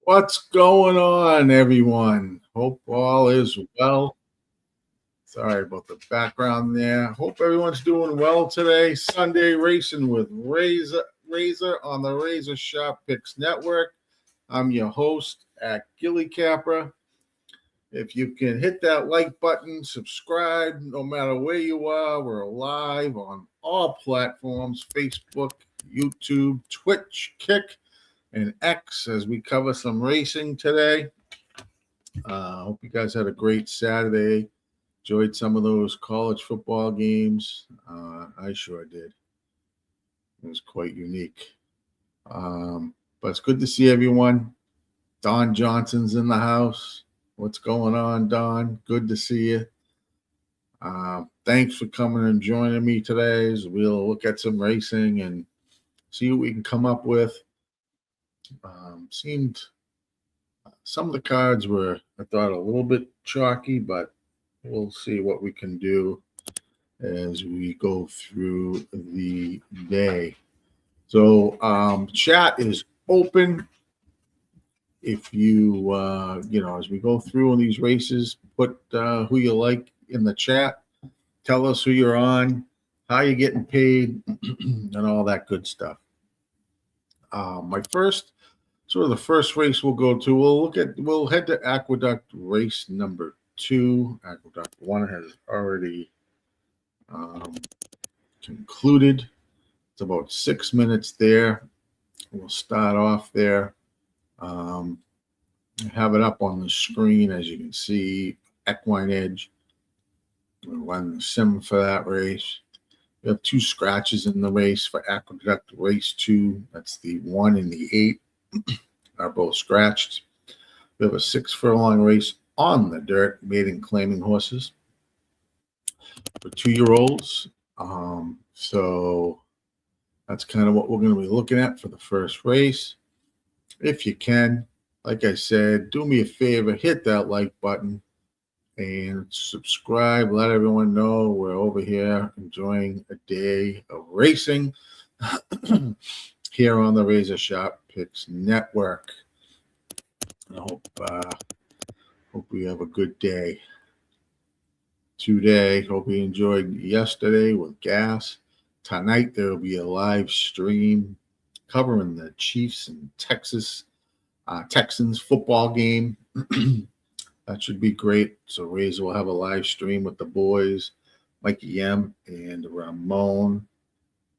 What's going on, everyone? Hope all is well. Sorry about the background there. Hope everyone's doing well today. Sunday racing with Razor on the RazorSharpPicks Network. I'm your host at Gilly Capra. If you can hit that like button, subscribe, no matter where you are. We're live on all platforms: Facebook, YouTube, Twitch, Kick, and X as we cover some racing today. Hope you guys had a great Saturday. Enjoyed some of those college football games. I sure did. It was quite unique. But it's good to see everyone. Don Johnson's in the house. What's going on, Don? Good to see you. Thanks for coming and joining me today as we'll look at some racing and see what we can come up with. Seemed some of the cards were, I thought, a little bit chalky, but we'll see what we can do as we go through the day. So chat is open. If you, as we go through on these races, put who you like in the chat. Tell us who you're on, how you're getting paid, and all that good stuff. The first race we'll go to, we'll head to Aqueduct race number 2. Aqueduct 1 has already concluded. It's about 6 minutes there. We'll start off there. Have it up on the screen, as you can see, equine edge. We'll run the sim for that race. We have 2 scratches in the race for Aqueduct race 2. That's the 1 and the 8 are both scratched. We have a 6 furlong race on the dirt, maiden claiming horses for 2-year-olds. So that's kind of what we're going to be looking at for the first race. If you can, like I said, do me a favor, hit that like button and subscribe. Let everyone know we're over here enjoying a day of racing here on the RazorSharpPicks Network. I hope we have a good day today. Hope you enjoyed yesterday with gas. Tonight there will be a live stream covering the Chiefs and Texans football game. That should be great. So Razor will have a live stream with the boys, Mikey M and Ramon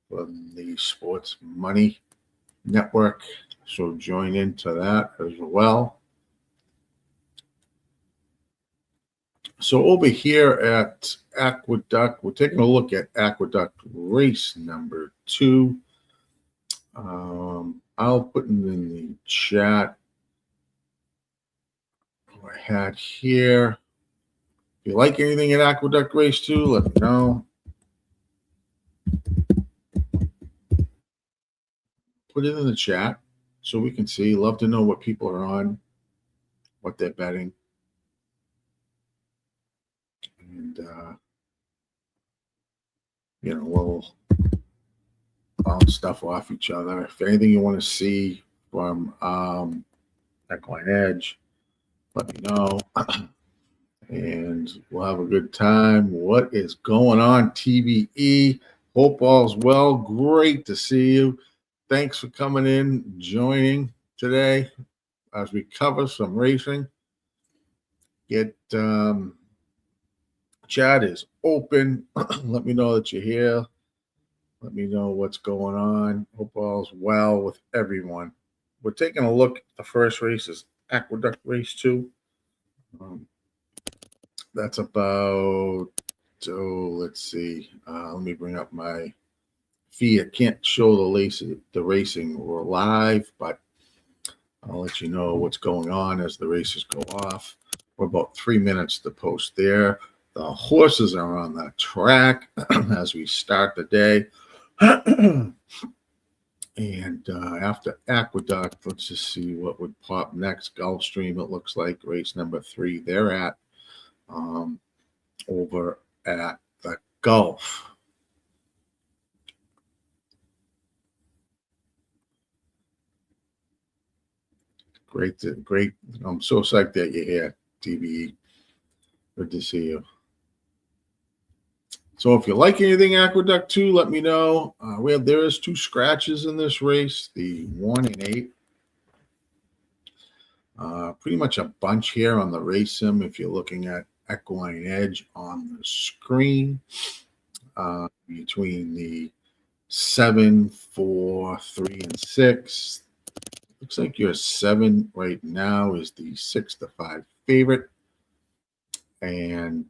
from the Sports Money Network. So join into that as well. So over here at Aqueduct, we're taking a look at Aqueduct race number 2. I'll put it in the chat what I had here. If you like anything at Aqueduct race 2, let me know. Put it in the chat so we can see. Love to know what people are on, what they're betting. And, we'll bounce stuff off each other. If anything you want to see from Equine Edge, let me know. And we'll have a good time. What is going on, TBE? Hope all's well. Great to see you. Thanks for coming in, joining today as we cover some racing. Chat is open. Let me know that you're here. Let me know what's going on. Hope all's well with everyone. We're taking a look. The first race is Aqueduct race 2. That's about, let's see. Let me bring up my feed. I can't show the racing. We're live, but I'll let you know what's going on as the races go off. We're about 3 minutes to post there. The horses are on the track as we start the day. And after Aqueduct, let's just see what would pop next. Gulfstream, it looks like race number 3. They're at over at the Gulf. Great. I'm so psyched that you're here, TBE. Good to see you. So if you like anything Aqueduct 2, let me know. There is 2 scratches in this race, the 1 and 8. Pretty much a bunch here on the race sim if you're looking at Equine Edge on the screen. Between the 7, 4, 3, and 6. Looks like your 7 right now is the 6-5 favorite. And,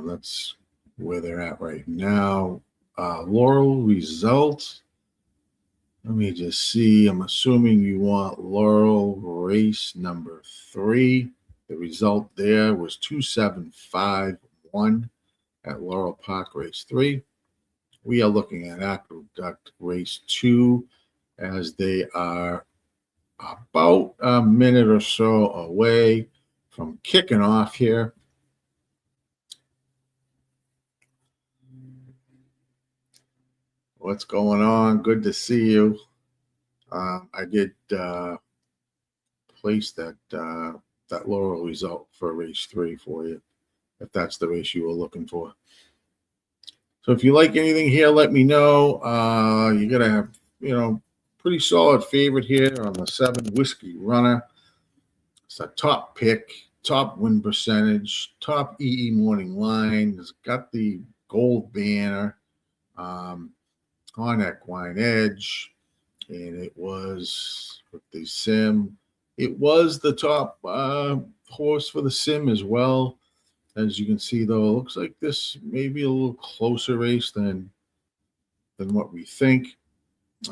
that's where they're at right now. Laurel results. Let me just see. I'm assuming you want Laurel race number 3. The result there was 2-7-5-1 at Laurel Park race 3. We are looking at Aqueduct race 2 as they are about a minute or so away from kicking off here. What's going on? Good to see you. I did place that Laurel result for race 3 for you, if that's the race you were looking for. So if you like anything here, let me know. You're gonna have, pretty solid favorite here on the 7 Whiskey Runner. It's a top pick, top win percentage, top EE morning line. It's got the gold banner on Equine Edge, and it was with the sim. It was the top horse for the sim as well. As you can see, though, it looks like this may be a little closer race than what we think.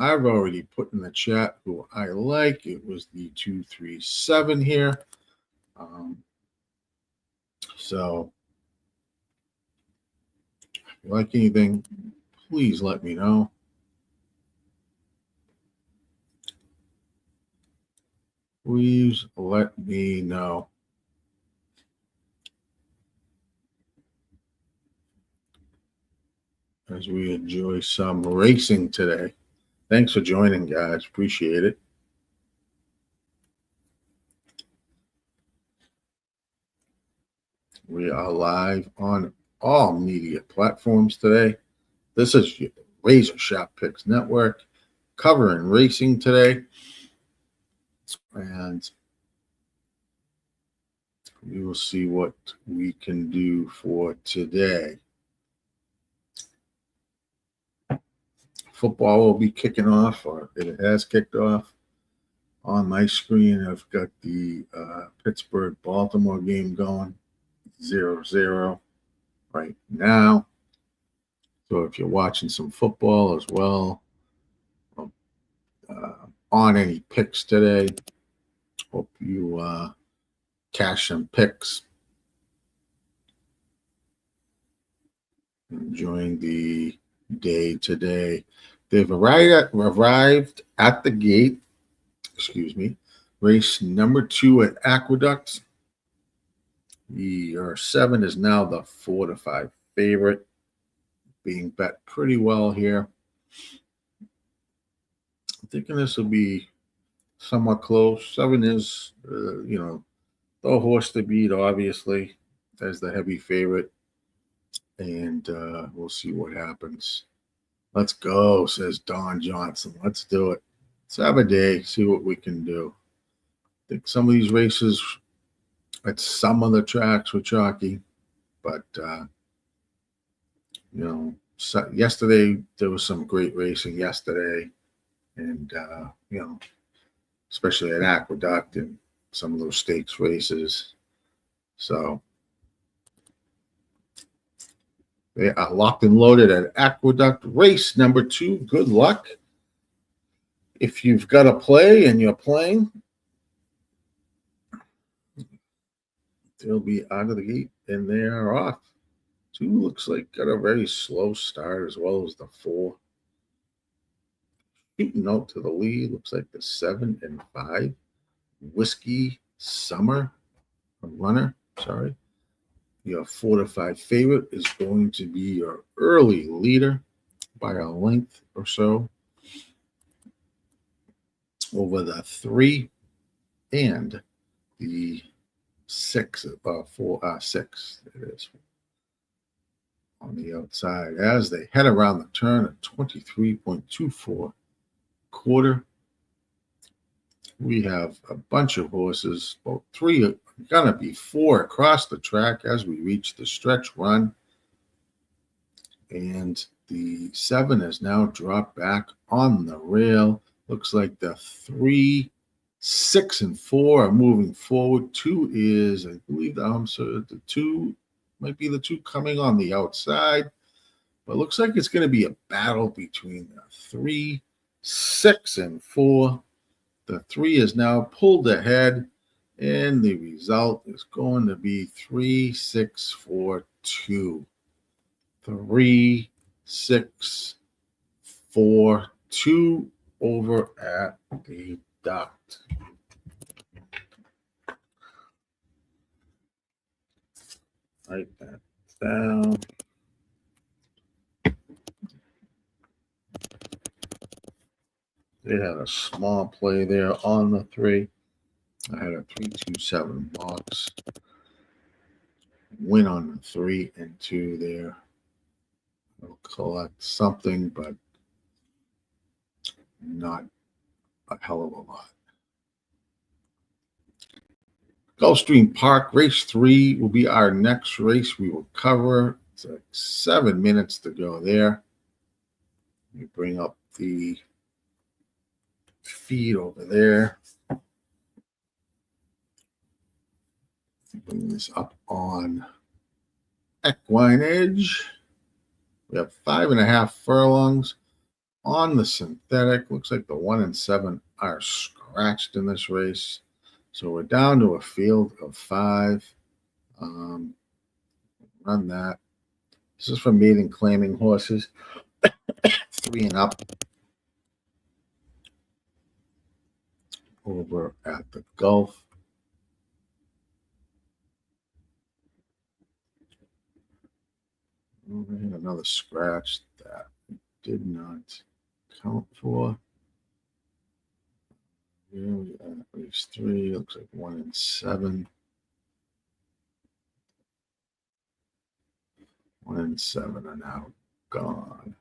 I've already put in the chat who I like. It was the 2-3-7 here. So if you like anything, please let me know. Please let me know. As we enjoy some racing today. Thanks for joining, guys. Appreciate it. We are live on all media platforms today. This is RazorSharpPicks Network covering racing today. And we will see what we can do for today. Football will be kicking off, or it has kicked off. On my screen, I've got the Pittsburgh-Baltimore game going, 0-0 right now. So if you're watching some football as well, on any picks today, hope you cash some picks. Enjoying the day today. They've arrived at the gate. Race number 2 at Aqueduct. Your 7 is now the 4-5 favorite, being bet pretty well here. I'm thinking this will be somewhat close. 7 is, the horse to beat, obviously, as the heavy favorite. And we'll see what happens. Let's go, says Don Johnson. Let's do it. Let's have a day, see what we can do. I think some of these races at some of the tracks were chalky, but, yesterday there was some great racing yesterday. And, especially at Aqueduct and some of those stakes races. So they are locked and loaded at Aqueduct race number 2. Good luck. If you've got a play and you're playing, they'll be out of the gate and they are off. 2 looks like got a very slow start as well as the 4. Shooting out to the lead, looks like the 7 and 5. Whiskey Summer, a runner, sorry. Your 4-5 favorite is going to be your early leader by a length or so. over the 3 and the 6, 6. It is on the outside as they head around the turn at 23.24 quarter. We have a bunch of horses, about 3, gonna be 4 across the track as we reach the stretch run. And the 7 is now dropped back on the rail. Looks like the 3, 6, and 4 are moving forward. 2 is, I believe, the 2 might be the 2 coming on the outside. But it looks like it's going to be a battle between the 3, 6, and 4. The 3 is now pulled ahead, and the result is going to be 3, 6, 4, 2. 3, 6, 4, 2 over at the Duct. Write that down. They had a small play there on the 3. I had a 3-2-7 box. Win on the 3 and 2 there. I'll collect something, but not a hell of a lot. Gulfstream Park, race 3 will be our next race we will cover. It's like 7 minutes to go there. We bring up the feed over there. Bring this up on equine edge. We have 5.5 furlongs on the synthetic. Looks like the 1 and 7 are scratched in this race. So we're down to a field of 5. Run that. This is for maiden claiming horses. 3 and up. Over at the Gulf. Over here, another scratch that did not count for. Here we are at race 3. Looks like 1 and 7. 1 and 7 are now gone.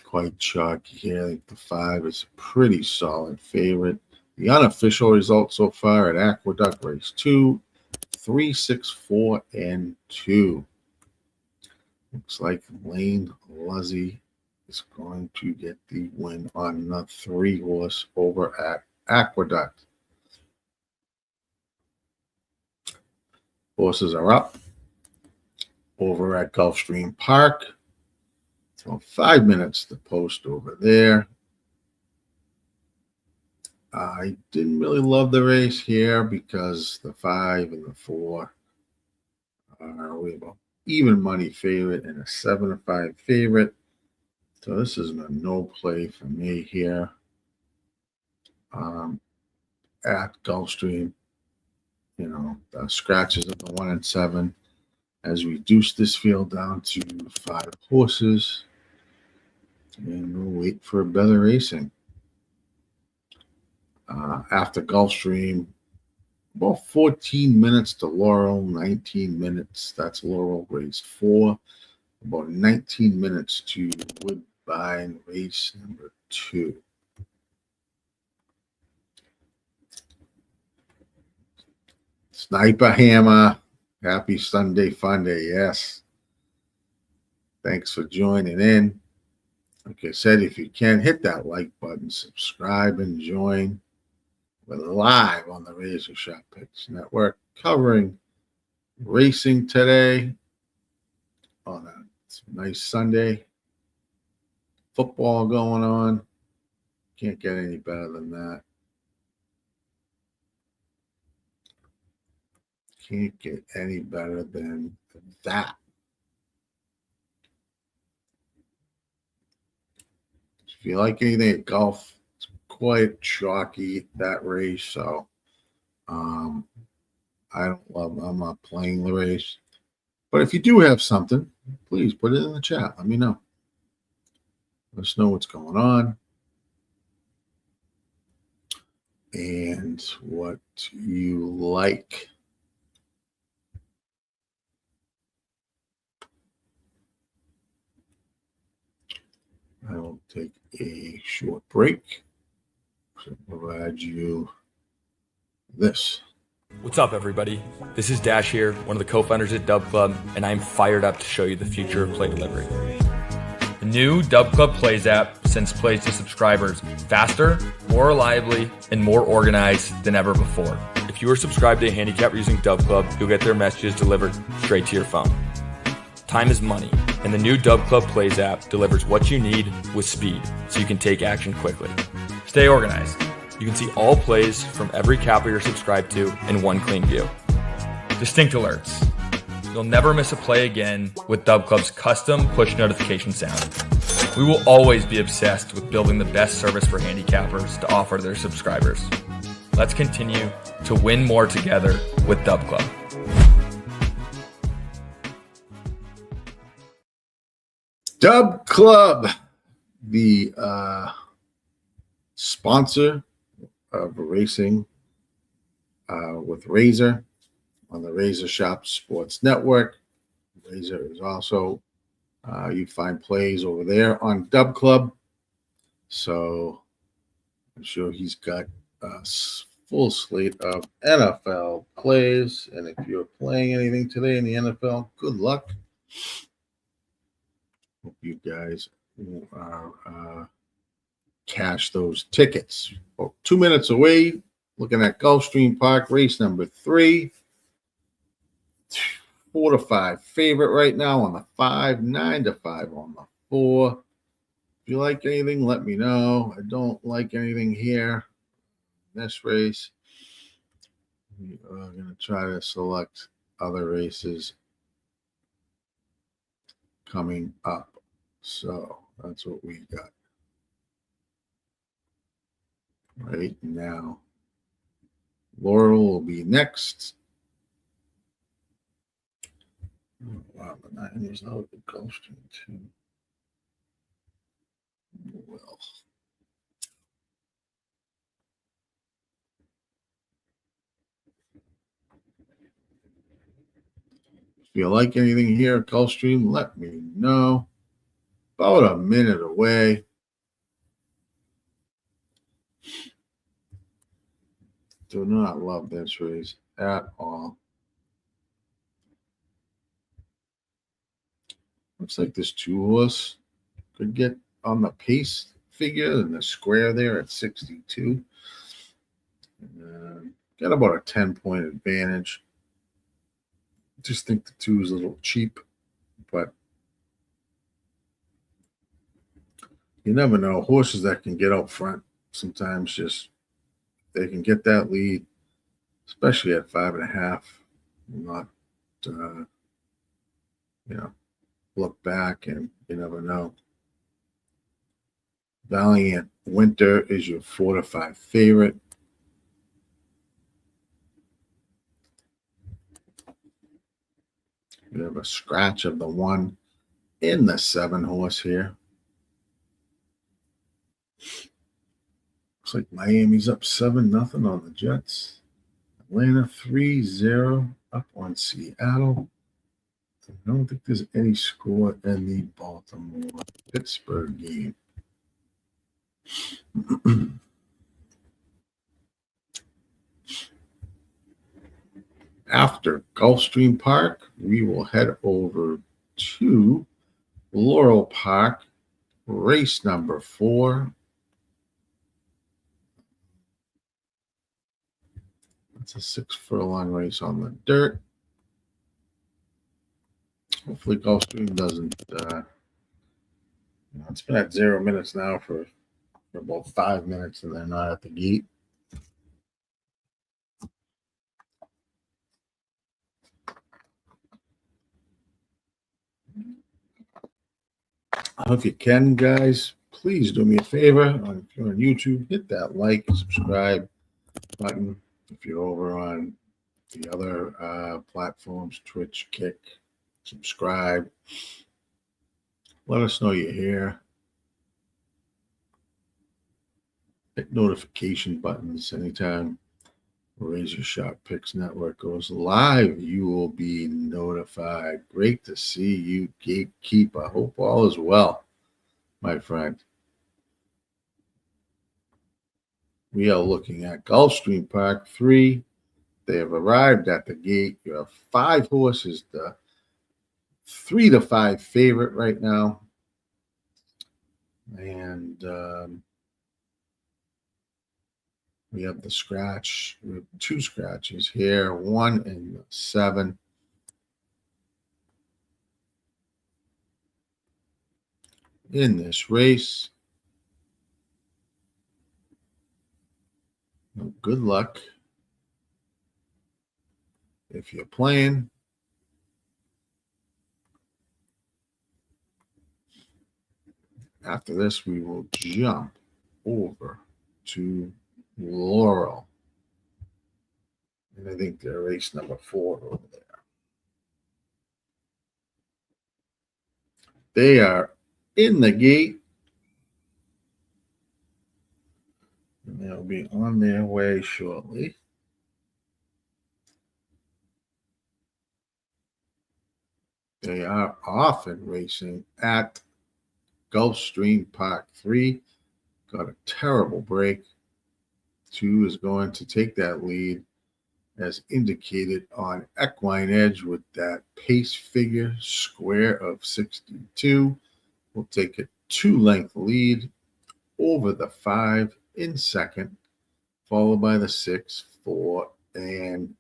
Quite chalky here. I think the 5 is a pretty solid favorite. The unofficial result so far at Aqueduct race 2, 3, 6, 4, and 2. Looks like Lane Luzzy is going to get the win on the 3 horse over at Aqueduct. Horses are up over at Gulfstream Park. So 5 minutes to post over there. I didn't really love the race here because the 5 and the 4 are about even money favorite and a 7-5 favorite. So this isn't a no play for me here at Gulfstream. You know, the scratches of the 1 and 7 has reduced this field down to 5 horses. And we'll wait for better racing. After Gulfstream, about 14 minutes to Laurel, 19 minutes. That's Laurel race 4. About 19 minutes to Woodbine race number 2. Sniper Hammer. Happy Sunday Fun Day. Yes. Thanks for joining in. Like I said, if you can, hit that like button, subscribe, and join. We're live on the RazorSharpPicks Network covering racing today on a nice Sunday. Football going on. Can't get any better than that. Can't get any better than that. If you like anything at golf, it's quite chalky, that race. So I'm not playing the race. But if you do have something, please put it in the chat. Let me know. Let us know what's going on. and what you like. I will take a short break to provide you this. What's up, everybody? This is Dash here, one of the co-founders at Dub Club, and I'm fired up to show you the future of play delivery. The new Dub Club Plays app sends plays to subscribers faster, more reliably, and more organized than ever before. If you are subscribed to a handicapper using Dub Club, you'll get their messages delivered straight to your phone. Time is money, and the new Dub Club Plays app delivers what you need with speed, so you can take action quickly. Stay organized. You can see all plays from every capper you're subscribed to in one clean view. Distinct alerts. You'll never miss a play again with Dub Club's custom push notification sound. We will always be obsessed with building the best service for handicappers to offer their subscribers. Let's continue to win more together with Dub Club. Dub Club, the sponsor of racing with Razor on the Razor Shop Sports Network. Razor is also, you find plays over there on Dub Club. So I'm sure he's got a full slate of NFL plays. And if you're playing anything today in the NFL, good luck. Hope you guys cash those tickets. Well, 2 minutes away, looking at Gulfstream Park, race number 3. 4 to 5 favorite right now on the 5, 9 to 5 on the 4. If you like anything, let me know. I don't like anything here in this race. We are going to try to select other races coming up. So that's what we got right now. Laurel will be next. Oh, wow, the 9 is out of the Gulfstream too. Well, if you like anything here at Gulfstream, let me know. About a minute away. Do not love this race at all. Looks like this 2-horse could get on the pace figure in the square there at 62. Got about a 10-point advantage. Just think the 2 is a little cheap, but you never know. Horses that can get out front sometimes just they can get that lead, especially at 5.5. Not, look back and you never know. Valiant Winter is your 4 to 5 favorite. We have a scratch of the 1 in the 7-horse here. Looks like Miami's up 7-0 on the Jets. Atlanta 3-0 up on Seattle. I don't think there's any score in the Baltimore-Pittsburgh game. After Gulfstream Park, we will head over to Laurel Park, race number 4. It's a 6 furlong race on the dirt. Hopefully Gulfstream doesn't, it's been at 0 minutes now for about 5 minutes and they're not at the gate. If you can, guys, please do me a favor. If you're on YouTube, hit that like and subscribe button. If you're over on the other platforms, Twitch, Kick, subscribe. Let us know you're here. Hit hit notification buttons anytime Razor Sharp Picks Network goes live. You will be notified. Great to see you, Gatekeeper. Hope all is well, my friend. We are looking at Gulfstream Park 3. They have arrived at the gate. You have 5 horses, the 3 to 5 favorite right now. And we have the scratch. We have 2 scratches here, 1 and 7. In this race. Good luck if you're playing. After this, we will jump over to Laurel. And I think they're race number 4 over there. They are in the gate. And they'll be on their way shortly. They are often racing at Gulfstream Park 3. Got a terrible break. 2 is going to take that lead as indicated on Equine Edge with that pace figure square of 62. We'll take a 2-length lead over the 5 in second, followed by the 6, 4, and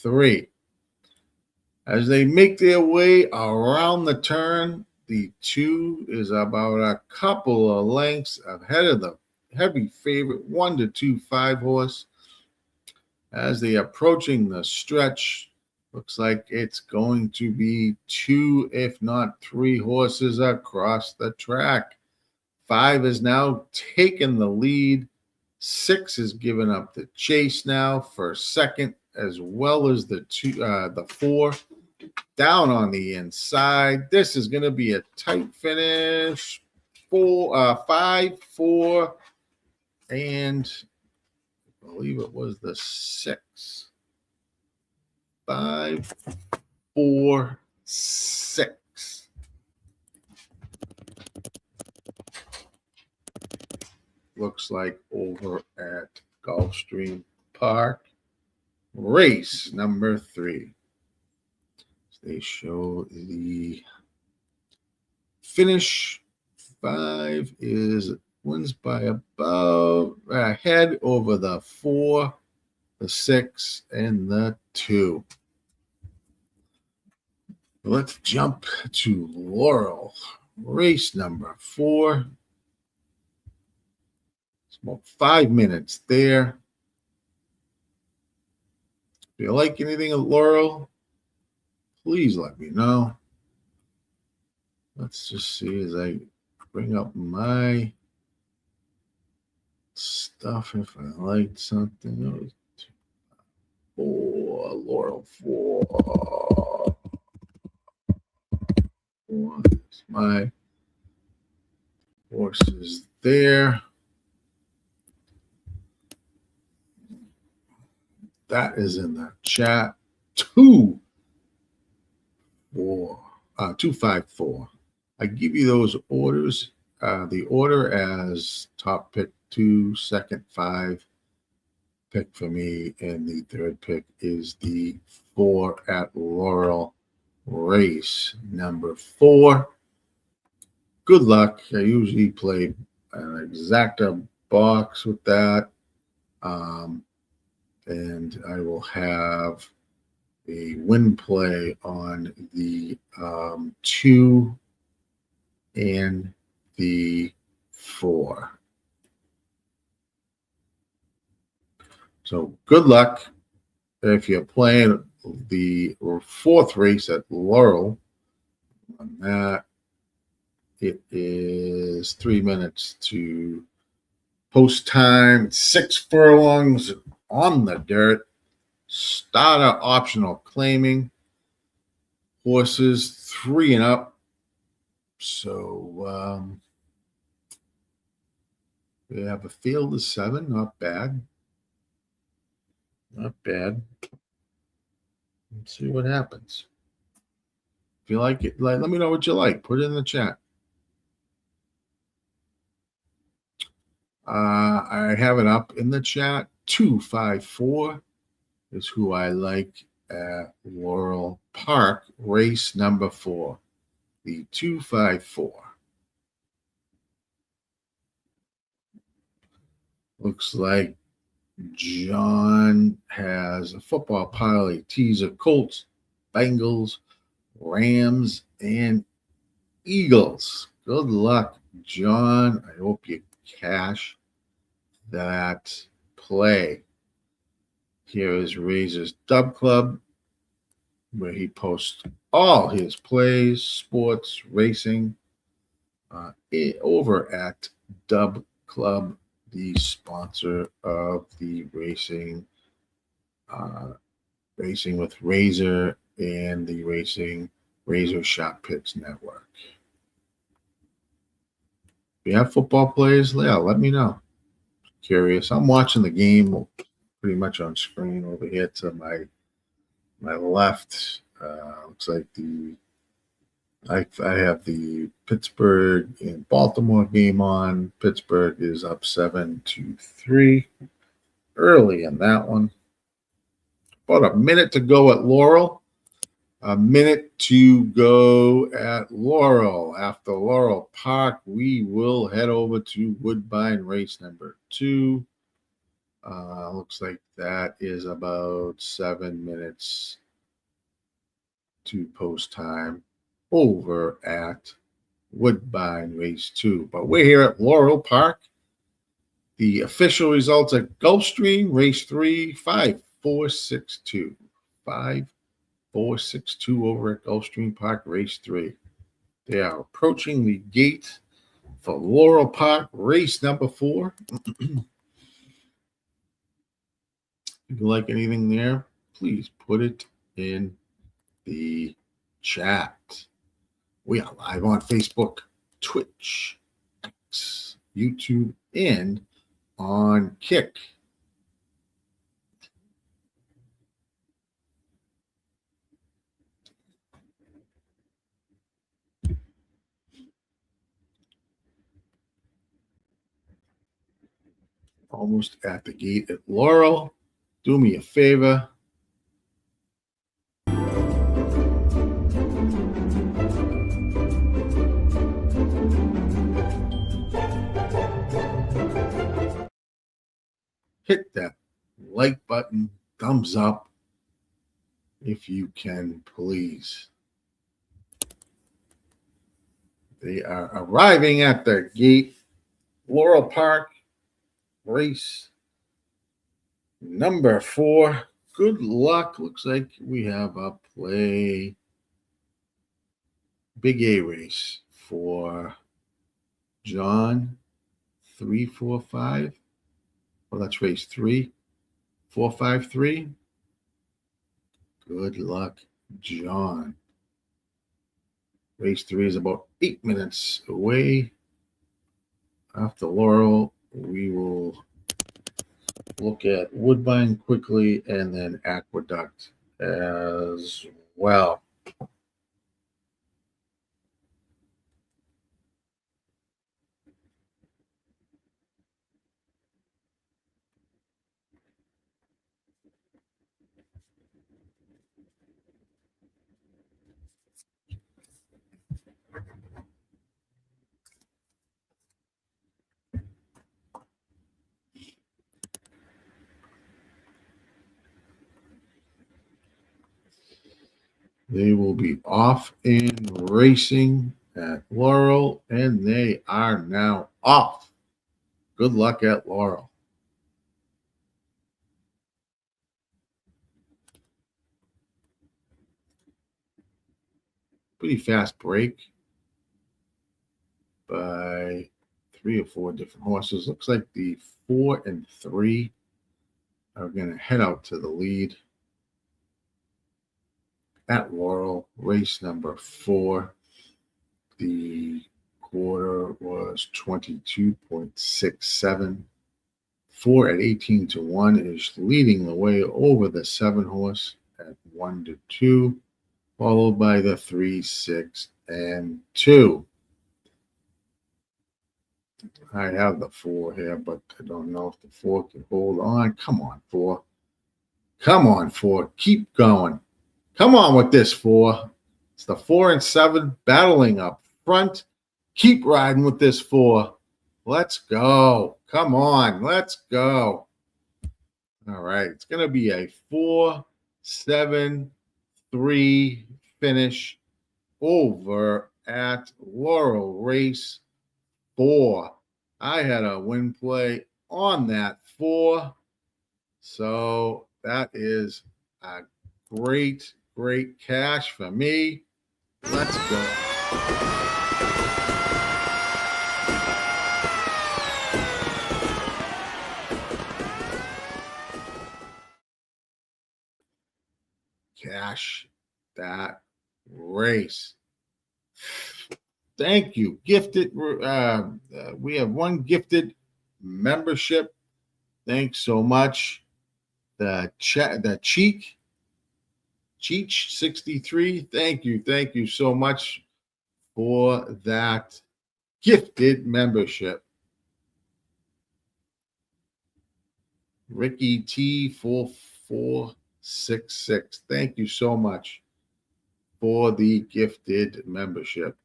3. As they make their way around the turn, the 2 is about a couple of lengths ahead of the heavy favorite 1 to 2 5 horse. As they are approaching the stretch, looks like it's going to be 2, if not 3 horses across the track. 5 is now taken the lead. 6 is giving up the chase now for second, as well as the 4 down on the inside. This is going to be a tight finish. 5, 4, and I believe it was the 6. 5, 4, 6. Looks like over at Gulfstream Park. Race number 3. They show the finish. 5 wins by about a head over the 4, the 6, and the 2. Let's jump to Laurel. Race number 4. It's about 5 minutes there. If you like anything at Laurel, please let me know. Let's just see as I bring up my stuff if I like something. 4, Laurel 4. There's my horses there. That is in the chat. 2, 4, 2, 5, 4. I give you those orders. The order as top pick 2, second 5 pick for me, and the third pick is the 4 at Laurel. Race number 4. Good luck. I usually play an exacta box with that. And I will have a win play on the 2 and the 4. So good luck if you're playing the 4th race at Laurel. On that, it is 3 minutes to post time, 6 furlongs on the dirt. Starter optional claiming. Horses 3 and up. So They have a field of 7. Not bad. Not bad. Let's see what happens. If you like it, let me know what you like. Put it in the chat. I have it up in the chat. 254 is who I like at Laurel Park, race number 4. The 254. Looks like John has a football parlay teaser: Colts, Bengals, Rams, and Eagles. Good luck, John. I hope you cash that play. Here is Razor's Dub Club, where he posts all his plays, sports, racing, over at Dub Club, the sponsor of the Racing with Razor and the RazorSharpPicks network. If you have football plays, yeah, let me know. Curious. I'm watching the game pretty much on screen over here to my left. Looks like I have the Pittsburgh and Baltimore game on. Pittsburgh is up 7-3 early in that one. About a minute to go at Laurel. A minute to go at Laurel. After Laurel Park, we will head over to Woodbine, race number 2. Looks like that is about 7 minutes to post time over at Woodbine, race 2. But we're here at Laurel Park. The official results at Gulfstream, race 3, 5-4-6-2. 5-4-6-2 over at Gulfstream Park, race 3. They are approaching the gate for Laurel Park, race number 4. If you like anything there, please put it in the chat. We are live on Facebook, Twitch, X, YouTube, and on Kick. Almost at the gate at Laurel. Do me a favor. Hit that like button, thumbs up, if you can, please. They are arriving at their gate. Laurel Park, race number 4. Good luck. Looks like we have a play. Big A race for John. 3-4-5. Well, that's race 3. 4-5-3. Good luck, John. Race 3 is about 8 minutes away. After Laurel, we will look at Woodbine quickly and then Aqueduct as well. They will be off and racing at Laurel, and they are now off. Good luck at Laurel. Pretty fast break by 3 or 4 different horses. Looks like the 4 and 3 are going to head out to the lead at Laurel, race number 4. The quarter number was 22.67. 4 at 18 to 1 is leading the way over the 7 horse at 1 to 2, followed by the 3, 6, and 2. I have the 4 here, but I don't know if the 4 can hold on. Come on, 4. Come on, 4. Keep going. Come on with this, 4. It's the 4 and 7 battling up front. Keep riding with this 4. Let's go. Come on. Let's go. All right. It's going to be a 4, 7, 3 finish over at Laurel Race 4. I had a win play on that 4. So that is a great cash for me. Let's go. Cash that race. Thank you. Gifted. We have one gifted membership. Thanks so much. The Cheech 63. Thank you so much for that gifted membership. Ricky T4466. Thank you so much for the gifted membership.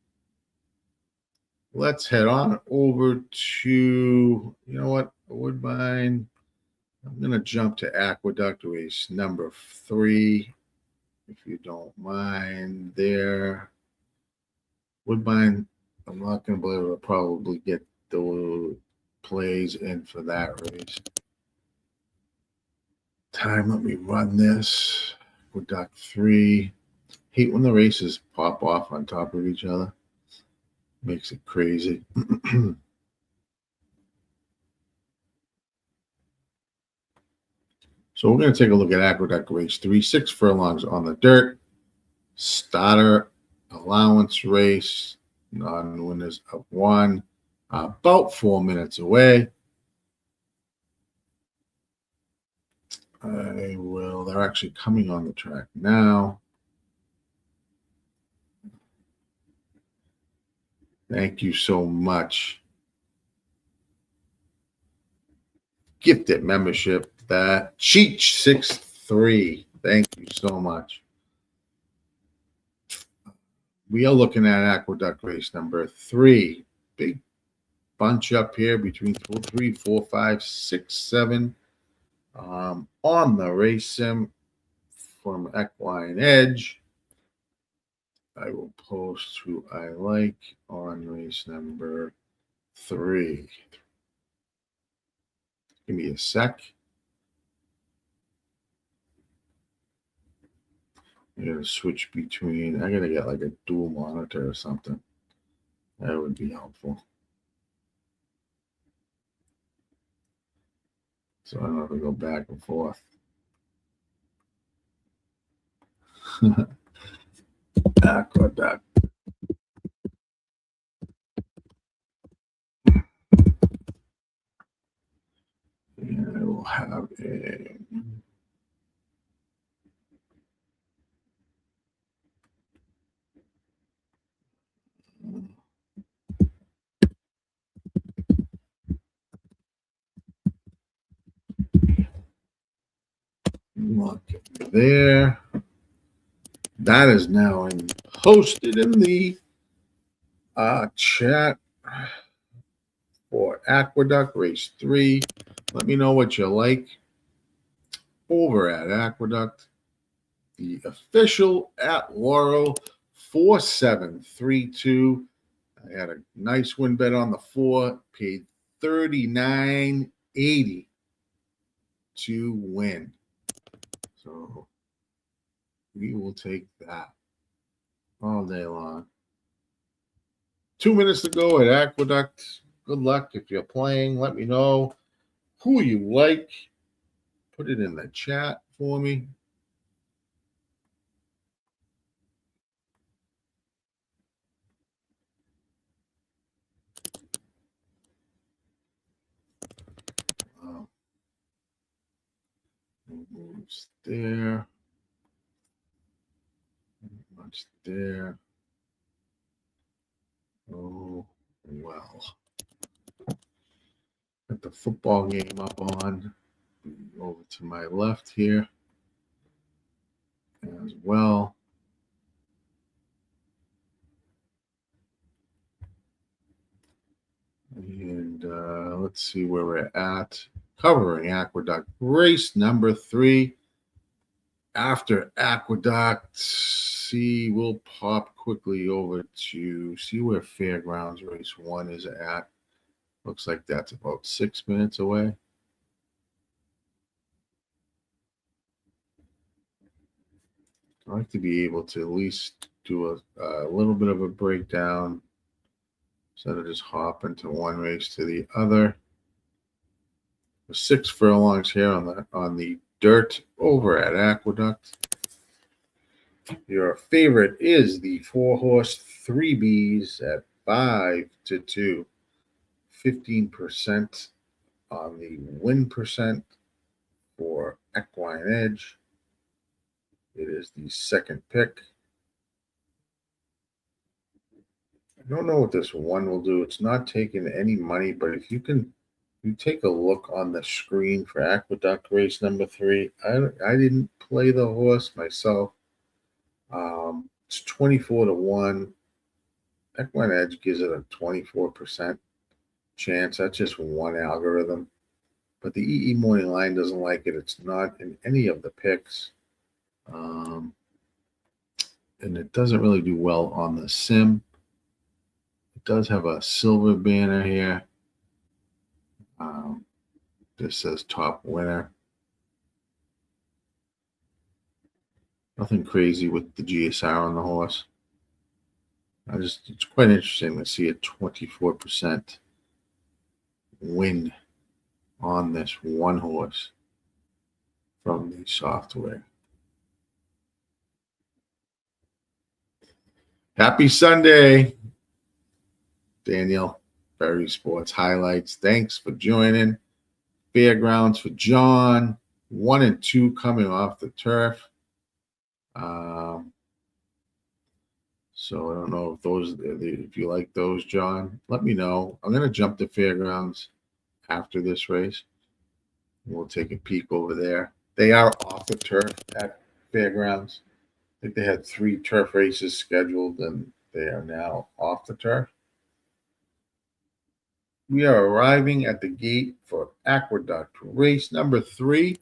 Let's head on over to, Woodbine. I'm going to jump to Aqueduct race number 3, if you don't mind there. Woodbine, I'm not going to be able to probably get the plays in for that race. Let me run this. Aqueduct 3. Hate when the races pop off on top of each other. Makes it crazy. So we're going to take a look at Aqueduct race 3, 6 furlongs on the dirt. Starter allowance race. Non-winners of 1. About 4 minutes away. They're actually coming on the track now. Thank you so much. Gifted membership. That Cheech 63. Thank you so much. We are looking at Aqueduct race number 3. Big bunch up here between 3, 4, 5, 6, 7. On the race sim from Equine Edge. I will post who I like on race number 3. Give me a sec. I gotta switch between. I gotta get like a dual monitor or something. That would be helpful. So I don't have to go back and forth. Aqueduct. And I will have a look there. That is now posted in the chat for Aqueduct race 3. Let me know what you like over at Aqueduct. The official at Laurel 4732. I had a nice win bet on the 4, paid $39.80 to win. So we will take that all day long. 2 minutes to go at Aqueduct. Good luck if you're playing. Let me know who you like. Put it in the chat for me. Moves there. Much there. Oh, well. Got the football game up on. Over to my left here as well. And let's see where we're at. Covering Aqueduct race number 3. After Aqueduct, we'll pop quickly over to see where Fairgrounds race 1 is at. Looks like that's about 6 minutes away. I like to be able to at least do a little bit of a breakdown instead of just hopping to one race to the other. 6 furlongs here on the dirt over at Aqueduct. Your favorite is the 4-horse 3Bs at 5-2. 15% on the win percent for Equine Edge. It is the second pick. I don't know what this one will do. It's not taking any money, but if you take a look on the screen for Aqueduct race number 3. I didn't play the horse myself. It's 24-1. Equine Edge gives it a 24% chance. That's just one algorithm. But the EE Morning Line doesn't like it. It's not in any of the picks. And it doesn't really do well on the sim. It does have a silver banner here. This says top winner. Nothing crazy with the GSR on the horse. It's quite interesting to see a 24% win on this one horse from the software. Happy Sunday, Daniel. Berry Sports Highlights. Thanks for joining. Fairgrounds for John. 1 and 2 coming off the turf. So I don't know if you like those, John. Let me know. I'm going to jump to Fairgrounds after this race. We'll take a peek over there. They are off the turf at Fairgrounds. I think they had 3 turf races scheduled, and they are now off the turf. We are arriving at the gate for Aqueduct race number 3.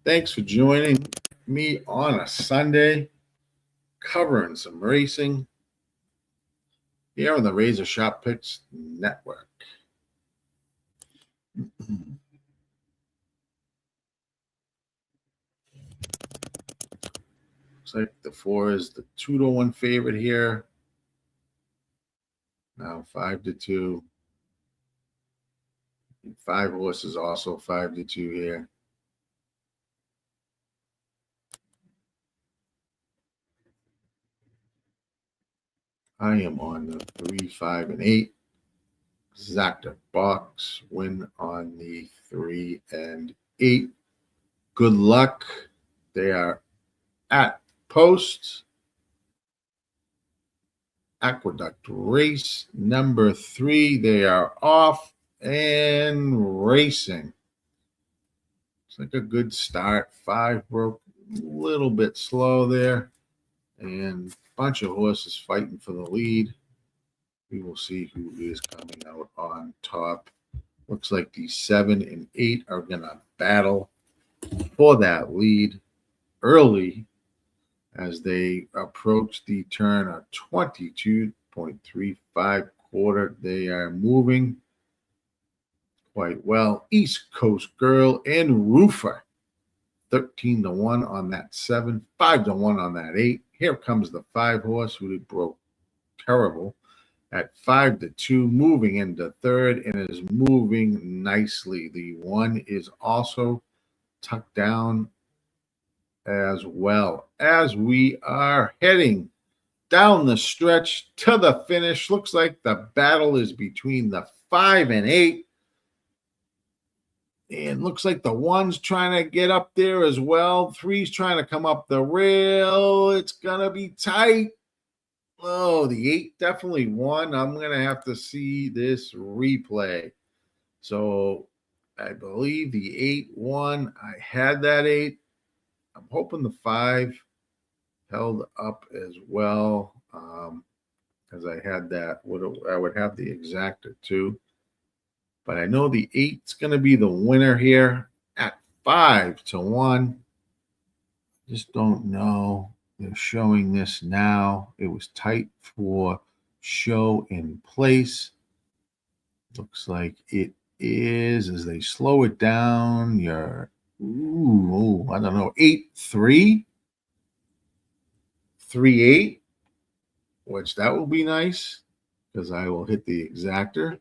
Thanks for joining me on a Sunday, covering some racing here on the RazorSharpPicks Network. Looks like the 4 is the 2-1 favorite here. Now 5-2. 5 horses also 5-2 here. I am on the 3, 5, and 8. Exacta box win on the 3 and 8. Good luck. They are at post. Aqueduct race number 3. They are off and racing. It's like a good start. 5 broke a little bit slow there. And a bunch of horses fighting for the lead. We will see who is coming out on top. Looks like the 7 and 8 are going to battle for that lead early as they approach the turn of 22.35 quarter. They are moving quite well. East Coast Girl and Roofer. 13-1 on that 7, 5-1 on that 8. Here comes the 5 horse who broke terrible at 5-2, moving into third and is moving nicely. The 1 is also tucked down as well. As we are heading down the stretch to the finish, looks like the battle is between the 5 and 8. And looks like the 1's trying to get up there as well. 3's trying to come up the rail. It's going to be tight. Oh, the 8 definitely won. I'm going to have to see this replay. So I believe the 8 won. I had that 8. I'm hoping the 5 held up as well, because I had that. I would have the exacta too. But I know the 8's going to be the winner here at 5-1. Just don't know. They're showing this now. It was tight for show in place. Looks like it is, as they slow it down. You're, I don't know, 8-3, 3-8, which that will be nice because I will hit the exactor.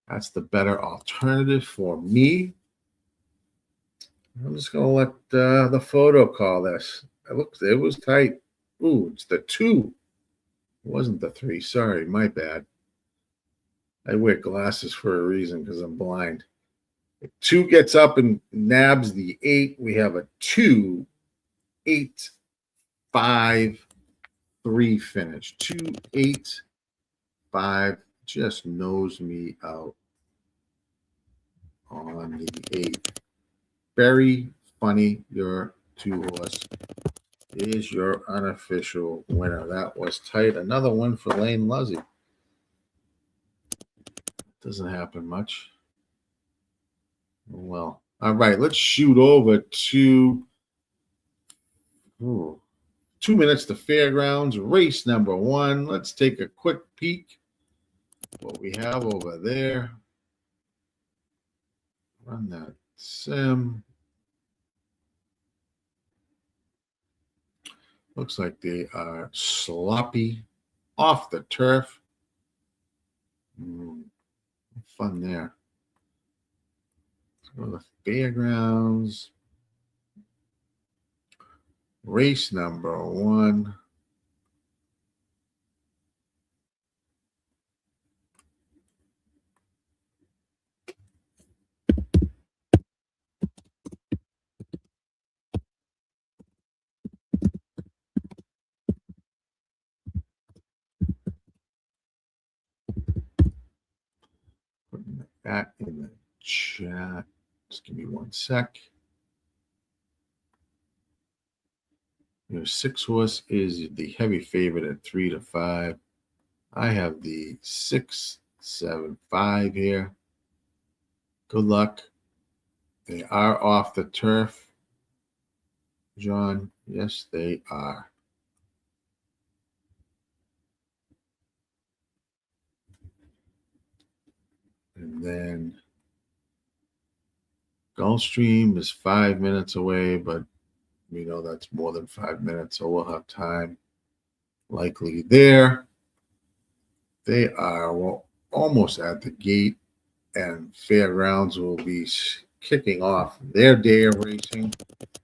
That's the better alternative for me. I'm just going to let the photo call this. It was tight. Ooh, it's the 2. It wasn't the 3. Sorry, my bad. I wear glasses for a reason because I'm blind. If 2 gets up and nabs the 8, we have a 2, 8, 5, 3 finish. 2, 8, 5. Just nose me out on the 8. Very funny. Your 2-horse is your unofficial winner. That was tight. Another one for Lane Luzzy. Doesn't happen much. Well, all right. Let's shoot over to 2 minutes to Fairgrounds, race number 1. Let's take a quick peek what we have over there. Run that sim. Looks like they are sloppy off the turf. Fun there. Let's go to the Fairgrounds. Race number 1. Putting that in the chat. Just give me 1 sec. Your 6-horse is the heavy favorite at 3-5. I have the 6, 7, 5 here. Good luck. They are off the turf, John. Yes, they are. And then Gulfstream is 5 minutes away, but we know that's more than 5 minutes, so we'll have time likely there. They are almost at the gate, and Fairgrounds will be kicking off their day of racing,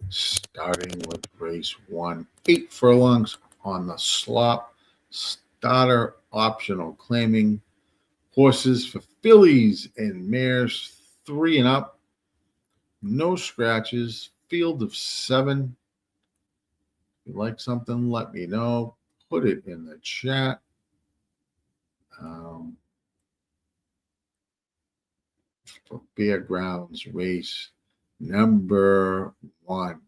starting with race 1. 8 furlongs on the slop. Starter optional, claiming horses for fillies and mares 3 and up. No scratches. Field of 7. If you like something, let me know. Put it in the chat. For Fairgrounds race number 1.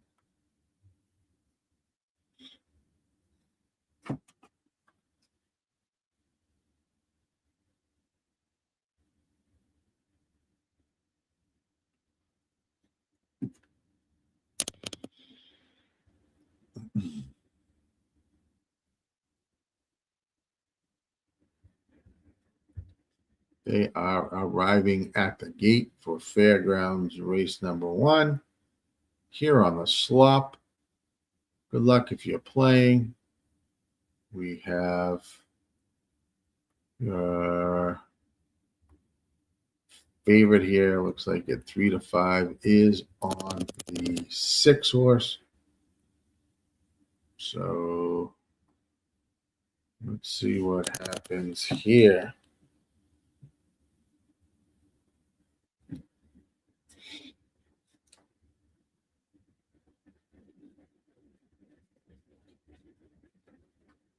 They are arriving at the gate for Fairgrounds race number 1 here on the slop. Good luck if you're playing. We have your favorite here. Looks like at 3-5 is on the 6-horse. So let's see what happens here.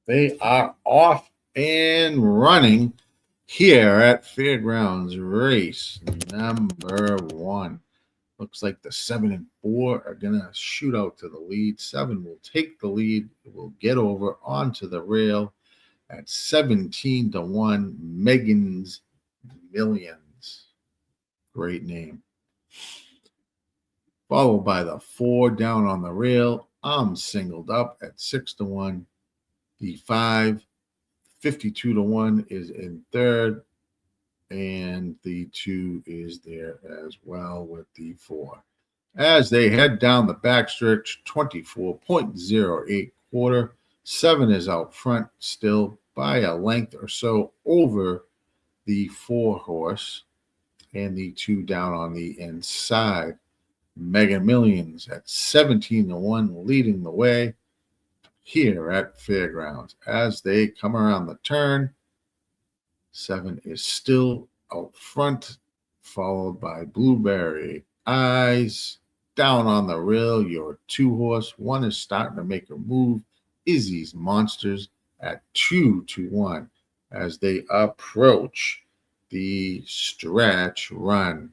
They are off and running here at Fairgrounds race number 1. Looks like the 7 and 4 are going to shoot out to the lead. 7 will take the lead. It will get over onto the rail at 17-1. Megan's Millions. Great name. Followed by the 4 down on the rail. I'm singled up at 6-1. The 5, 52-1 is in third. And the 2 is there as well with the 4. As they head down the backstretch, 24.08 quarter. 7 is out front still by a length or so over the 4 horse. And the 2 down on the inside. Mega Millions at 17-1 leading the way here at Fairgrounds. As they come around the turn, 7 is still out front, followed by Blueberry Eyes. Down on the rail, your 2 horse. 1 is starting to make a move. Izzy's Monsters at 2-1 as they approach the stretch run.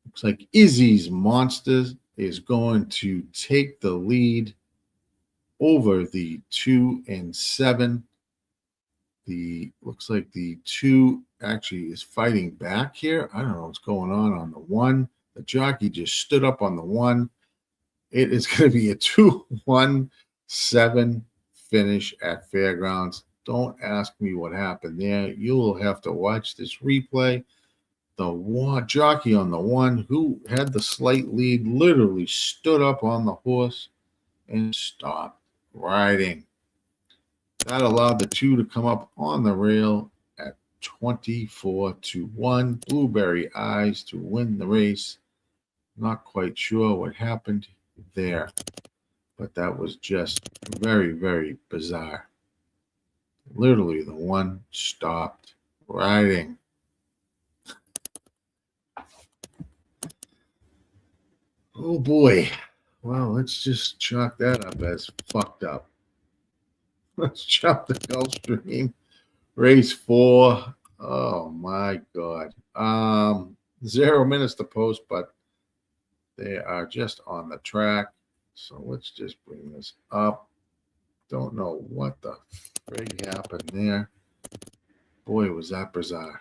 Looks like Izzy's Monsters is going to take the lead over the 2 and 7. Looks like the 2 actually is fighting back here. I don't know what's going on the 1. The jockey just stood up on the 1. It is going to be a 2-1-7 finish at Fairgrounds. Don't ask me what happened there. You'll have to watch this replay. The jockey on the 1 who had the slight lead literally stood up on the horse and stopped riding. That allowed the 2 to come up on the rail at 24-1. Blueberry Eyes to win the race. Not quite sure what happened there, but that was just very, very bizarre. Literally, the 1 stopped riding. Oh boy. Well, let's just chalk that up as fucked up. Let's jump the Gulfstream race 4. Oh my God. 0 minutes to post, but they are just on the track. So let's just bring this up. Don't know what the frig happened there. Boy, was that bizarre.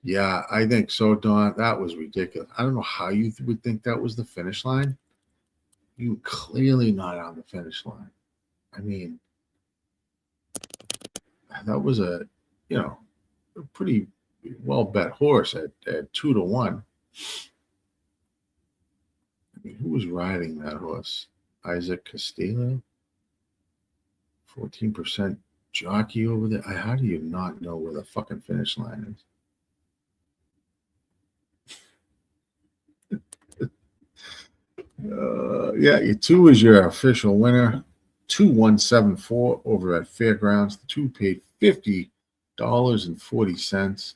Yeah, I think so, Don. That was ridiculous. I don't know how you would think that was the finish line. You clearly not on the finish line. I mean, that was a pretty well bet horse at 2-1. I mean, who was riding that horse? Isaac Castillo? 14% jockey over there. How do you not know where the fucking finish line is? Yeah, your 2 is your official winner. 2174 over at Fairgrounds. The 2 paid $50.40.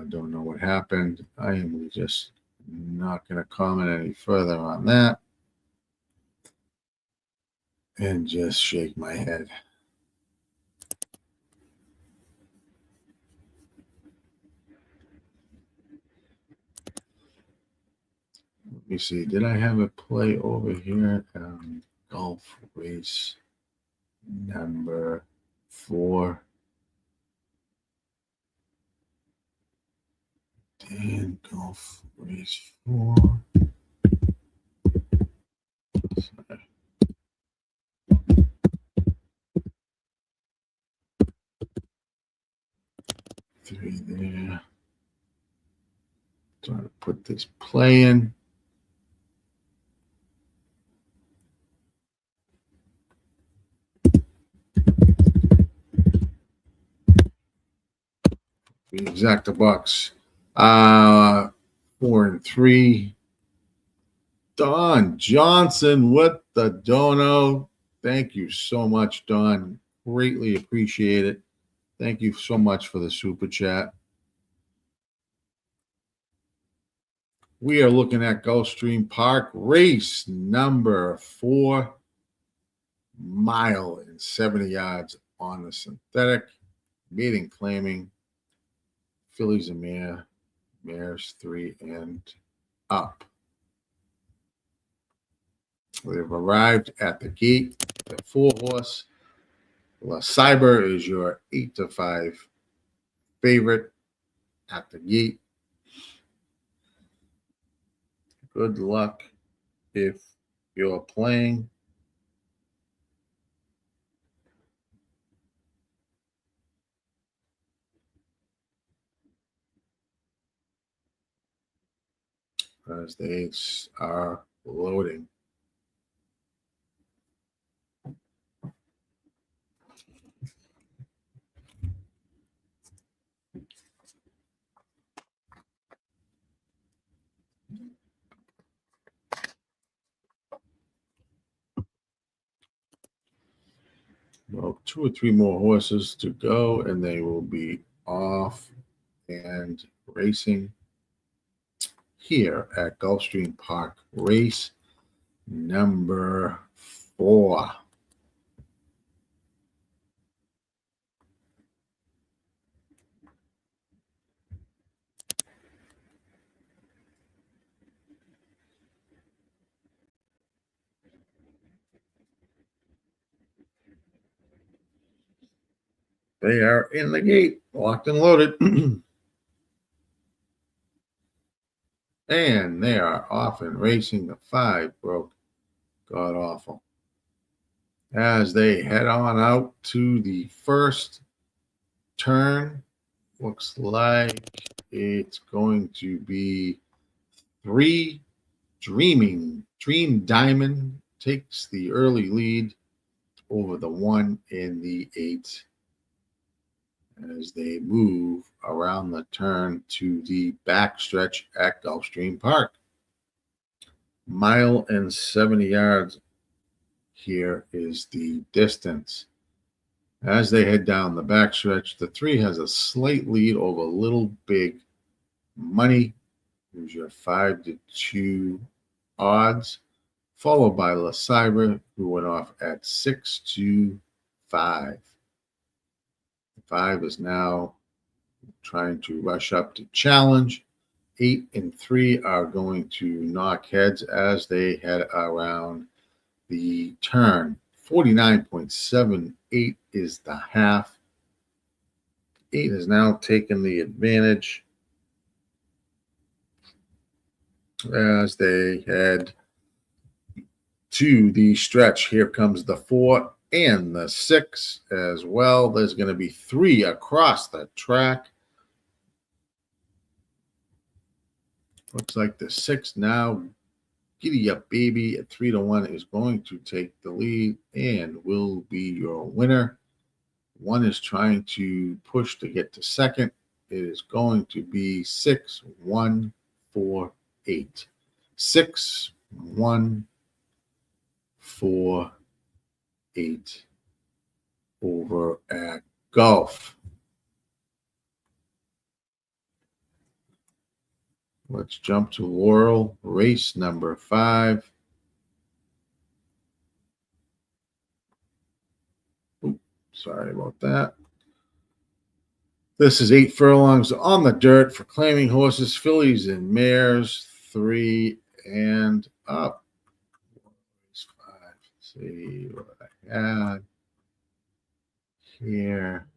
Don't know what happened. I am just not going to comment any further on that and just shake my head. Let me see. Did I have a play over here? Golf race number 4. And golf race 4. Sorry. 3 there. Trying to put this play in. Exacta bucks. 4 and 3. Don Johnson with the dono. Thank you so much, Don. Greatly appreciate it. Thank you so much for the super chat. We are looking at Gulfstream Park, race number 4, mile and 70 yards on the synthetic, maiden claiming, fillies and mares 3 and up. They've arrived at the gate. The 4-horse La Cyber is your 8-5 favorite at the gate. Good luck if you're playing. As they are loading. Well, 2 or 3 more horses to go, and they will be off and racing here at Gulfstream Park, race number 4. They are in the gate, locked and loaded. And they are off and racing. The 5 broke. God awful. As they head on out to the first turn, looks like it's going to be 3 Dream Diamond takes the early lead over the 1 and the 8 as they move around the turn to the backstretch at Gulfstream Park. Mile and 70 yards here is the distance. As they head down the backstretch, the 3 has a slight lead over Little Big Money, who's your 5-2 odds, followed by La Cyber, who went off at 6-5. 5 is now trying to rush up to challenge. 8 and 3 are going to knock heads as they head around the turn. 49.78 is the half. 8 has now taken the advantage as they head to the stretch. Here comes the 4 and the 6 as well. There's going to be 3 across the track. Looks like the 6 now, Giddy Up Baby at 3-1 is going to take the lead and will be your winner. 1 is trying to push to get to second. It is going to be 6-1-4-8. 6-1-4-8 over at Gulf. Let's jump to Laurel, race number 5. Oops, sorry about that. This is 8 furlongs on the dirt for claiming horses, fillies, and mares 3 and up. Let's see what I had here.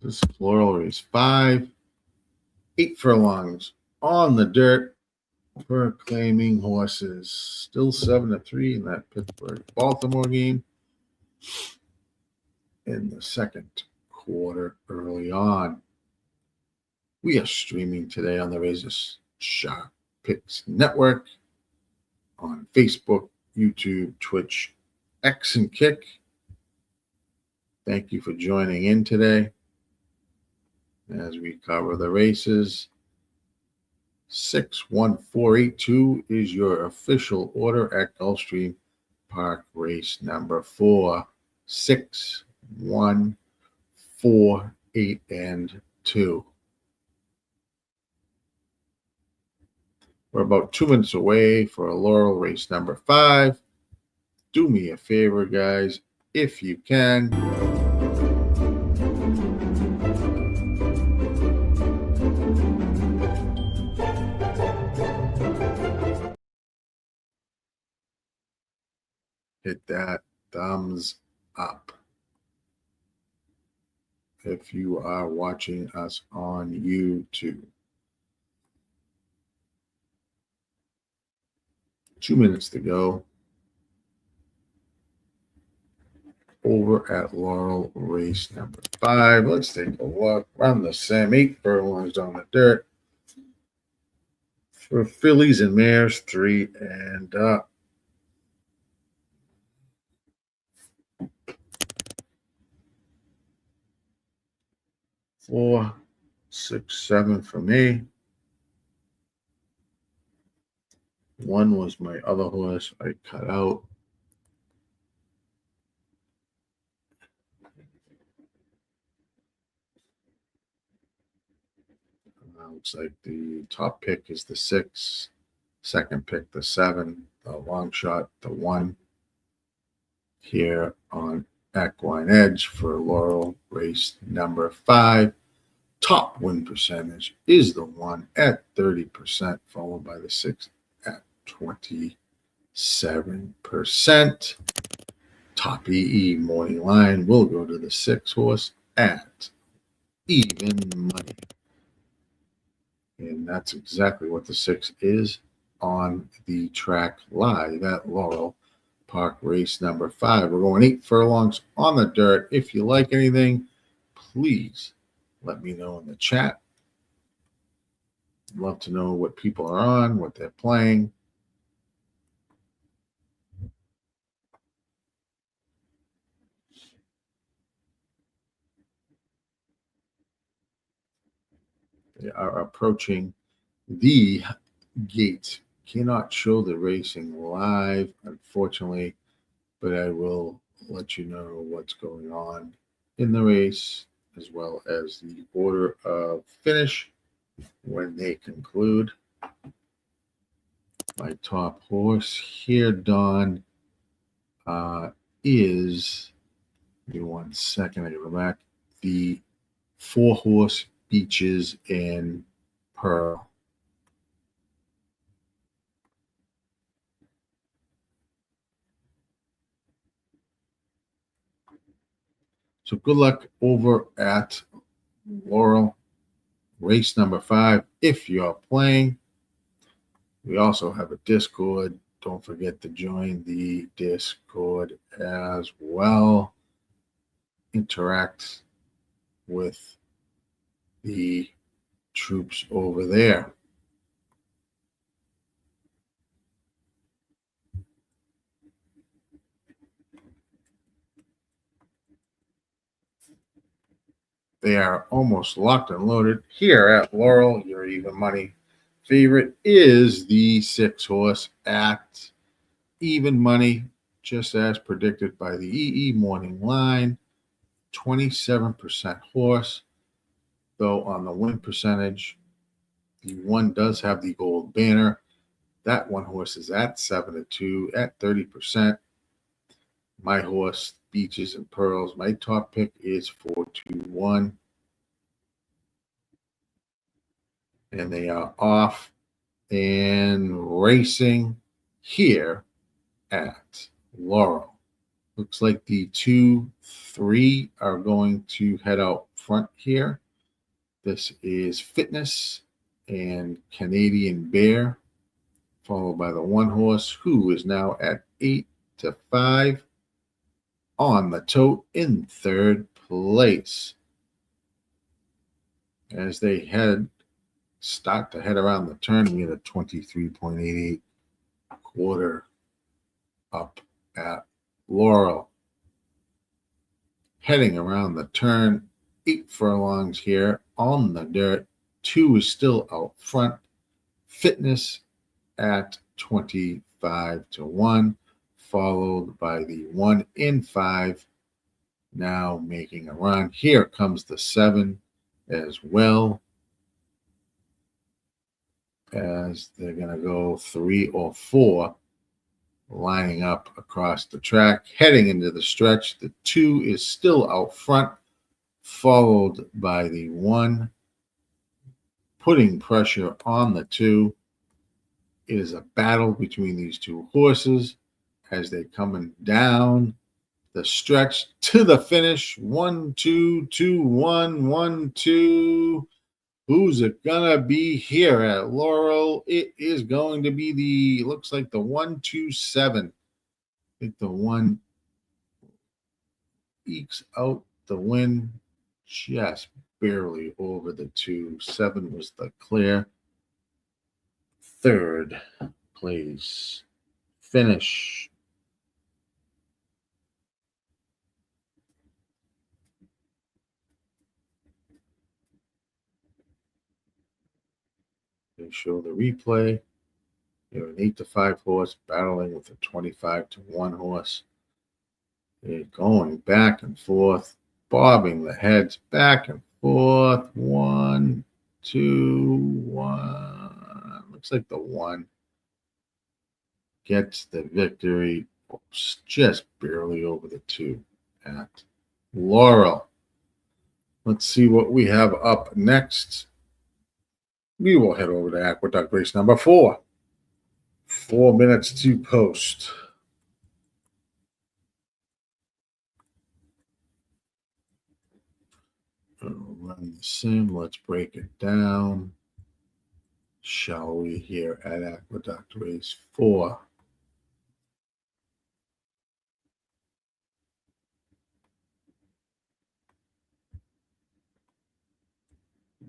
This is Laurel race 5. 8 furlongs on the dirt for claiming horses. Still 7-3 in that Pittsburgh-Baltimore game in the second quarter early on. We are streaming today on the RazorSharpPicks Network on Facebook, YouTube, Twitch, X, and Kick. Thank you for joining in today as we cover the races. 61482 is your official order at Gulfstream Park race number 4. 6, 1, 4, 8, and 2. We're about 2 minutes away for a Laurel race number 5. Do me a favor, guys, if you can. Hit that thumbs up if you are watching us on YouTube. 2 minutes to go over at Laurel race number 5. Let's take a look. Run the same 8 furlongs on the dirt for fillies and mares 3 and up. 4, 6, 7 for me. 1 was my other horse I cut out. Looks like the top pick is the 6, second pick the 7, the long shot the 1 here on Equine Edge for Laurel race number 5. Top win percentage is the 1 at 30%, followed by the 6 at 27%. Top EE morning line will go to the 6 horse at even money. And that's exactly what the 6 is on the track live at Laurel Park race number 5. We're going 8 furlongs on the dirt. If you like anything, please let me know in the chat. I'd love to know what people are on, what they're playing. They are approaching the gate. Cannot show the racing live, unfortunately, but I will let you know what's going on in the race, as well as the order of finish when they conclude. My top horse here, Don, is, give me 1 second, I go back, the 4 horse Beaches and Pearl. So good luck over at Laurel race number 5 if you're playing. We also have a Discord. Don't forget to join the Discord as well. Interact with the troops over there. They are almost locked and loaded here at Laurel. Your even money favorite is the 6 horse at even money, just as predicted by the EE morning line. 27% horse, though on the win percentage, the 1 does have the gold banner. That 1 horse is at 7-2 at 30%. My horse, Beaches and Pearls, my top pick is 4-2-1. And they are off and racing here at Laurel. Looks like the 2, 3 are going to head out front here. This is Fitness and Canadian Bear, followed by the one horse, who is now at 8-5 on the tote in third place. As they start to head around the turn, we get a 23.88 quarter up at Laurel. Heading around the turn, 8 furlongs here on the dirt. 2 is still out front. Fitness at 25-1, followed by the 1 in 5, now making a run. Here comes the 7 as well, as they're going to go 3 or 4, lining up across the track, heading into the stretch. The 2 is still out front, followed by the 1, putting pressure on the 2. It is a battle between these two horses as they're coming down the stretch to the finish. 1, 2, 2, 1, 1, 2. Who's it gonna be here at Laurel? It is going to be looks like the 1-2-7. I think the 1 ekes out the win just barely over the 2. 7 was the clear third place finish. They show the replay. You're an 8-5 horse battling with a 25-1 horse. They're going back and forth, bobbing the heads back and forth. 1, 2, 1. Looks like the 1 gets the victory, just barely over the 2 at Laurel. Let's see what we have up next. We will head over to Aqueduct race number 4. 4 minutes to post. Run the sim. Let's break it down. Shall we here at Aqueduct race 4?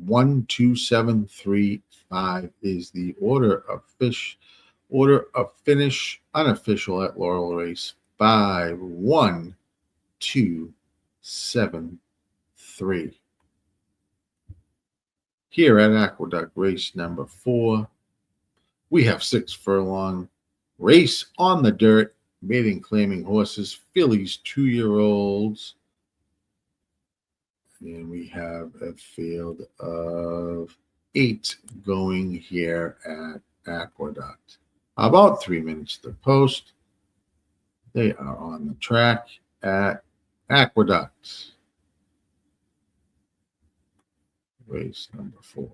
One, 2, 7, 3, 5 is the order of finish unofficial at Laurel race 5. 1, 2, 7, 3. Here at Aqueduct race number 4, we have 6 furlong race on the dirt, maiden claiming horses, fillies, 2-year-olds. And we have a field of 8 going here at Aqueduct. About 3 minutes to post. They are on the track at Aqueduct. Race number 4.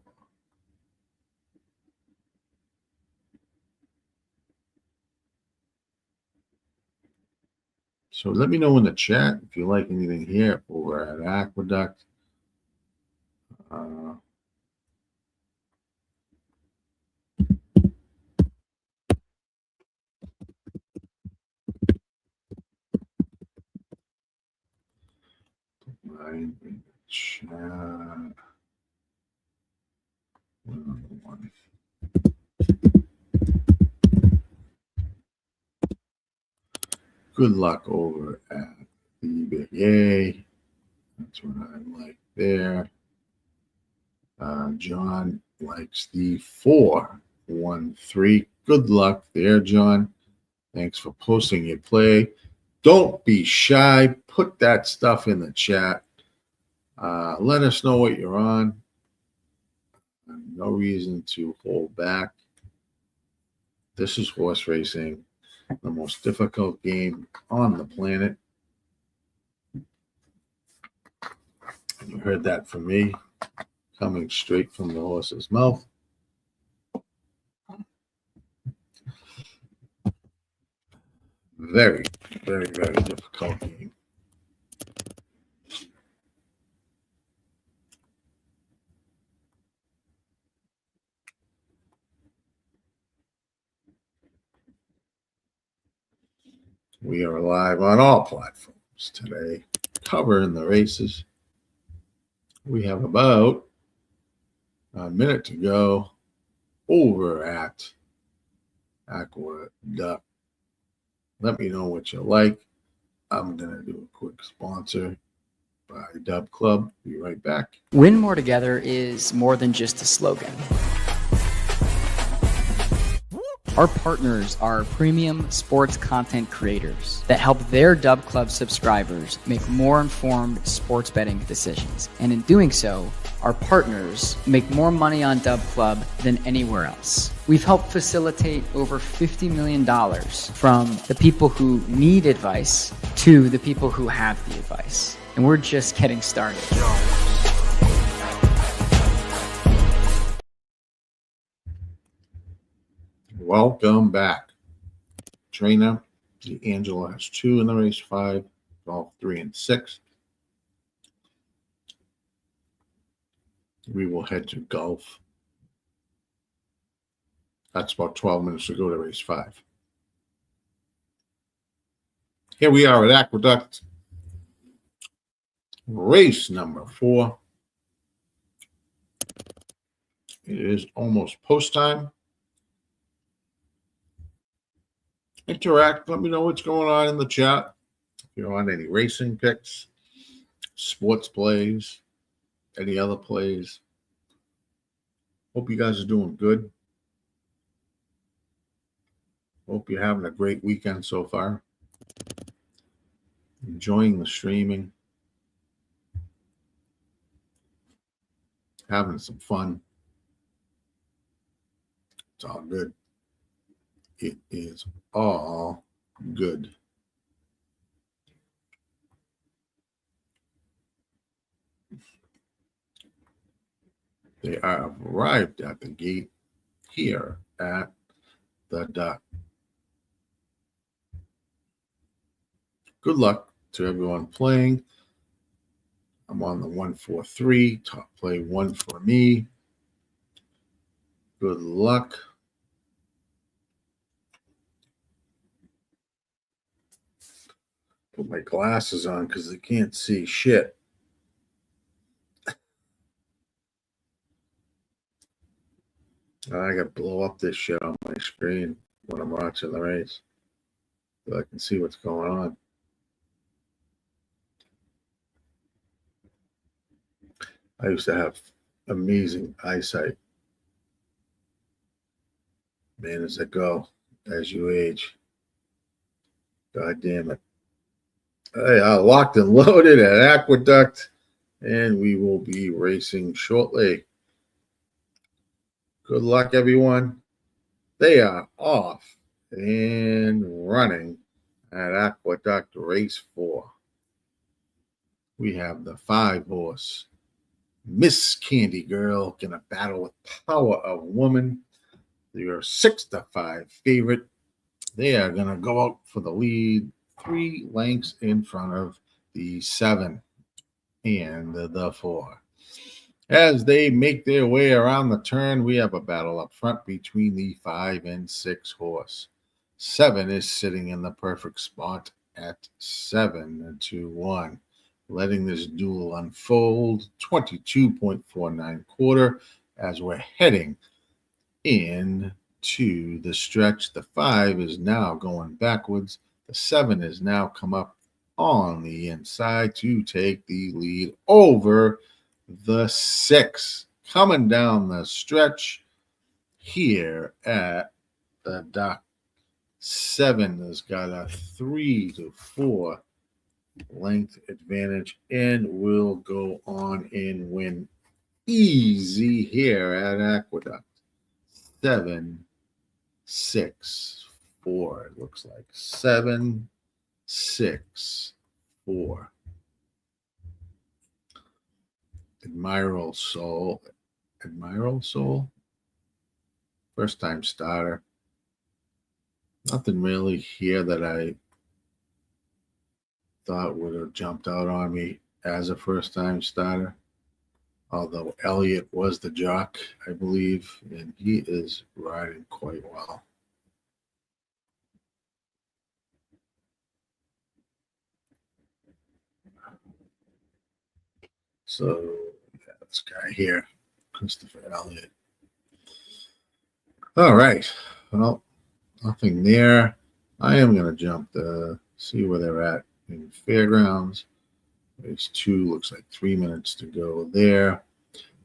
So let me know in the chat if you like anything here over at Aqueduct. In the chat. One. Good luck over at the Big A. That's what I like there. John likes the 4, 1, 3. Good luck there, John. Thanks for posting your play. Don't be shy. Put that stuff in the chat. Let us know what you're on. No reason to hold back. This is horse racing, the most difficult game on the planet. And you heard that from me, coming straight from the horse's mouth. Very, very, very difficult game. We are live on all platforms today, covering the races. We have about a minute to go over at Aqueduct. Let me know what you like. I'm going to do a quick sponsor by Dub Club. Be right back. Win More Together is more than just a slogan. Our partners are premium sports content creators that help their Dub Club subscribers make more informed sports betting decisions. And in doing so, our partners make more money on Dub Club than anywhere else. We've helped facilitate over $50 million from the people who need advice to the people who have the advice. And we're just getting started. Welcome back. Trainer, Angela has 2 in the race, 5, golf 3 and 6. We will head to golf. That's about 12 minutes to go to race 5. Here we are at Aqueduct. Race number 4. It is almost post time. Interact. Let me know what's going on in the chat. If you're on any racing picks, sports plays, any other plays. Hope you guys are doing good. Hope you're having a great weekend so far. Enjoying the streaming. Having some fun. It's all good. It is all good. They are arrived at the gate here at the dock. Good luck to everyone playing. I'm on the 143. Top play 1 for me. Good luck. Put my glasses on because I can't see shit. I got to blow up this shit on my screen when I'm watching the race so I can see what's going on. I used to have amazing eyesight. Man, as I go, as you age. God damn it. Hey, locked and loaded at Aqueduct, and we will be racing shortly. Good luck, everyone. They are off and running at Aqueduct Race 4. We have the 5-horse Miss Candy Girl gonna battle with Power of Woman. Your 6-5 favorite. They are gonna go out for the lead, 3 lengths in front of the 7 and the 4. As they make their way around the turn, we have a battle up front between the 5 and 6 horse. 7 is sitting in the perfect spot at 7-1. Letting this duel unfold, 22.49 quarter as we're heading into the stretch. The 5 is now going backwards. The 7 has now come up on the inside to take the lead over the 6. Coming down the stretch here at the dock. 7 has got a 3-4 length advantage and will go on and win easy here at Aqueduct. 7-6-4. It looks like 7-6-4. Admiral Soul. First time starter. Nothing really here that I thought would have jumped out on me as a first time starter. Although Elliott was the jock, I believe, and he is riding quite well. So, yeah, this guy here, Christopher Elliott. All right. Well, nothing there. I am going to jump to see where they're at in Fairgrounds. Race 2 looks like 3 minutes to go there.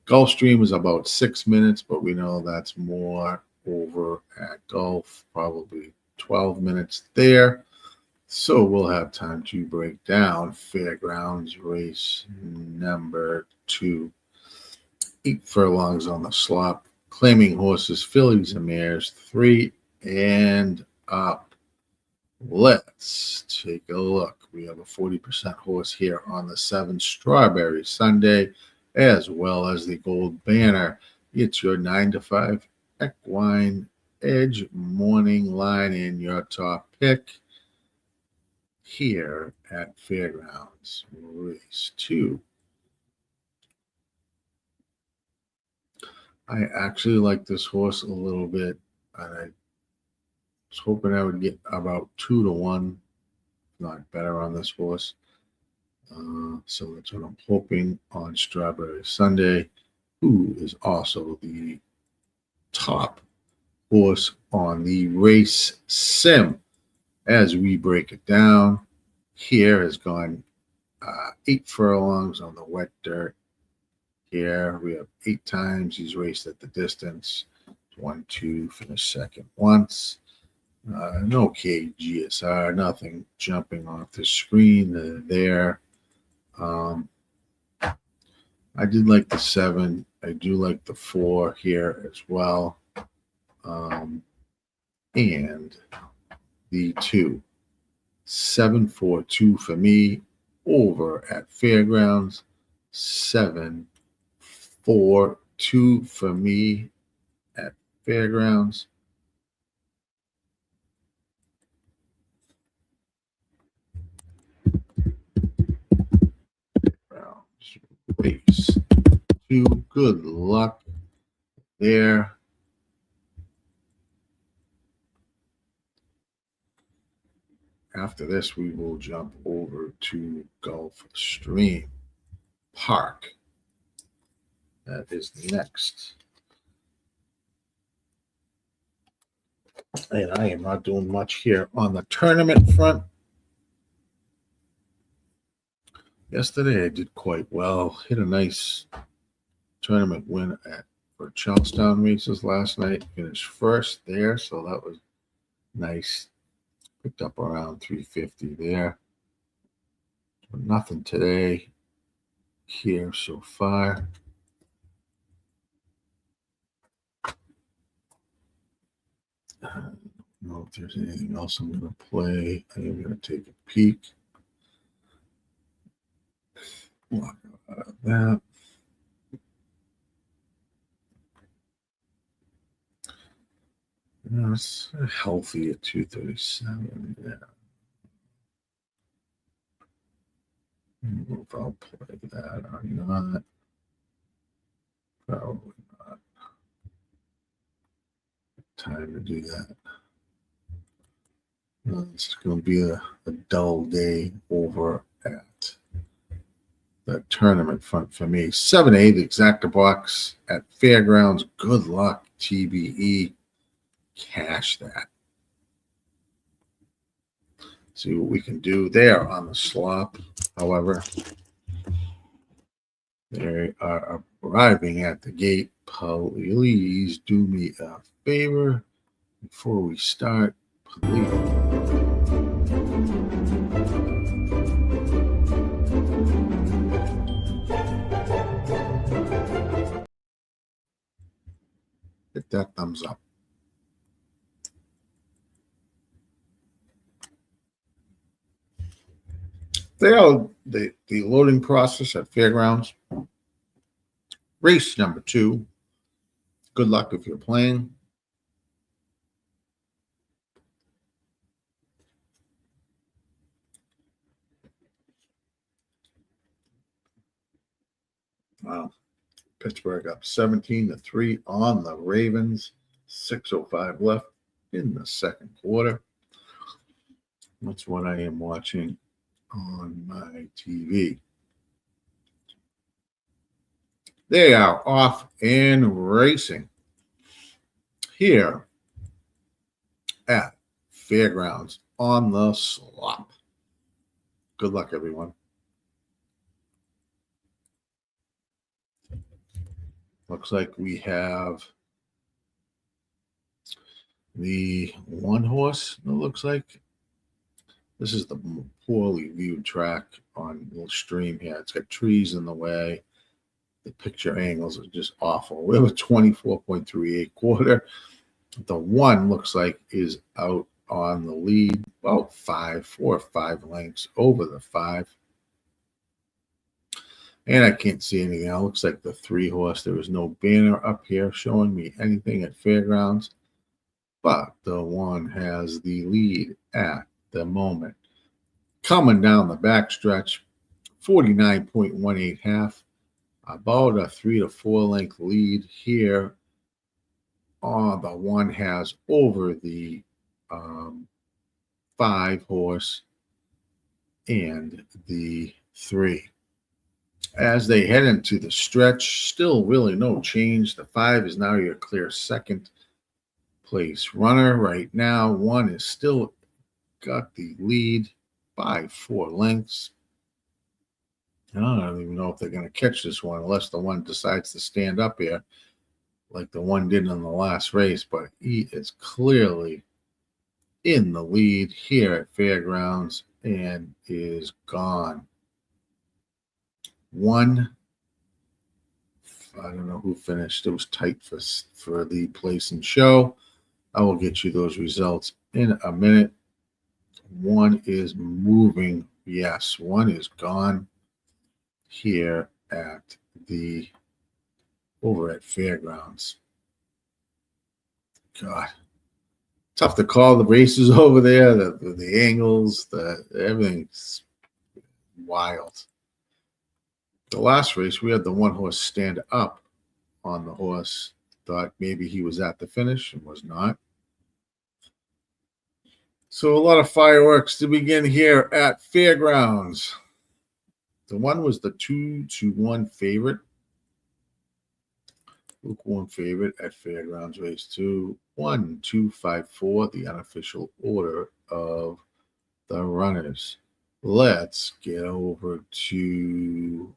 Gulfstream is about 6 minutes, but we know that's more over at Gulf, probably 12 minutes there. So we'll have time to break down Fairgrounds race number 2. 8 furlongs on the slop. Claiming horses, fillies and mares, 3 and up. Let's take a look. We have a 40% horse here on the 7 Strawberry Sunday, as well as the Gold Banner. It's your 9 to 5 equine edge morning line in your top pick here at Fairgrounds. Race 2. I actually like this horse a little bit, and I was hoping I would get about 2 to 1, not better on this horse. So that's what I'm hoping on Strawberry Sunday, who is also the top horse on the race sim. As we break it down, here has gone 8 furlongs on the wet dirt. Here we have 8 times he's raced at the distance. 1, 2, finished second once. No KGSR, nothing jumping off the screen there. I did like the 7. I do like the 4 here as well. And the 2. 7-4-2 for me over at Fairgrounds. 7-4-2 for me at Fairgrounds. Race 2. Good luck there. After this, we will jump over to Gulfstream Park. That is next. And I am not doing much here on the tournament front. Yesterday, I did quite well. Hit a nice tournament win for Charlestown races last night. Finished first there, so that was nice. Picked up around 350 there. But nothing today here so far. I don't know if there's anything else I'm going to play. I am going to take a peek. Walk out of that. It's healthy at 237. Yeah. I don't know if I'll play that or not. Probably not. Time to do that. It's going to be a dull day over at the tournament front for me. 7-8 exacta box at Fairgrounds. Good luck, TBE. Cash that. See what we can do there on the slop. However, they are arriving at the gate. Please do me a favor before we start. Please. Hit that thumbs up. They are the loading process at Fairgrounds. Race number 2. Good luck if you're playing. Wow. Pittsburgh up 17-3 on the Ravens. 6:05 left in the second quarter. That's what I am watching on my TV. They are off and racing here at Fairgrounds on the slop. Good luck, everyone. Looks like we have the one horse, it looks like. This is the poorly viewed track on the stream here. It's got trees in the way. The picture angles are just awful. We have a 24.38 quarter. The one looks like is out on the lead, about 4 or 5 lengths over the 5. And I can't see anything else. Looks like the 3 horse. There is no banner up here showing me anything at Fairgrounds. But the one has the lead at the moment. Coming down the backstretch, 49.18 half. About a 3 to 4 length lead here. The one has over the 5 horse and the 3. As they head into the stretch, still really no change. The 5 is now your clear second place runner right now. 1 is still got the lead by 4 lengths. And I don't even know if they're going to catch this one unless the one decides to stand up here like the one did in the last race. But he is clearly in the lead here at Fairgrounds and is gone. 1, I don't know who finished. It was tight for the place and show. I will get you those results in a minute. 1 is moving. Yes, 1 is gone here at over at Fairgrounds. God, tough to call the races over there. The angles, everything's wild. The last race, we had the one horse stand up on the horse. Thought maybe he was at the finish and was not. So a lot of fireworks to begin here at Fairgrounds. The one was the 2-1 favorite. Lukewarm favorite at Fairgrounds race 2. 1, 2, 5, 4, the unofficial order of the runners. Let's get over to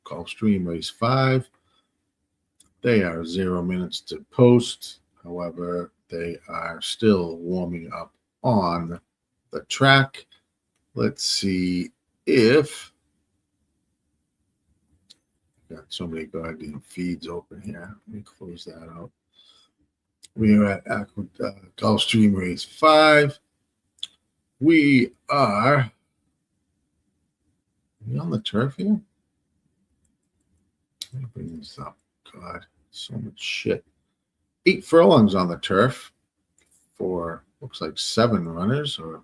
Gulfstream race 5. They are 0 minutes to post. However, they are still warming up on the track. Let's see if got so many goddamn feeds open here. Let me close that out. We are at Gulfstream race 5. We are on the turf here. Let me bring this up. God, so much shit. 8 furlongs on the turf for looks like 7 runners, or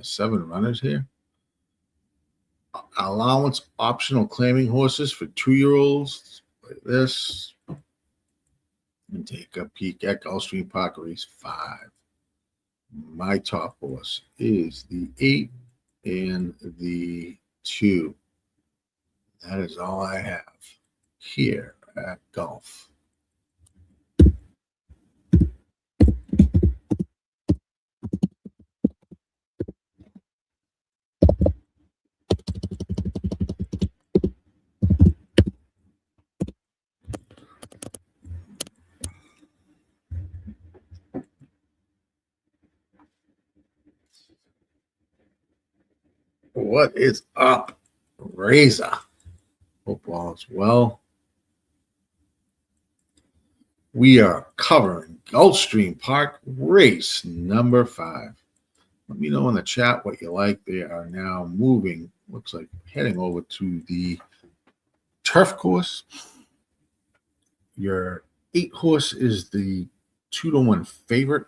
7 runners here. Allowance optional claiming horses for 2-year-olds like this. And take a peek at Gulfstream Park race 5. My top horse is the 8 and the 2. That is all I have here at Gulf. What is up, Razor? Hope all is well. We are covering Gulfstream Park race number 5. Let me know in the chat what you like. They are now moving, looks like heading over to the turf course. Your 8 horse is the 2-1 favorite.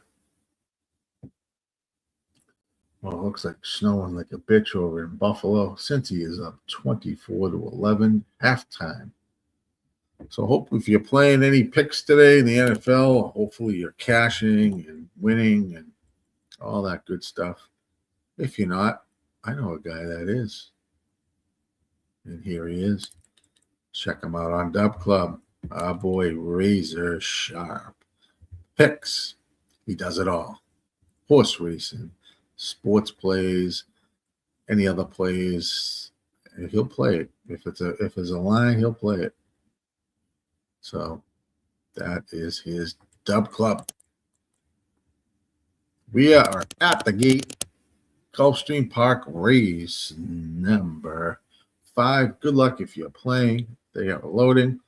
Well, it looks like snowing like a bitch over in Buffalo. Cincy is up 24-11 halftime. So hope if you're playing any picks today in the NFL, hopefully you're cashing and winning and all that good stuff. If you're not, I know a guy that is. And here he is. Check him out on Dub Club. Our boy Razor Sharp Picks. He does it all. Horse racing, sports plays, any other plays. He'll play it. If there's a line, he'll play it. So that is his Dub Club. We are at the gate. Gulfstream Park race number 5. Good luck if you're playing. They are loading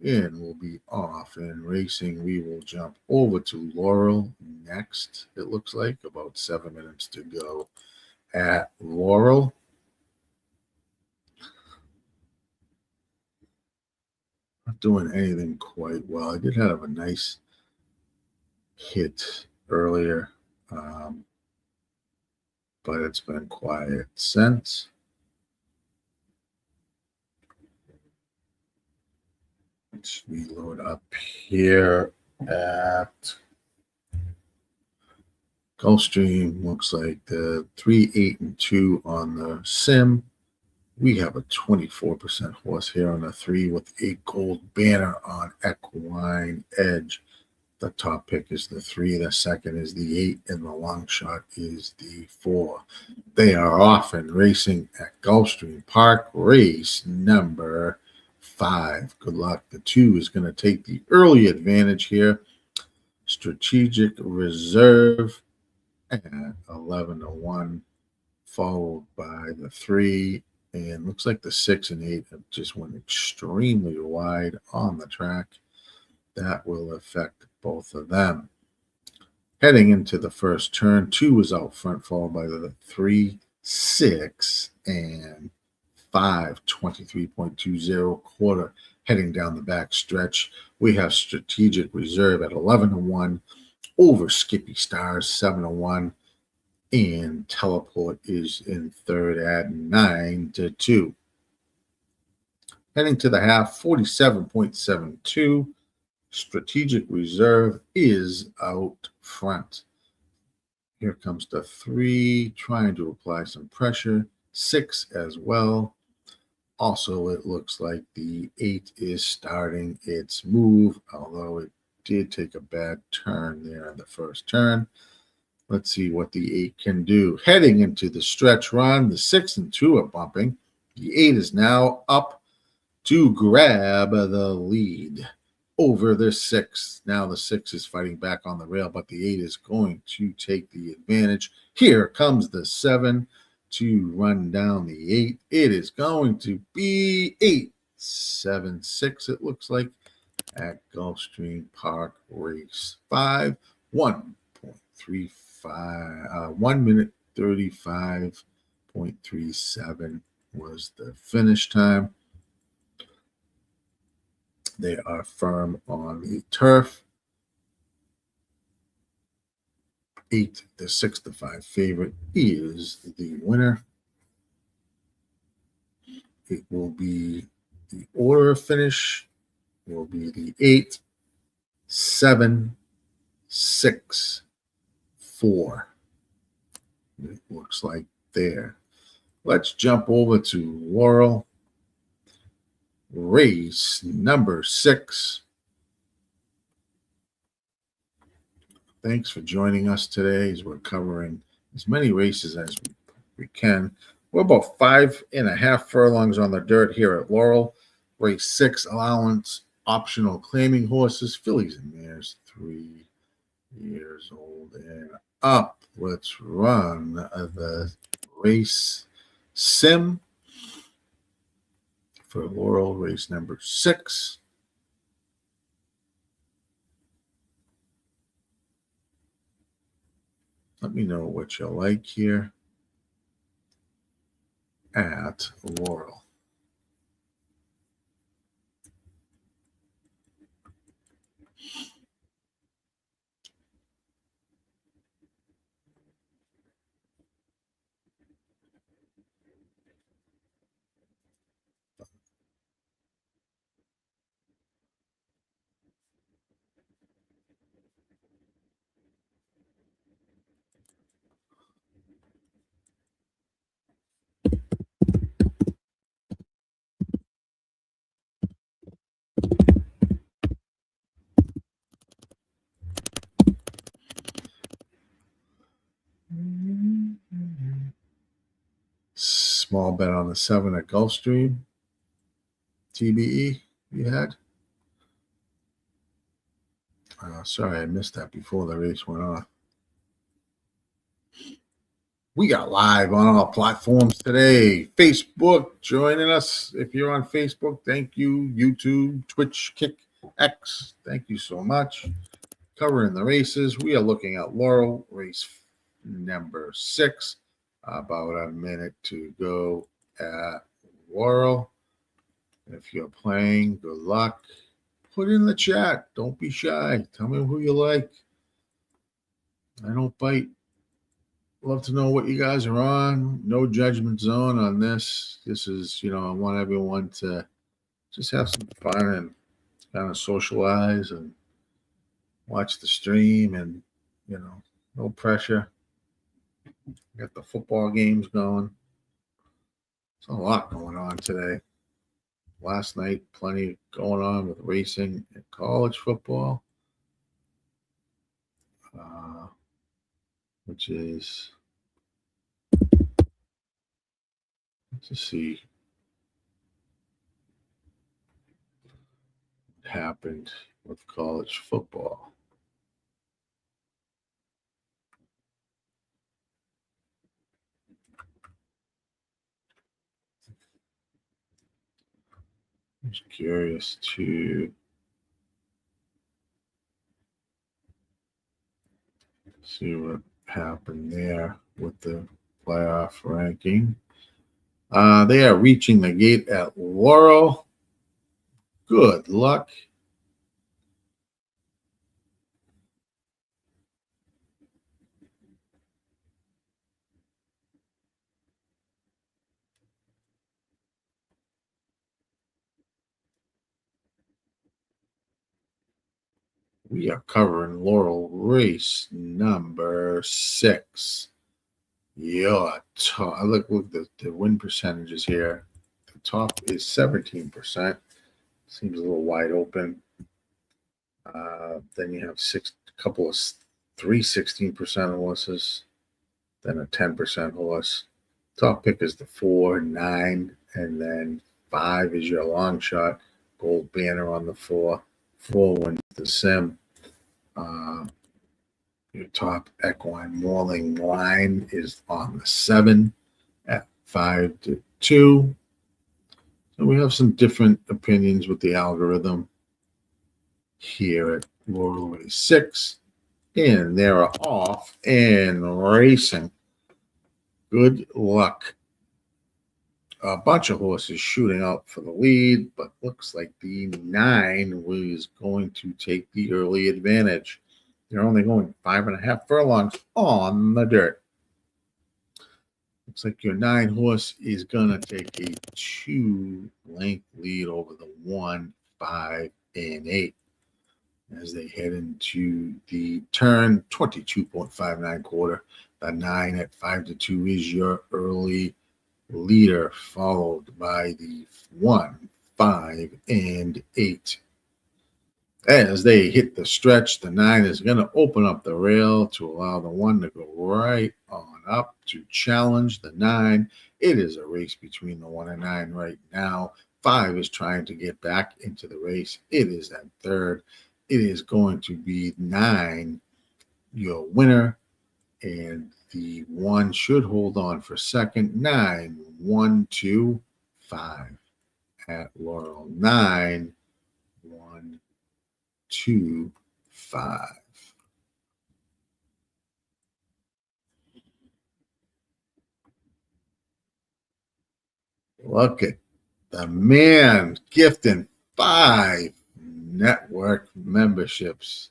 and we'll be off and racing. We will jump over to Laurel next. It looks like about 7 minutes to go at Laurel. Not doing anything quite well. I did have a nice hit earlier, but it's been quiet since. Let's reload up here at Gulfstream. Looks like the 3, 8, and 2 on the sim. We have a 24% horse here on the 3 with a gold banner on equine edge. The top pick is the 3, the second is the 8, and the long shot is the 4. They are off and racing at Gulfstream Park, race number 5. Good luck. The 2 is going to take the early advantage here. Strategic Reserve at 11-1, followed by the 3. And looks like the 6 and 8 have just went extremely wide on the track. That will affect both of them. Heading into the first turn, 2 is out front, followed by the 3, 6, and 5, 23.20 quarter. Heading down the back stretch, we have Strategic Reserve at 11-1, over Skippy Stars 7-1, and Teleport is in third at 9-2. Heading to the half, 47.72. Strategic Reserve is out front. Here comes the 3, trying to apply some pressure. 6 as well. Also, it looks like the 8 is starting its move, although it did take a bad turn there in the first turn. Let's see what the 8 can do. Heading into the stretch run, the 6 and 2 are bumping. The 8 is now up to grab the lead over the 6. Now the 6 is fighting back on the rail, but the 8 is going to take the advantage. Here comes the 7 to run down the 8. It is going to be 8-7-6, it looks like, at Gulfstream Park race 5. 1 minute 35.37 was the finish time. They are firm on the turf. 8, the 6-5 favorite, is the winner. It will be the order of finish will be the 8, 7, 6, 4. It looks like there. Let's jump over to Laurel. Race number 6. Thanks for joining us today as we're covering as many races as we can. We're about 5.5 furlongs on the dirt here at Laurel. Race 6, allowance optional claiming horses, fillies and mares, 3 years old and up. Let's run the race sim for Laurel, race number 6. Let me know what you like here at Laurel. small bet on the 7 at Gulfstream. TBE you had? Sorry, I missed that before the race went on. We got live on all platforms today. Facebook joining us. If you're on Facebook, thank you. YouTube, Twitch, Kick, X, thank you so much. Covering the races. We are looking at Laurel, race number 6. About a minute to go at Laurel. If you're playing, good luck. Put in the chat. Don't be shy. Tell me who you like. I don't bite. Love to know what you guys are on. No judgment zone on this. This is, I want everyone to just have some fun and kind of socialize and watch the stream and, no pressure. Got the football games going. There's a lot going on today. Last night, plenty going on with racing and college football. Which is, let's see what happened with college football. I'm just curious to see what happened there with the playoff ranking. They are reaching the gate at Laurel. Good luck. We are covering Laurel race number 6. I look the win percentages here. The top is 17%. Seems a little wide open. Then you have 3 16% horses, then a 10% horse. Top pick is the 4, 9, and then 5 is your long shot. Gold banner on the 4. 4 wins the sim. Your top equine morning line is on the 7 at 5-2. So we have some different opinions with the algorithm here at Laurel Race 6. And they're off and racing. Good luck. A bunch of horses shooting out for the lead, but looks like the 9 was going to take the early advantage. They're only going 5.5 furlongs on the dirt. Looks like your 9 horse is going to take a 2-length lead over the 1, 5, and 8 as they head into the turn. 22.59 quarter. The 9 at 5-2 is your early leader, followed by the 1, 5, and 8. As they hit the stretch, the 9 is going to open up the rail to allow the 1 to go right on up to challenge the 9. It is a race between the 1 and 9 right now. 5 is trying to get back into the race. It is at third. It is going to be 9, your winner, and the 1 should hold on for second. 9, 1, 2, 5 at Laurel. 9, 1, 2, 5. Look at the man gifting 5 network memberships.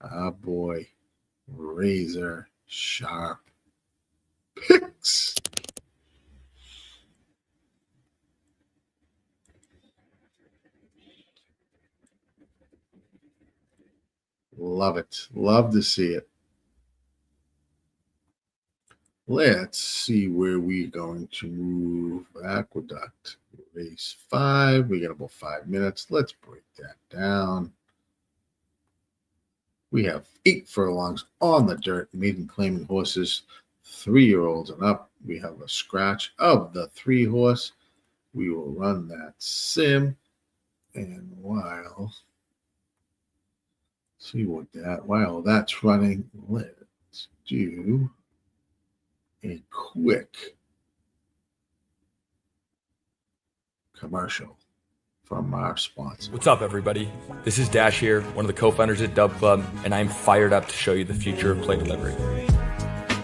Ah, boy. Razor Sharp Picks. Love it. Love to see it. Let's see where we're going to move. Aqueduct, race 5. We got about 5 minutes. Let's break that down. We have 8 furlongs on the dirt, maiden claiming horses, 3-year-olds and up. we have a scratch of the 3-horse. We will run that sim. And while that's running, let's do a quick commercial from our sponsor. What's up, everybody? This is Dash here, one of the co-founders at Dub Club, and I'm fired up to show you the future of play delivery.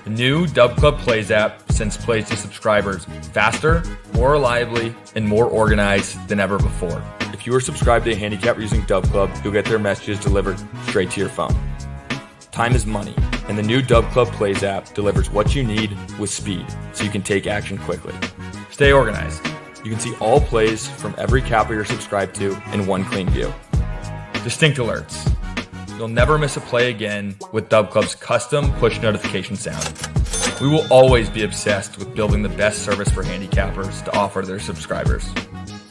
The new Dub Club Plays app sends plays to subscribers faster, more reliably, and more organized than ever before. If you are subscribed to a handicapper using Dub Club, you'll get their messages delivered straight to your phone. Time is money, and the new Dub Club Plays app delivers what you need with speed, so you can take action quickly. Stay organized. You can see all plays from every capper you're subscribed to in one clean view. Distinct alerts. You'll never miss a play again with Dub Club's custom push notification sound. We will always be obsessed with building the best service for handicappers to offer their subscribers.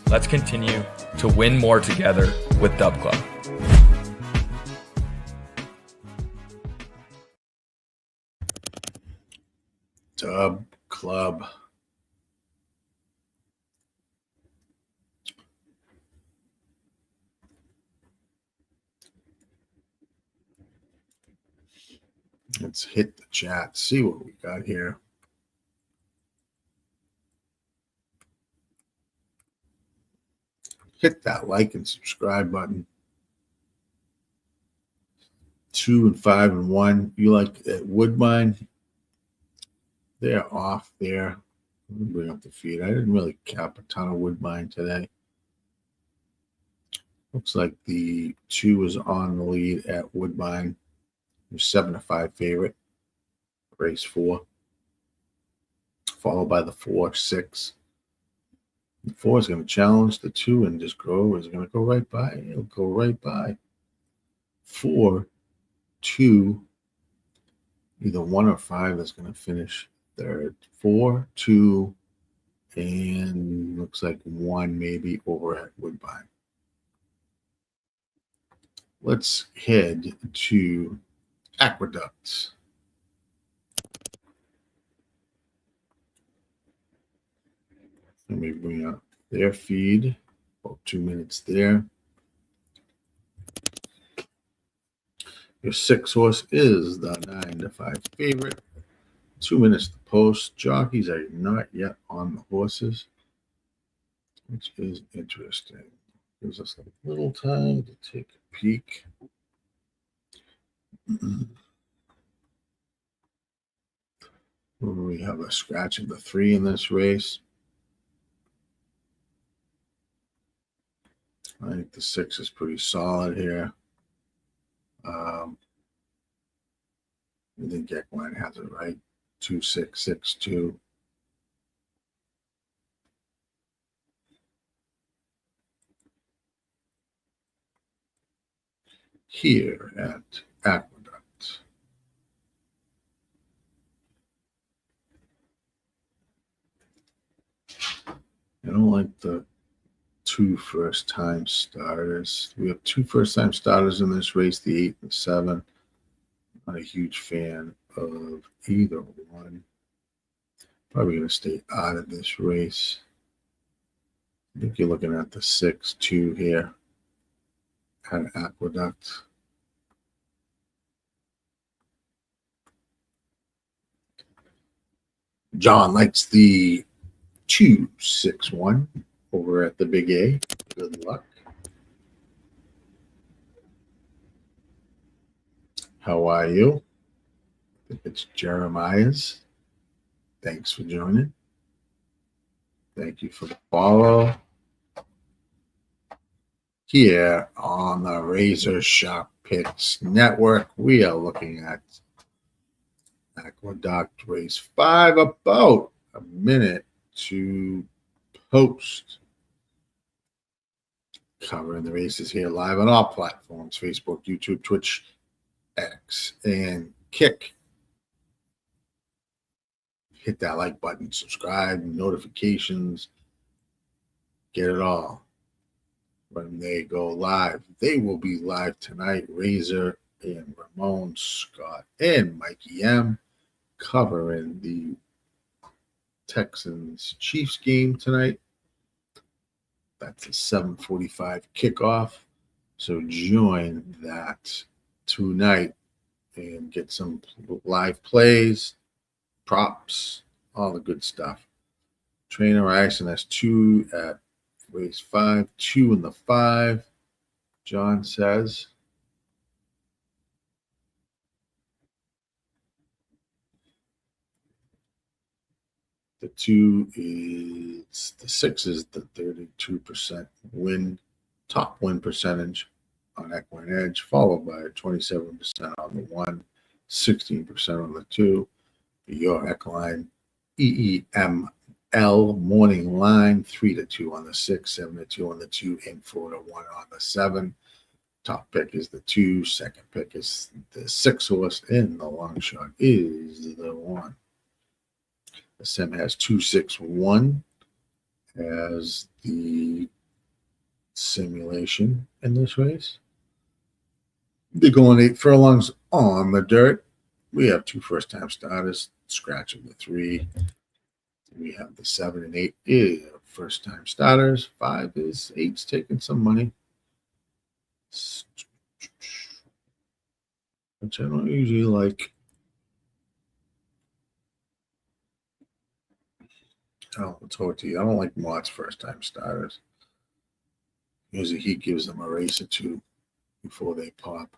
Let's continue to win more together with Dub Club. Dub Club. Let's hit the chat, see what we got here. Hit that like and subscribe button. 2 and 5 and 1. You like at Woodbine? They're off there. Let me bring up the feed. I didn't really cap a ton of Woodbine today. Looks like the 2 is on the lead at Woodbine. 7-5 favorite. Race 4. Followed by the 4-6. The 4 is going to challenge the 2 and just go. It's going to go right by. It'll go right by. 4, 2. Either 1 or 5 is going to finish third. 4, 2, and looks like 1 maybe over at Woodbine. Let's head to Aqueduct. Let me bring up their feed. About 2 minutes there. Your 6-horse is the 9-5 favorite. 2 minutes to post. Jockeys are not yet on the horses, which is interesting. Gives us a little time to take a peek. We have a scratch of the 3 in this race. I think the 6 is pretty solid here. I think Equine has it right. 2, 6, 6, 2. Here at Aqueduct. I don't like the 2 first-time starters. We have 2 first-time starters in this race, the 8 and 7. Not a huge fan of either one. Probably going to stay out of this race. I think you're looking at the 6-2 here at Aqueduct. John likes the 2-6-1 over at the Big A. Good luck. How are you? I think it's Jeremiah's. Thanks for joining. Thank you for the follow. Here on the RazorSharpPicks Network, we are looking at Aqueduct race 5, about a minute to post. Covering the races here live on all platforms: Facebook, YouTube, Twitch, X, and Kick. Hit that like button, subscribe, notifications, get it all. When they go live, they will be live tonight. Razor and Ramon, Scott, and Mikey M covering the Texans Chiefs game tonight. That's a 7:45 kickoff. So join that tonight and get some live plays, props, all the good stuff. Trainer Ice, and that's 2 at race 5, 2 in the 5. John says. The 6 is the 32% top win percentage on Equine Edge, followed by 27% on the 1, 16% on the 2. Your Equine EEML morning line 3-2 on the 6, 7-2 on the 2, and 4-1 on the 7. Top pick is the 2. Second pick is the 6 horse, and the long shot is the 1. The sim has 261 as the simulation in this race. They're going 8 furlongs on the dirt. We have 2 first-time starters, scratching the 3. We have the 7 and 8 is first-time starters. 5 is 8's taking some money, which I don't usually like. I'll talk to you. I don't like Mott's first-time starters. Usually he gives them a race or 2 before they pop.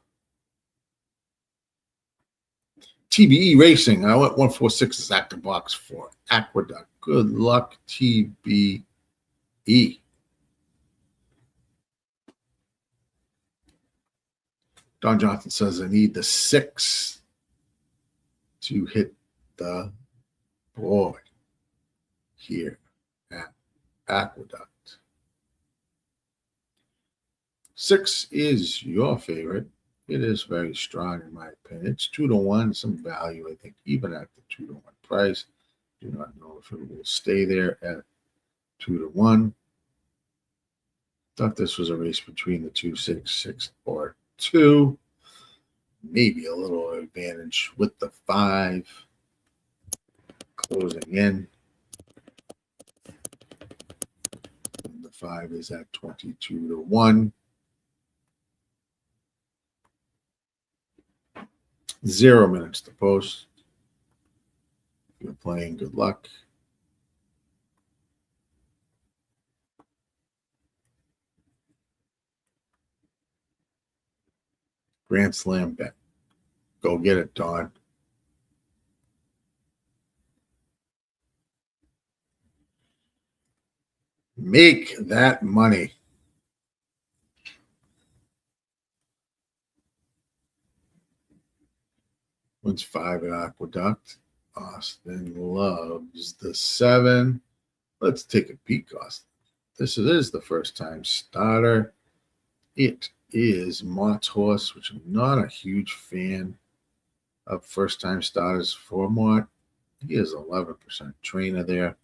TBE Racing. I went 146 is active box for Aqueduct. Good luck, TBE. Don Johnson says I need the 6 to hit the board here at Aqueduct. 6 is your favorite. It is very strong in my opinion. It's 2-1, some value, I think, even at the 2-1 price. Do not know if it will stay there at 2-1. Thought this was a race between the 2, 6, 6, or 2. Maybe a little advantage with the 5 closing in. The 5 is at 22-1. 0 minutes to post. If you're playing, good luck. Grand Slam bet. Go get it, Don. Make that money. Wins 5 at Aqueduct. Austin loves the 7. Let's take a peek, Austin. This is the first time starter. It is Mott's horse, which I'm not a huge fan of first time starters for Mott. He is 11% trainer there.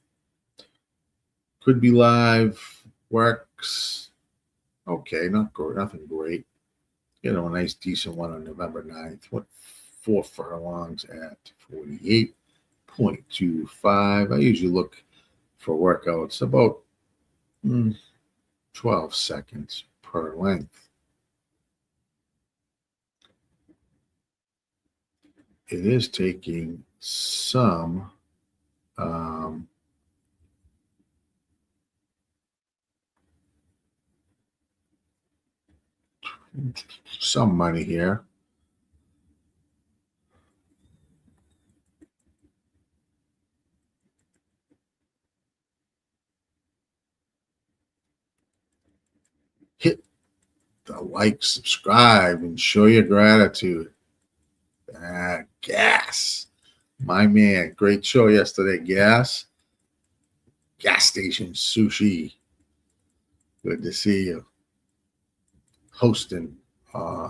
Could be live. Works. Okay, not great, nothing great. A nice decent one on November 9th. What? 4 furlongs at 48.25. I usually look for workouts about 12 seconds per length. It is taking some money here. Hit the like, subscribe, and show your gratitude. Gas. My man, great show yesterday, Gas. Gas Station Sushi. Good to see you. Hosting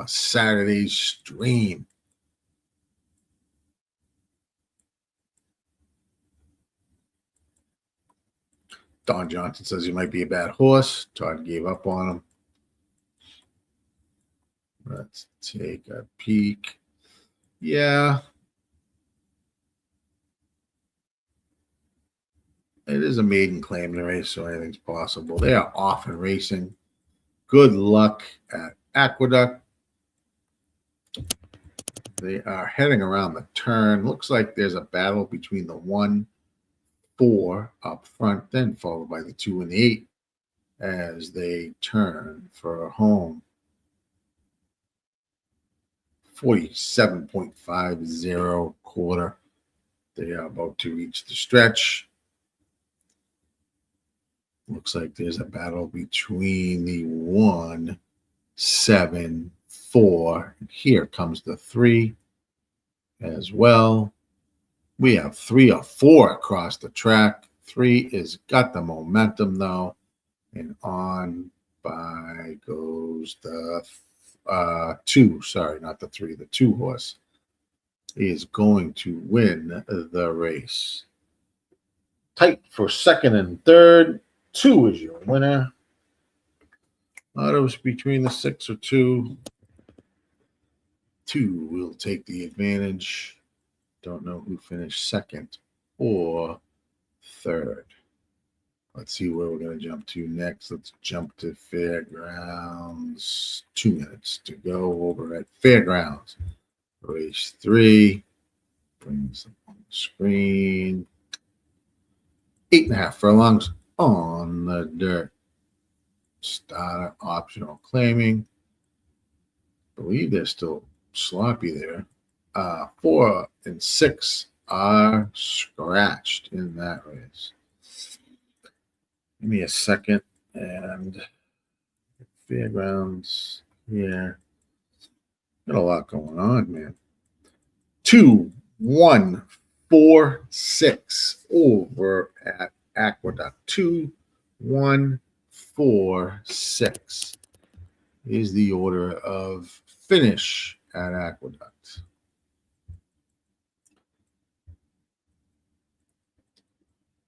Saturday's stream. Don Johnson says he might be a bad horse. Todd gave up on him. Let's take a peek. Yeah. it is a maiden claim in the race, so anything's possible. They are off and racing. Good luck at Aqueduct. They are heading around the turn. Looks like there's a battle between the 1, 4 up front, then followed by the 2 and the 8 as they turn for home. 47.50 quarter. They are about to reach the stretch. Looks like there's a battle between the 1, 7, 4. Here comes the 3 as well. We have 3 or 4 across the track. 3 is got the momentum though. And on by goes the 2. Sorry, not the 3, the 2 horse is going to win the race. Tight for second and third. 2 is your winner. Autos between the 6 or 2. 2 will take the advantage. Don't know who finished second or third. Let's see where we're going to jump to next. Let's jump to Fairgrounds. 2 minutes to go over at Fairgrounds. Race 3. Brings up on the screen. 8.5 furlongs on the dirt. Starter optional claiming. I believe they're still sloppy there. 4 and 6 are scratched in that race. Give me a second. And Fairgrounds here. Got a lot going on, man. 2, 1, 4, 6 over at Aqueduct. 2, 1, 4, 6 is the order of finish at Aqueduct.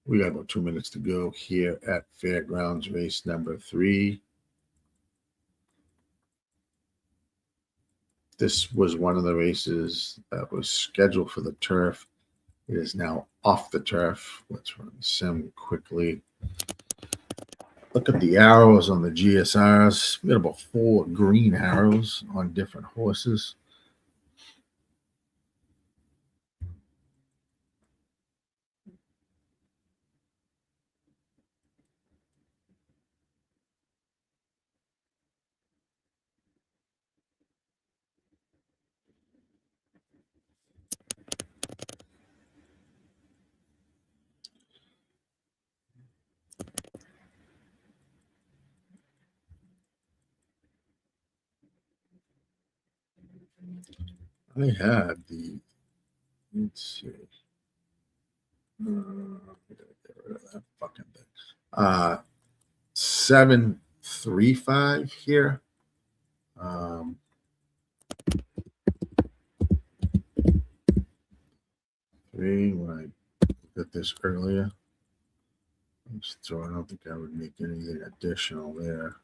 We got about 2 minutes to go here at Fairgrounds race number 3. This was one of the races that was scheduled for the turf. It is now off the turf. Let's run the sim quickly. Look at the arrows on the GSRs. We got about 4 green arrows on different horses. I had the, let's see. Get rid of that fucking thing. 735 here. Three, when I looked at this earlier, I don't think I would make anything additional there.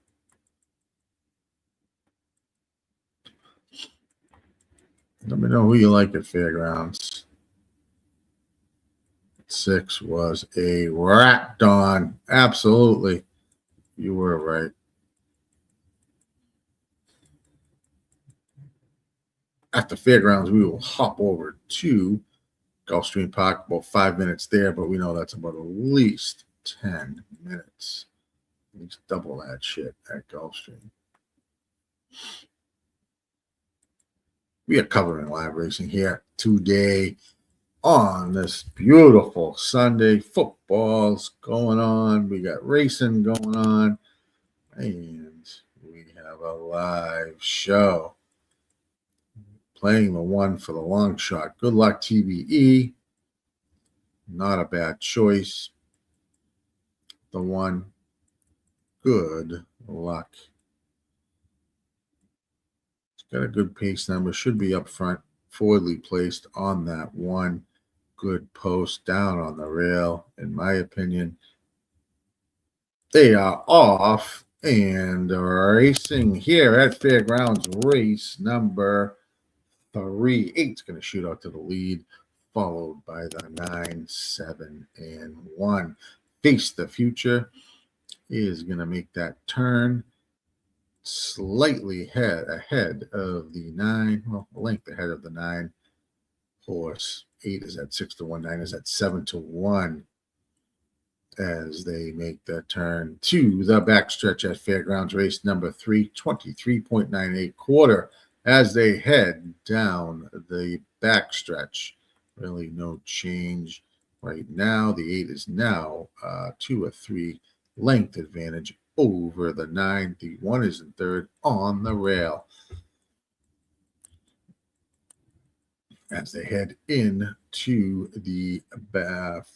Let me know who you like at Fairgrounds. 6 was a rat on. Absolutely. You were right. At the Fairgrounds, we will hop over to Gulfstream Park. About 5 minutes there, but we know that's about at least 10 minutes. At least double that shit at Gulfstream. We are covering live racing here today on this beautiful Sunday. Football's going on. We got racing going on. And we have a live show. Playing the 1 for the long shot. Good luck, TBE. Not a bad choice. The 1. Good luck. Got a good pace number. Should be up front. Forwardly placed on that 1. Good post down on the rail. In my opinion, they are off and racing here at Fairgrounds race number 3. 8's going to shoot out to the lead, followed by the 9, 7, and 1. Face the Future is going to make that turn slightly ahead of the 9, well, a length ahead of the 9 horse. 8 is at 6-1, 9 is at 7-1 as they make that turn to the backstretch at Fairgrounds race number 3, 23.98 quarter as they head down the backstretch. Really no change right now. The 8 is now 2 or 3 length advantage over the 9. The 1 is in third on the rail as they head into the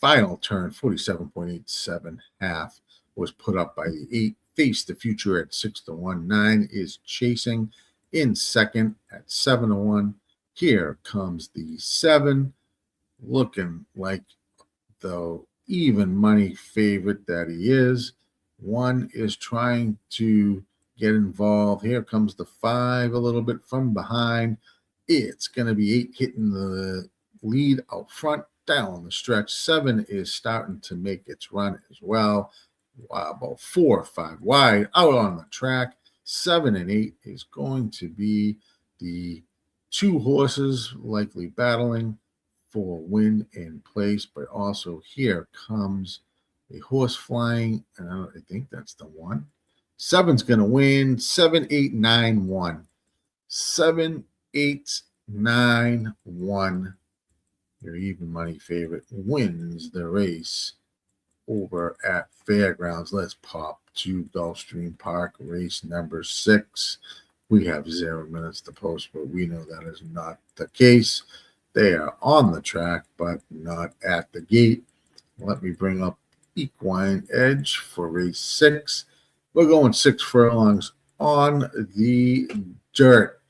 final turn. 47.87 half was put up by the 8. Face the Future at 6-1. 9 is chasing in second at 7-1. Here comes the 7, looking like the even money favorite that he is. 1 is trying to get involved. Here comes the 5 a little bit from behind. It's going to be 8 hitting the lead out front down the stretch. 7 is starting to make its run as well. Wow, about 4 or 5 wide out on the track. 7 and 8 is going to be the 2 horses likely battling for win in place, but also here comes a horse flying, and I think that's the 1. 7's going to win. 7, 8, 9, 1. 7, 8, 9, 1. Your even money favorite wins the race over at Fairgrounds. Let's pop to Gulfstream Park, race number 6. We have 0 minutes to post, but we know that is not the case. They are on the track, but not at the gate. Let me bring up Equine Edge for race 6. We're going 6 furlongs on the dirt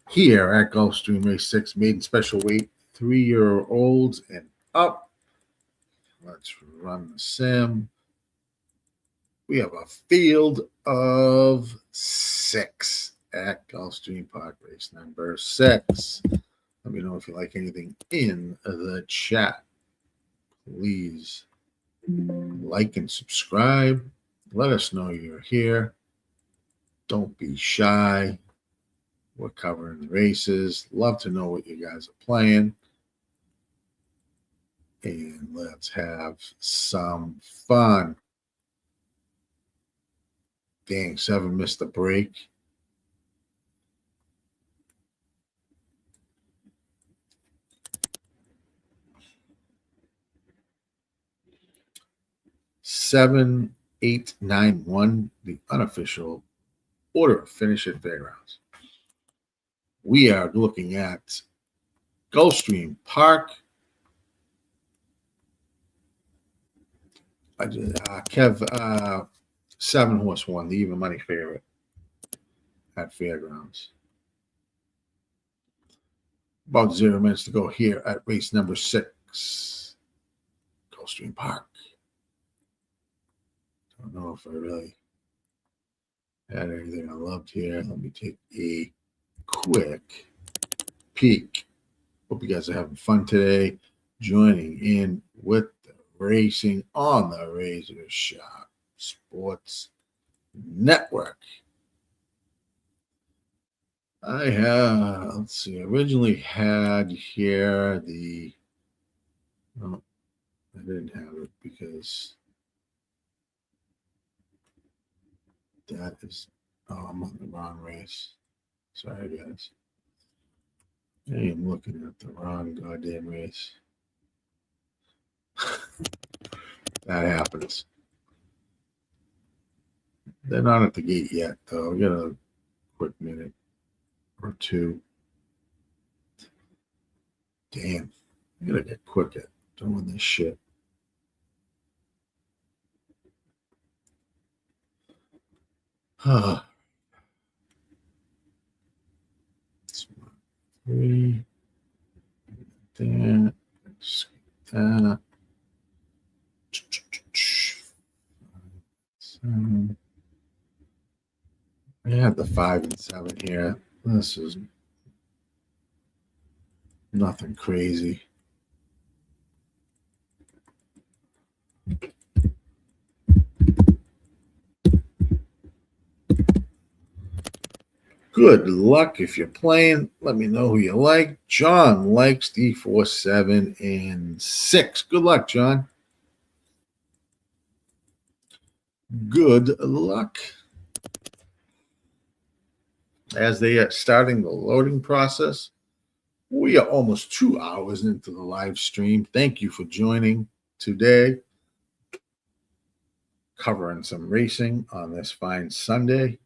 here at Gulfstream race 6, maiden special weight, 3-year-olds and up. Let's run the sim. We have a field of 6 at Gulfstream Park, race number 6. Let me know if you like anything in the chat. Please like and subscribe. Let us know you're here. Don't be shy. We're covering the races. Love to know what you guys are playing. And let's have some fun. Dang, 7 missed the break. Seven, 8, 9, 1, the unofficial order of finish at Fairgrounds. We are looking at Gulfstream Park. Kev, 7 horse 1, the even money favorite at Fairgrounds. About 0 minutes to go here at race number 6, Gulfstream Park. Don't know if I really had anything I loved here. Let me take a quick peek. Hope you guys are having fun today, joining in with the racing on the Razor Sharp Sports Network. I have, let's see, originally had here the, no, I didn't have it because that is, oh, I'm on the wrong race. Sorry, guys. I am looking at the wrong goddamn race. That happens. They're not at the gate yet, though. We got a quick minute or 2. Damn. I gotta get quick at doing this shit. Huh. 3. There. That. 7. I have the 5 and 7 here. This is nothing crazy. Good luck if you're playing. Let me know who you like. John likes the 4, 7, and 6. Good luck, John. Good luck. As they are starting the loading process, we are almost 2 hours into the live stream. Thank you for joining today. Covering some racing on this fine Sunday.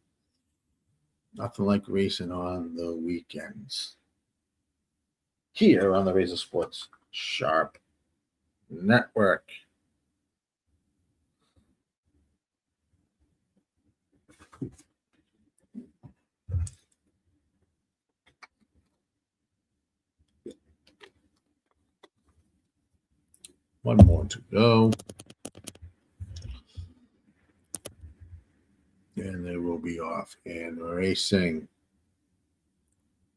Nothing like racing on the weekends. Here on the Razor Sports Sharp Network. One more to go. And they will be off and racing.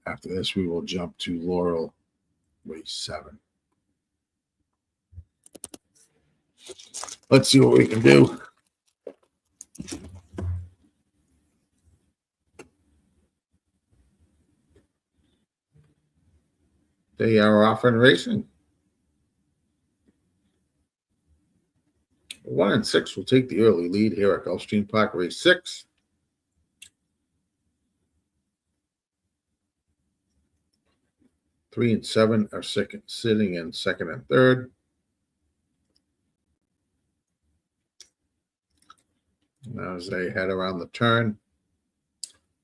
After this, we will jump to Laurel, race 7. Let's see what we can do. They are off and racing. 1 and 6 will take the early lead here at Gulfstream Park, race 6. Three and 7 are sitting in second and third. Now as they head around the turn,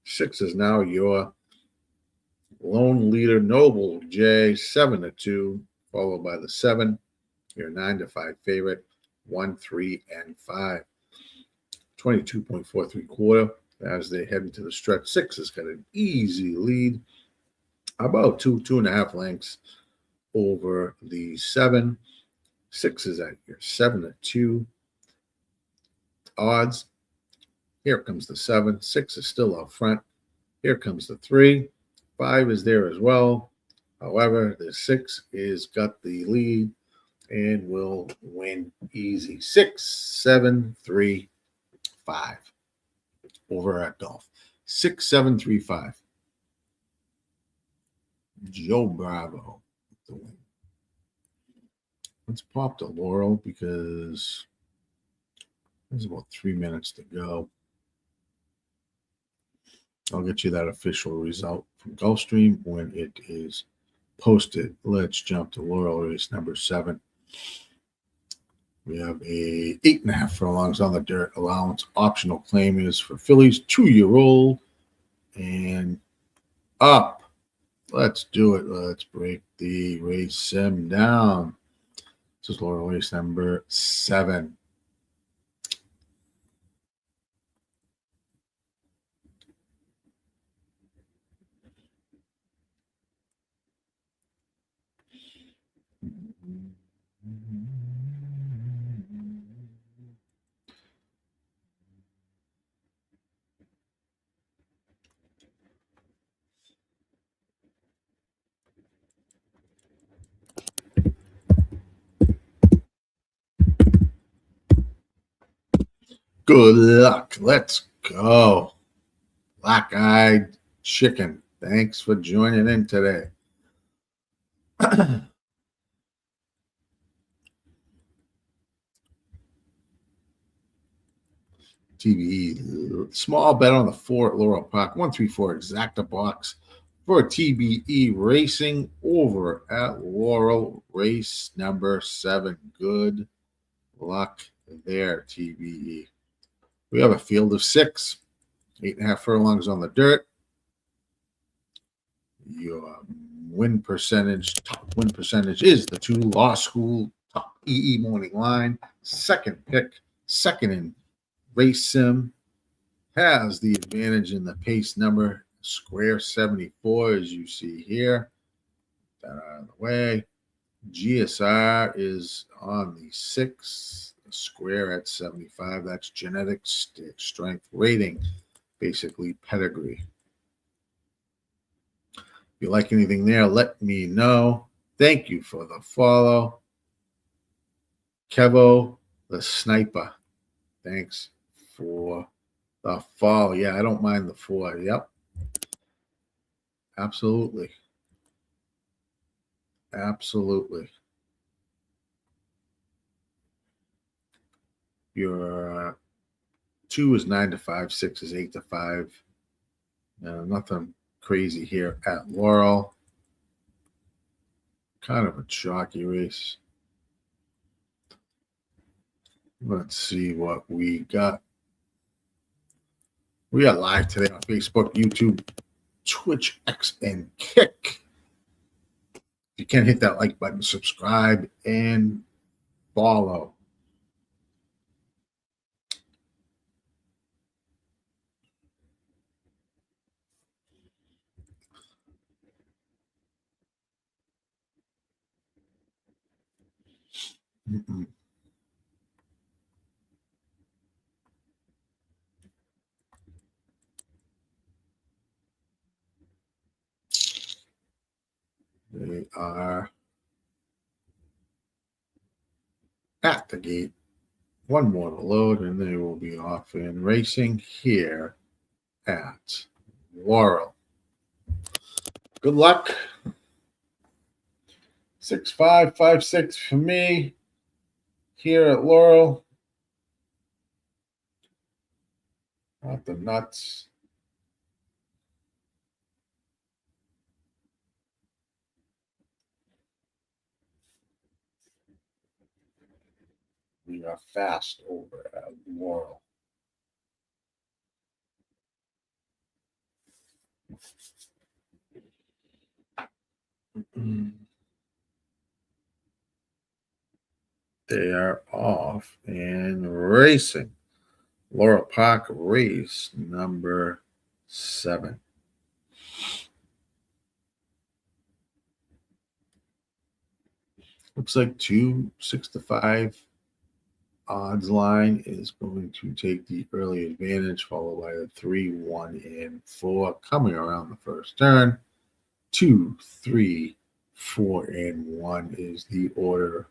6 is now your lone leader, Noble J, 7-2, followed by the 7, your 9-5 favorite, 1, 3, and 5. 22.43 quarter as they head into the stretch. 6 has got an easy lead, about 2.5 lengths over the 7. 6 is at your 7-2 odds. Here comes the 7. 6 is still out front. Here comes the 3. 5 is there as well. However, the 6 is got the lead and will win easy. 6, 7, 3, 5 over at Golf. 6, 7, 3, 5. Joe Bravo with the win. Let's pop to Laurel because there's about 3 minutes to go. I'll get you that official result from Gulfstream when it is posted. Let's jump to Laurel race number 7. We have a 8.5 furlongs on the dirt allowance. Optional claim is for fillies, 2-year-old and up. Let's do it. Let's break the race sim down. This is Laurel race number 7. Good luck. Let's go. Black-eyed chicken. Thanks for joining in today. TBE. Small bet on the 4 at Laurel Park. 134 exacta box for TBE Racing over at Laurel race number 7. Good luck there, TBE. We have a field of 6, 8.5 furlongs on the dirt. Your win percentage, top win percentage is the 2 Law School top EE morning line. Second pick, second in race sim, has the advantage in the pace number, square 74, as you see here. That out of the way. GSR is on the 6. Square at 75. That's genetic strength rating, basically pedigree. If you like anything there, let me know. Thank you for the follow. Kevo the Sniper. Thanks for the follow. Yeah, I don't mind the 4. Yep. Absolutely. Absolutely. Your 2 is 9 to 5, 6 is 8 to 5. Nothing crazy here at Laurel. Kind of a chalky race. Let's see what we got. We are live today on Facebook, YouTube, Twitch, X, and Kick. If you can, hit that like button, subscribe, and follow. Mm-mm. They are at the gate. One more to load, and they will be off and racing here at Laurel. Good luck. 6556 for me here at Laurel. Not the nuts. We are fast over at Laurel. They are off and racing. Laurel Park race number 7. Looks like 2 6 to 5 odds line is going to take the early advantage, followed by the 3 1 and 4 coming around the first turn. 2 3 4 and 1 is the order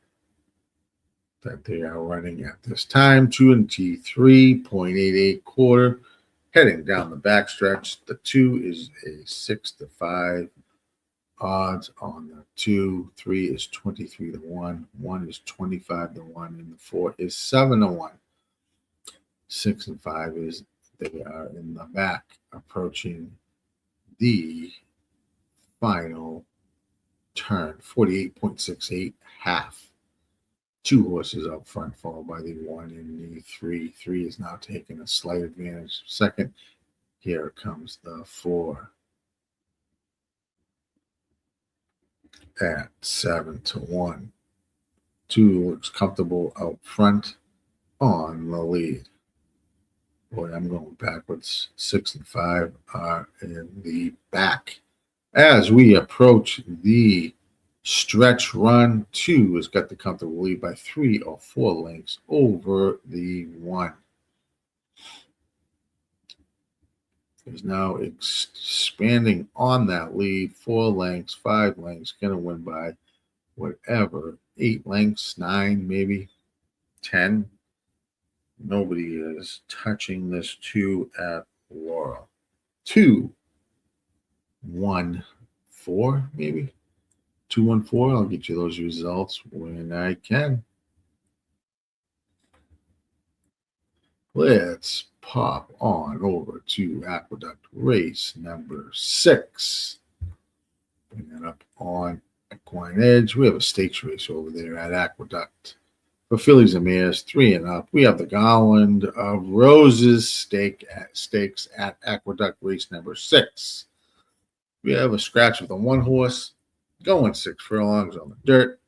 that they are running at this time. 2 and T3, 0.88 quarter, heading down the backstretch. The 2 is a 6 to 5 odds on the 2. 3 is 23 to 1. 1 is 25 to 1, and the 4 is 7 to 1. 6 and 5 is they are in the back, approaching the final turn. 48.68 half. 2 horses up front, followed by the 1 and the 3. 3 is now taking a slight advantage. Second, here comes the 4 at 7 to 1. 2 looks comfortable out front on the lead. Boy, I'm going backwards. 6 and 5 are in the back. As we approach the stretch run, 2 has got the comfortable lead by 3 or 4 lengths over the 1. Is now expanding on that lead, 4 lengths, 5 lengths, going to win by whatever, 8 lengths, 9, maybe 10. Nobody is touching this 2 at Laurel. 2 1 4, maybe 2 1 4. I'll get you those results when I can. Let's pop on over to Aqueduct race number 6. Bring that up on Equine Edge. We have a stakes race over there at Aqueduct. For fillies and mares, 3 and up, we have the Garland of Roses stakes at Aqueduct race number 6. We have a scratch with a 1 horse, going 6 furlongs on the dirt.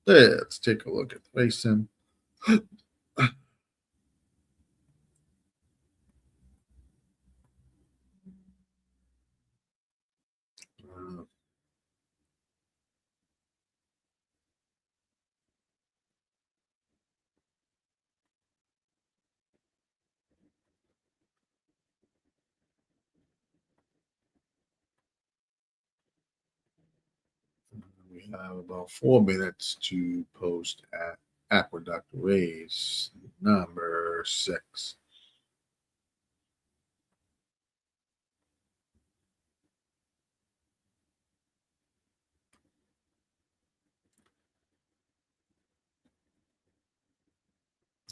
Let's take a look at the racing. We have about 4 minutes to post at Aqueduct race number 6.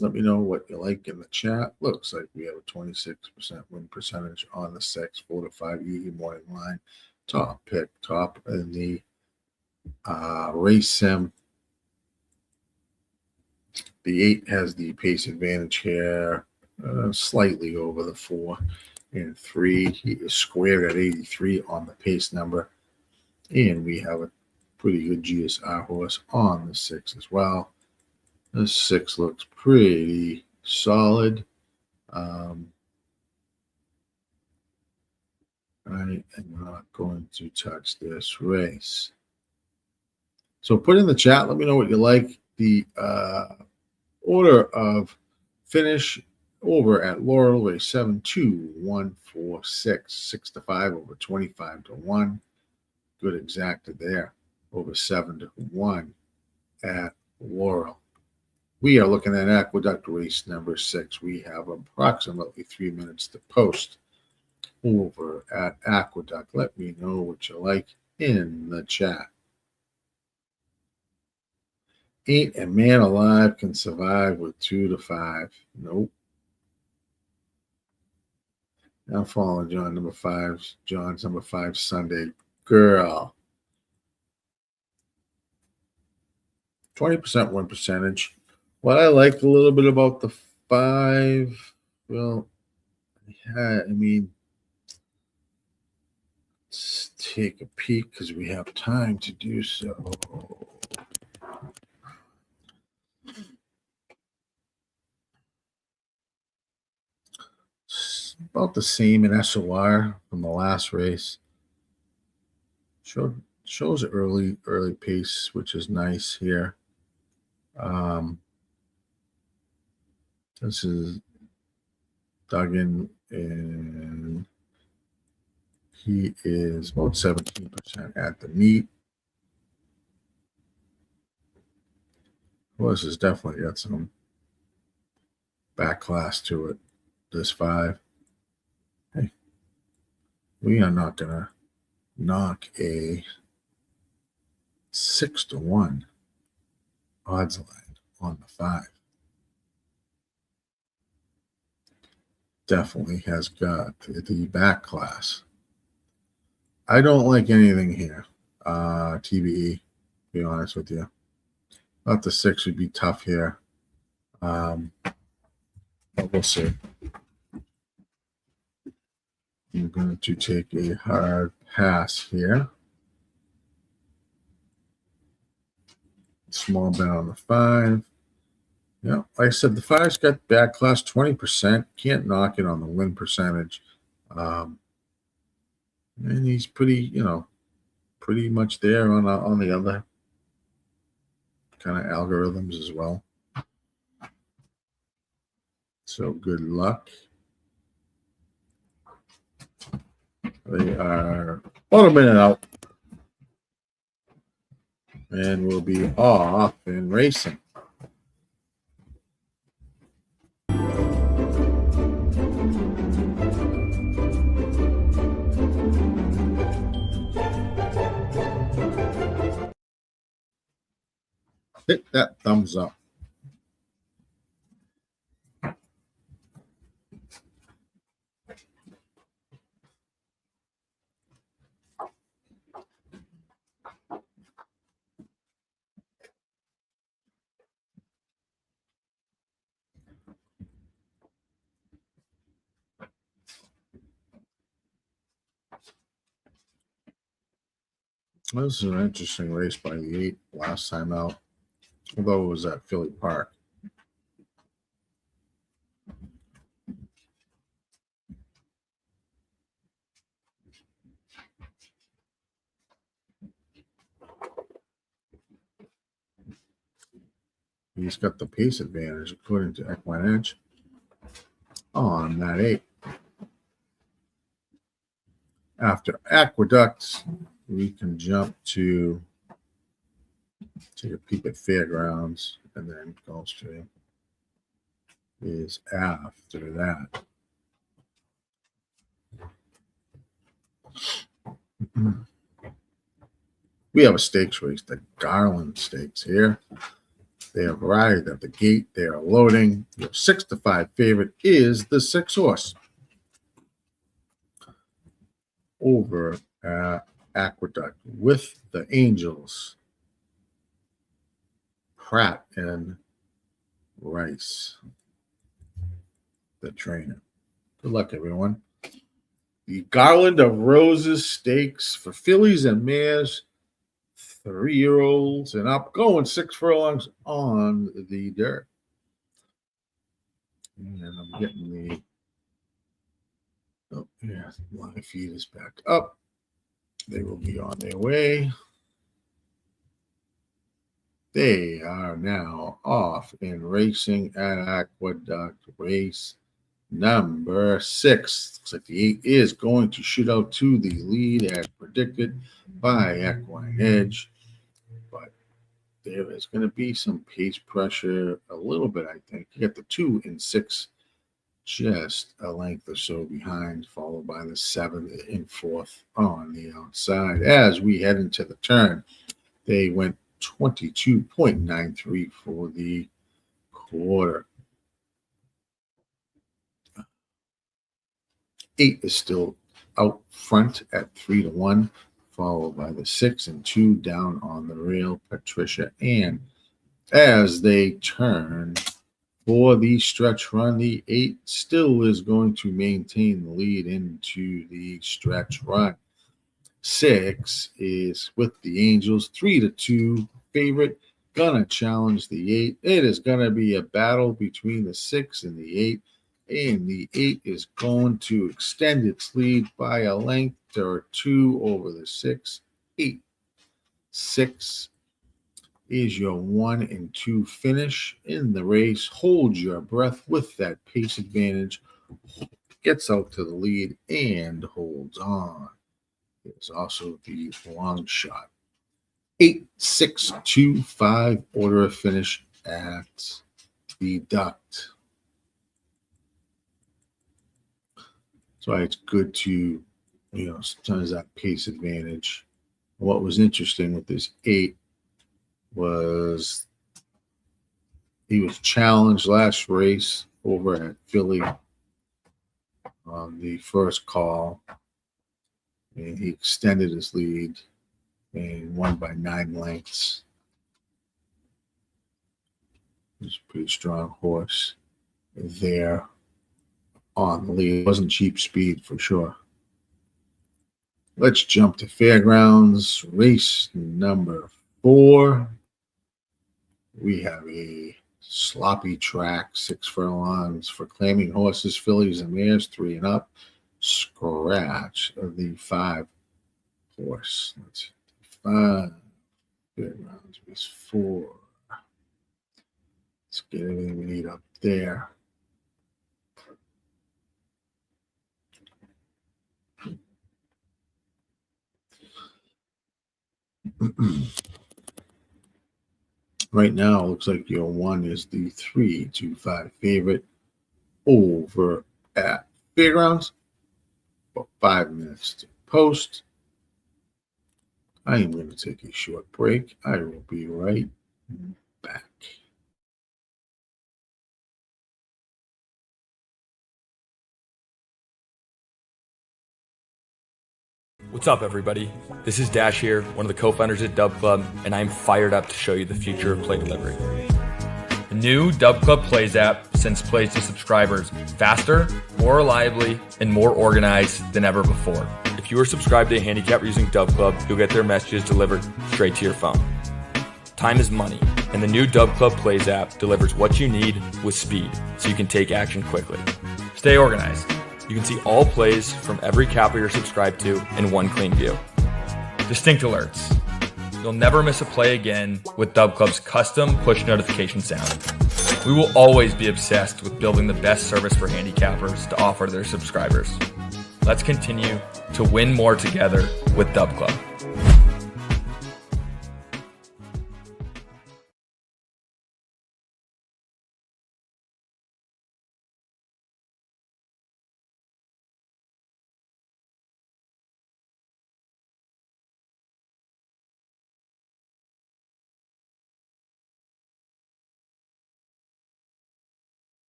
Let me know what you like in the chat. Looks like we have a 26% win percentage on the 6, 4 to 5 EE morning line. Top pick, top in the race sim. The 8 has the pace advantage here, slightly over the 4 and 3. He is squared at 83 on the pace number. And we have a pretty good GSR horse on the 6 as well. The 6 looks pretty solid. I am not going to touch this race. So put in the chat. Let me know what you like. The order of finish over at Laurel race 7, 2, 1, 4, 6, 6 to 5 over 25 to 1. Good exacta there. Over 7 to 1 at Laurel. We are looking at Aqueduct race number 6. We have approximately 3 minutes to post over at Aqueduct. Let me know what you like in the chat. Ain't a man alive can survive with 2 to 5. Nope. Now following John number 5. John's number 5 Sunday. Girl. 20% win percentage. What I liked a little bit about the 5, well, yeah, I mean, let's take a peek because we have time to do so. It's about the same in SOR from the last race. Shows early pace, which is nice here. This is Duggan, and he is about 17% at the meet. Horse has definitely got some back class to it. This 5. Hey, we are not going to knock a 6 to 1 odds line on the 5. Definitely has got the back class. I don't like anything here. TBE, to be honest with you. Thought the 6 would be tough here. But we'll see. I'm going to take a hard pass here. Small bet on the 5. Yeah, like I said, the 5's got back class 20%. Can't knock it on the win percentage. And he's pretty much there on the other kind of algorithms as well. So good luck. They are about a minute out. And we'll be off and racing. Hit that thumbs up. This is an interesting race by the 8 last time out, although it was at Philly Park. He's got the pace advantage according to Equine on that 8. After Aqueduct, we can jump to take a peek at Fairgrounds, and then Gulfstream is after that. We have a stakes race, the Garland Stakes here. They have arrived at the gate. They are loading. Your 6-5 favorite is the 6 horse over at Aqueduct with the Angels, Pratt and Rice, the trainer. Good luck, everyone. The Garland of Roses Stakes for fillies and mares, 3-year-olds and up, going 6 furlongs on the dirt. And I'm getting the my feed is back up. They will be on their way. They are now off in racing at Aqueduct race number 6. Looks like the 8 is going to shoot out to the lead as predicted by Equine Edge. But there is going to be some pace pressure a little bit, I think. You got the 2 and 6 just a length or so behind, followed by the 7 and 4th on the outside. As we head into the turn, they went 22.93 for the quarter. 8 is still out front at 3-1, followed by the 6 and 2 down on the rail, Patricia. And as they turn for the stretch run, the 8 still is going to maintain the lead into the stretch run. 6 is with the Angels, 3-2 favorite, gonna challenge the 8. It is gonna be a battle between the 6 and the 8, and the 8 is going to extend its lead by a length or 2 over the 6. 8. 6 is your 1 and 2 finish in the race. Hold your breath with that pace advantage. Gets out to the lead and holds on. There's also the long shot. 8, 6, 2, 5 order of finish at the Duct. That's why it's good to, sometimes that pace advantage. What was interesting with this 8 was he was challenged last race over at Philly on the first call, and he extended his lead and won by 9 lengths. He's a pretty strong horse there on the lead. It wasn't cheap speed for sure. Let's jump to Fairgrounds, race number 4. We have a sloppy track, 6 furlongs for claiming horses, fillies, and mares, 3 and up. Scratch of the 5 horse. Let's see. 5. Fairgrounds race 4. Let's get everything we need up there. Right now, it looks like your 1 is the 3-5 favorite over at Fairgrounds. About 5 minutes to post. I am going to take a short break. I will be right back. What's up, everybody? This is Dash here, one of the co-founders at Dub Club, and I'm fired up to show you the future of play delivery. The new Dub Club Plays app sends plays to subscribers faster, more reliably, and more organized than ever before. If you are subscribed to a handicapper using Dub Club, you'll get their messages delivered straight to your phone. Time is money, and the new Dub Club Plays app delivers what you need with speed, so you can take action quickly. Stay organized. You can see all plays from every capper you're subscribed to in one clean view. Distinct alerts. You'll never miss a play again with Dub Club's custom push notification sound. We will always be obsessed with building the best service for handicappers to offer to their subscribers. Let's continue to win more together with Dub Club.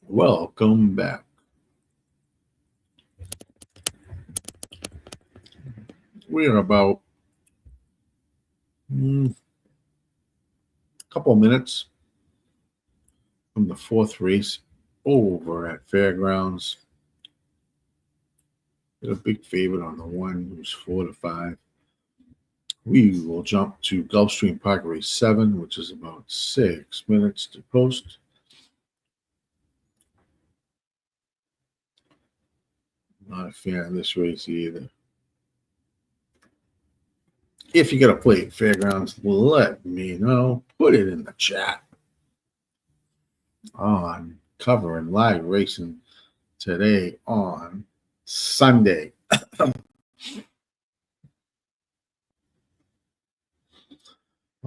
Welcome back. We are about a couple of minutes from the fourth race over at Fairgrounds. A big favorite on the one who's 4-5. We will jump to Gulfstream Park race 7, which is about 6 minutes to post. Not a fan of this race either. If you got to play at Fairgrounds, let me know. Put it in the chat. On covering live racing today on Sunday.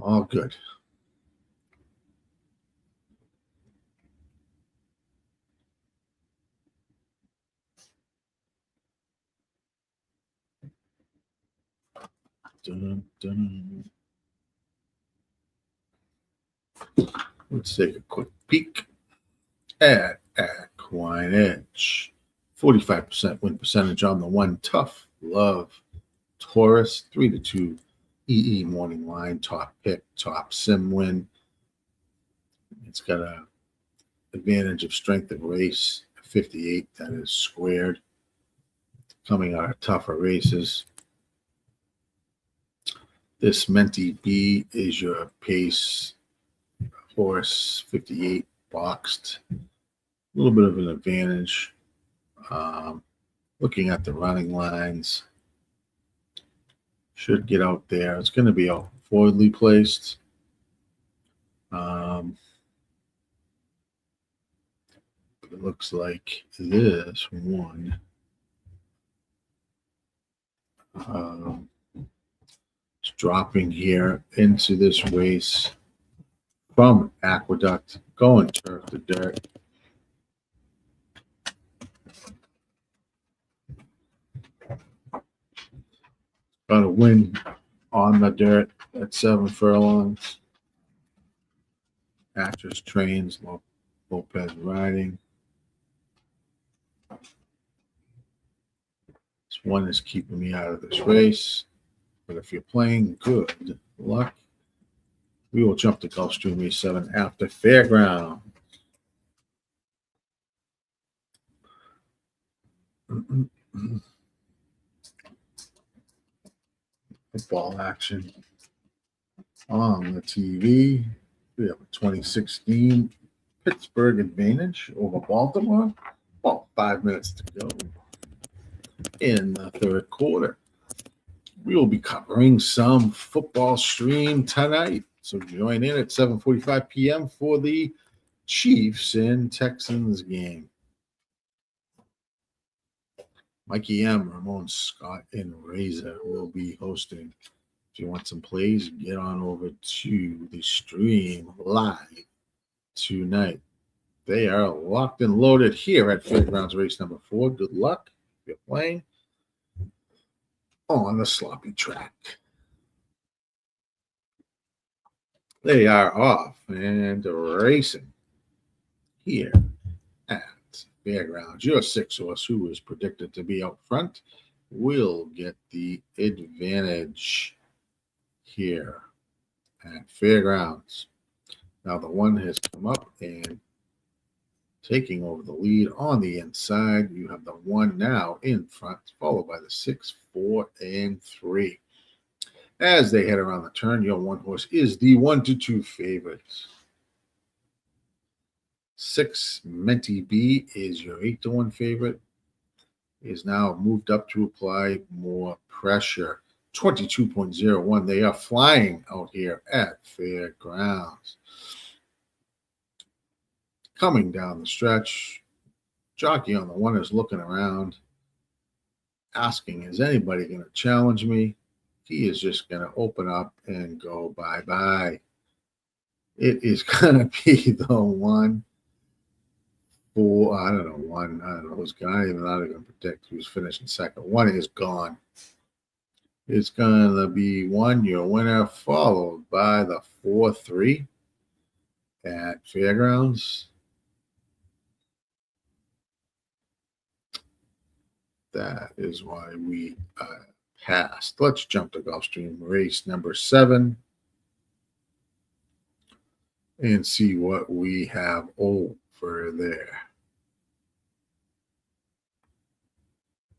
All good. Dun, dun. Let's take a quick peek at Equine Edge. 45% win percentage on the one. Tough Love Taurus. 3-2 EE morning line. Top pick. Top sim win. It's got a advantage of strength of race. 58. That is squared. Coming out of tougher races. This Menti B is your pace horse. 58 boxed. A little bit of an advantage. Looking at the running lines, should get out there. It's going to be out forwardly placed. It looks like this one is dropping here into this race from Aqueduct, going turf to dirt. Got a win on the dirt at 7 furlongs. Actress trains, Lopez riding. This one is keeping me out of this race. But if you're playing, good luck. We will jump to Gulfstream race 7 after Fairground. Football action on the TV. We have a 2016 Pittsburgh advantage over Baltimore. About 5 minutes to go in the third quarter. We will be covering some football stream tonight. So join in at 7:45 p.m. for the Chiefs and Texans game. Mikey M, Ramon Scott, and Razor will be hosting. If you want some plays, get on over to the stream live tonight. They are locked and loaded here at Fairgrounds race number 4. Good luck if you're playing on the sloppy track. They are off and racing here at Fairgrounds. Your 6 horse, who is predicted to be out front, will get the advantage here at Fairgrounds. Now the one has come up and taking over the lead on the inside. You have the one now in front, followed by the 6, 4, and 3. As they head around the turn, your one horse is the 1-2 favorite. 6, Menti B is your 8-1 favorite. Is now moved up to apply more pressure. 22.01. They are flying out here at Fairgrounds. Coming down the stretch, jockey on the one is looking around, asking, is anybody going to challenge me? He is just going to open up and go bye-bye. It is going to be the 1, 4, I don't know who's going to predict who's finishing second. 1 is gone. It's going to be 1, your winner, followed by the 4, 3 at Fairgrounds. that is why we passed. Let's jump to Gulfstream race number 7 and see what we have over there.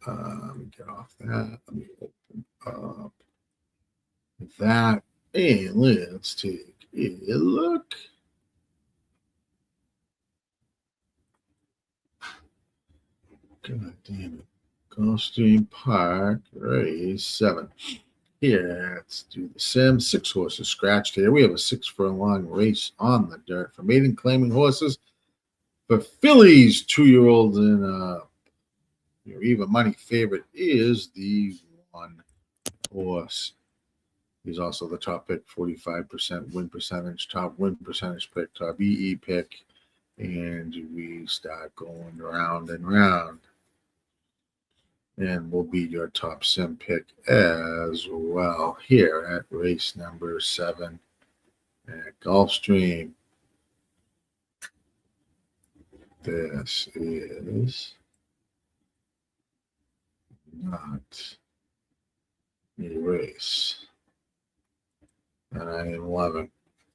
Let me get off that. Let me open up that, and let's take a look. God damn it. Gulfstream Park, race 7. Here, let's do the sim. 6 horses scratched here. We have a 6-furlong race on the dirt for maiden claiming horses. For fillies, 2-year-olds, and your even money favorite is the 1 horse. He's also the top pick, 45% win percentage, top win percentage pick, top EE pick. And we start going round and round. And will be your top sim pick as well here at race number 7 at Gulfstream. This is not a race that I am loving.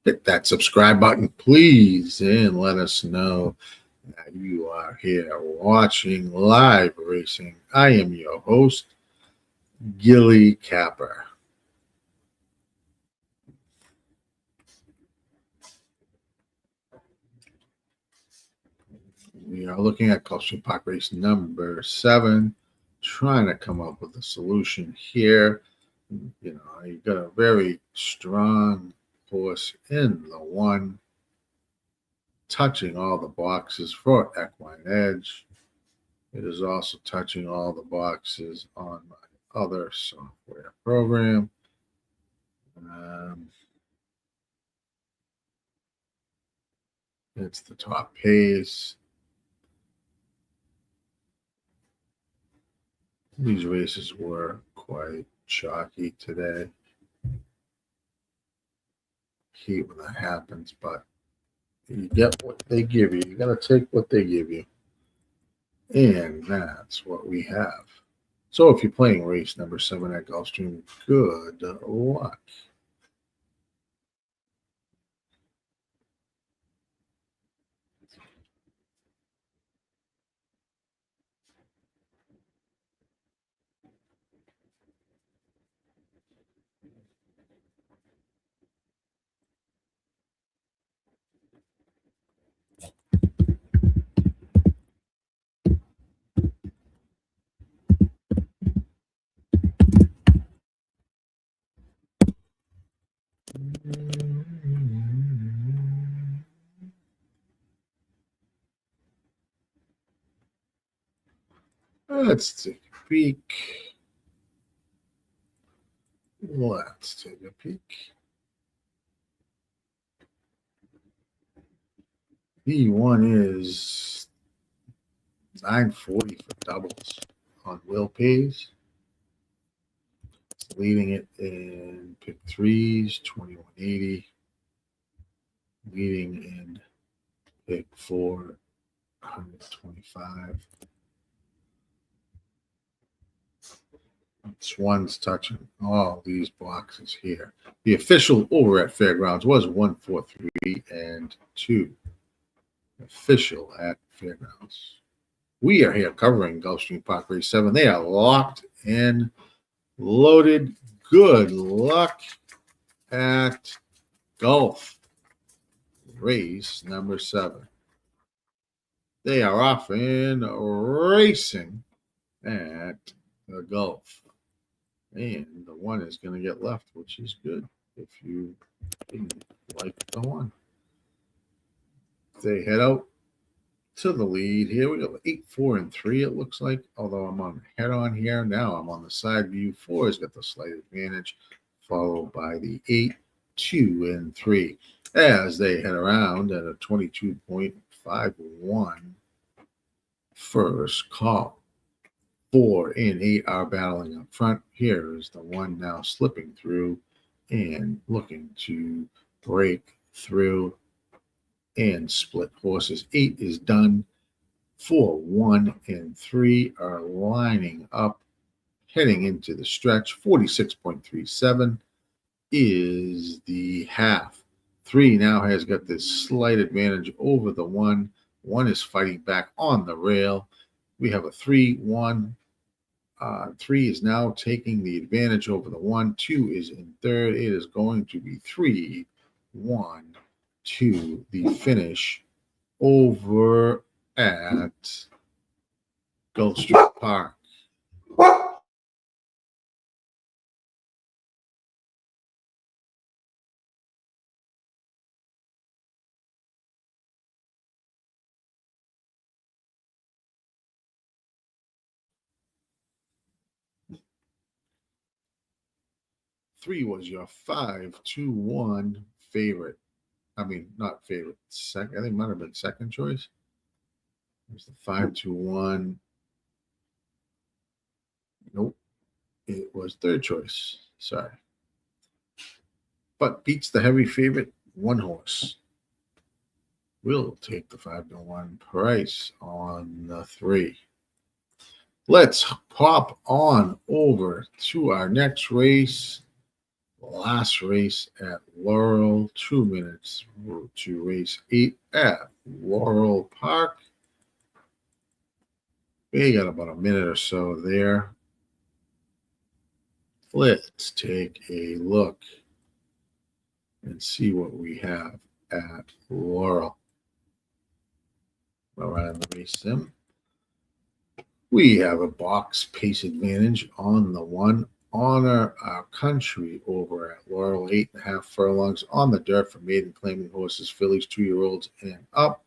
Hit that subscribe button, please, and let us know that you are here watching live racing. I am your host, Gilly Capper. We are looking at Gulfstream Park race number 7, trying to come up with a solution here. You know, you got a very strong horse in the 1, touching all the boxes for equine edge. It is also touching all the boxes on my other software program. It's the top pace. These races were quite chalky today. Hate when that happens, but you get what they give you. You got to take what they give you. And that's what we have. So if you're playing race number 7 at Gulfstream, good luck. Let's take a peek. Let's take a peek. B1 is 940 for doubles on Will Pays. It's leading it in pick 3s, 2180. Leading in pick 4, 125. This one's touching all these boxes here. The official over at Fairgrounds was 143 and 2. Official at Fairgrounds. We are here covering Gulfstream Park race 7. They are locked and loaded. Good luck at Gulf race number 7. They are off and racing at the Gulf. And the 1 is going to get left, which is good if you didn't like the 1. They head out to the lead here. We got 8, 4, and 3, it looks like. Although I'm on head on here. Now I'm on the side view. 4 has got the slight advantage, followed by the 8, 2, and 3. As they head around at a 22.51 first call. 4 and 8 are battling up front. Here is the 1 now slipping through and looking to break through and split horses. 8 is done. 4, 1, and 3 are lining up, heading into the stretch. 46.37 is the half. 3 now has got this slight advantage over the 1. 1 is fighting back on the rail. We have a 3, 1. 3 is now taking the advantage over the 1. 2 is in third. It is going to be 3, 1 to the finish over at Gulfstream Park. Three was your 5-2-1 favorite. I mean, not favorite. Second, I think it might have been second choice. It was the 5-2-1. Nope. It was third choice. Sorry. But beats the heavy favorite, 1 horse. We'll take the 5-1 price on the 3. Let's pop on over to our next race. Last race at Laurel, 2 minutes to race 8 at Laurel Park. We got about a minute or so there. Let's take a look and see what we have at Laurel. Around the race sim. We have a box pace advantage on the 1. Honor Our Country over at Laurel, 8.5 furlongs on the dirt for maiden claiming horses, fillies, 2-year-olds and up.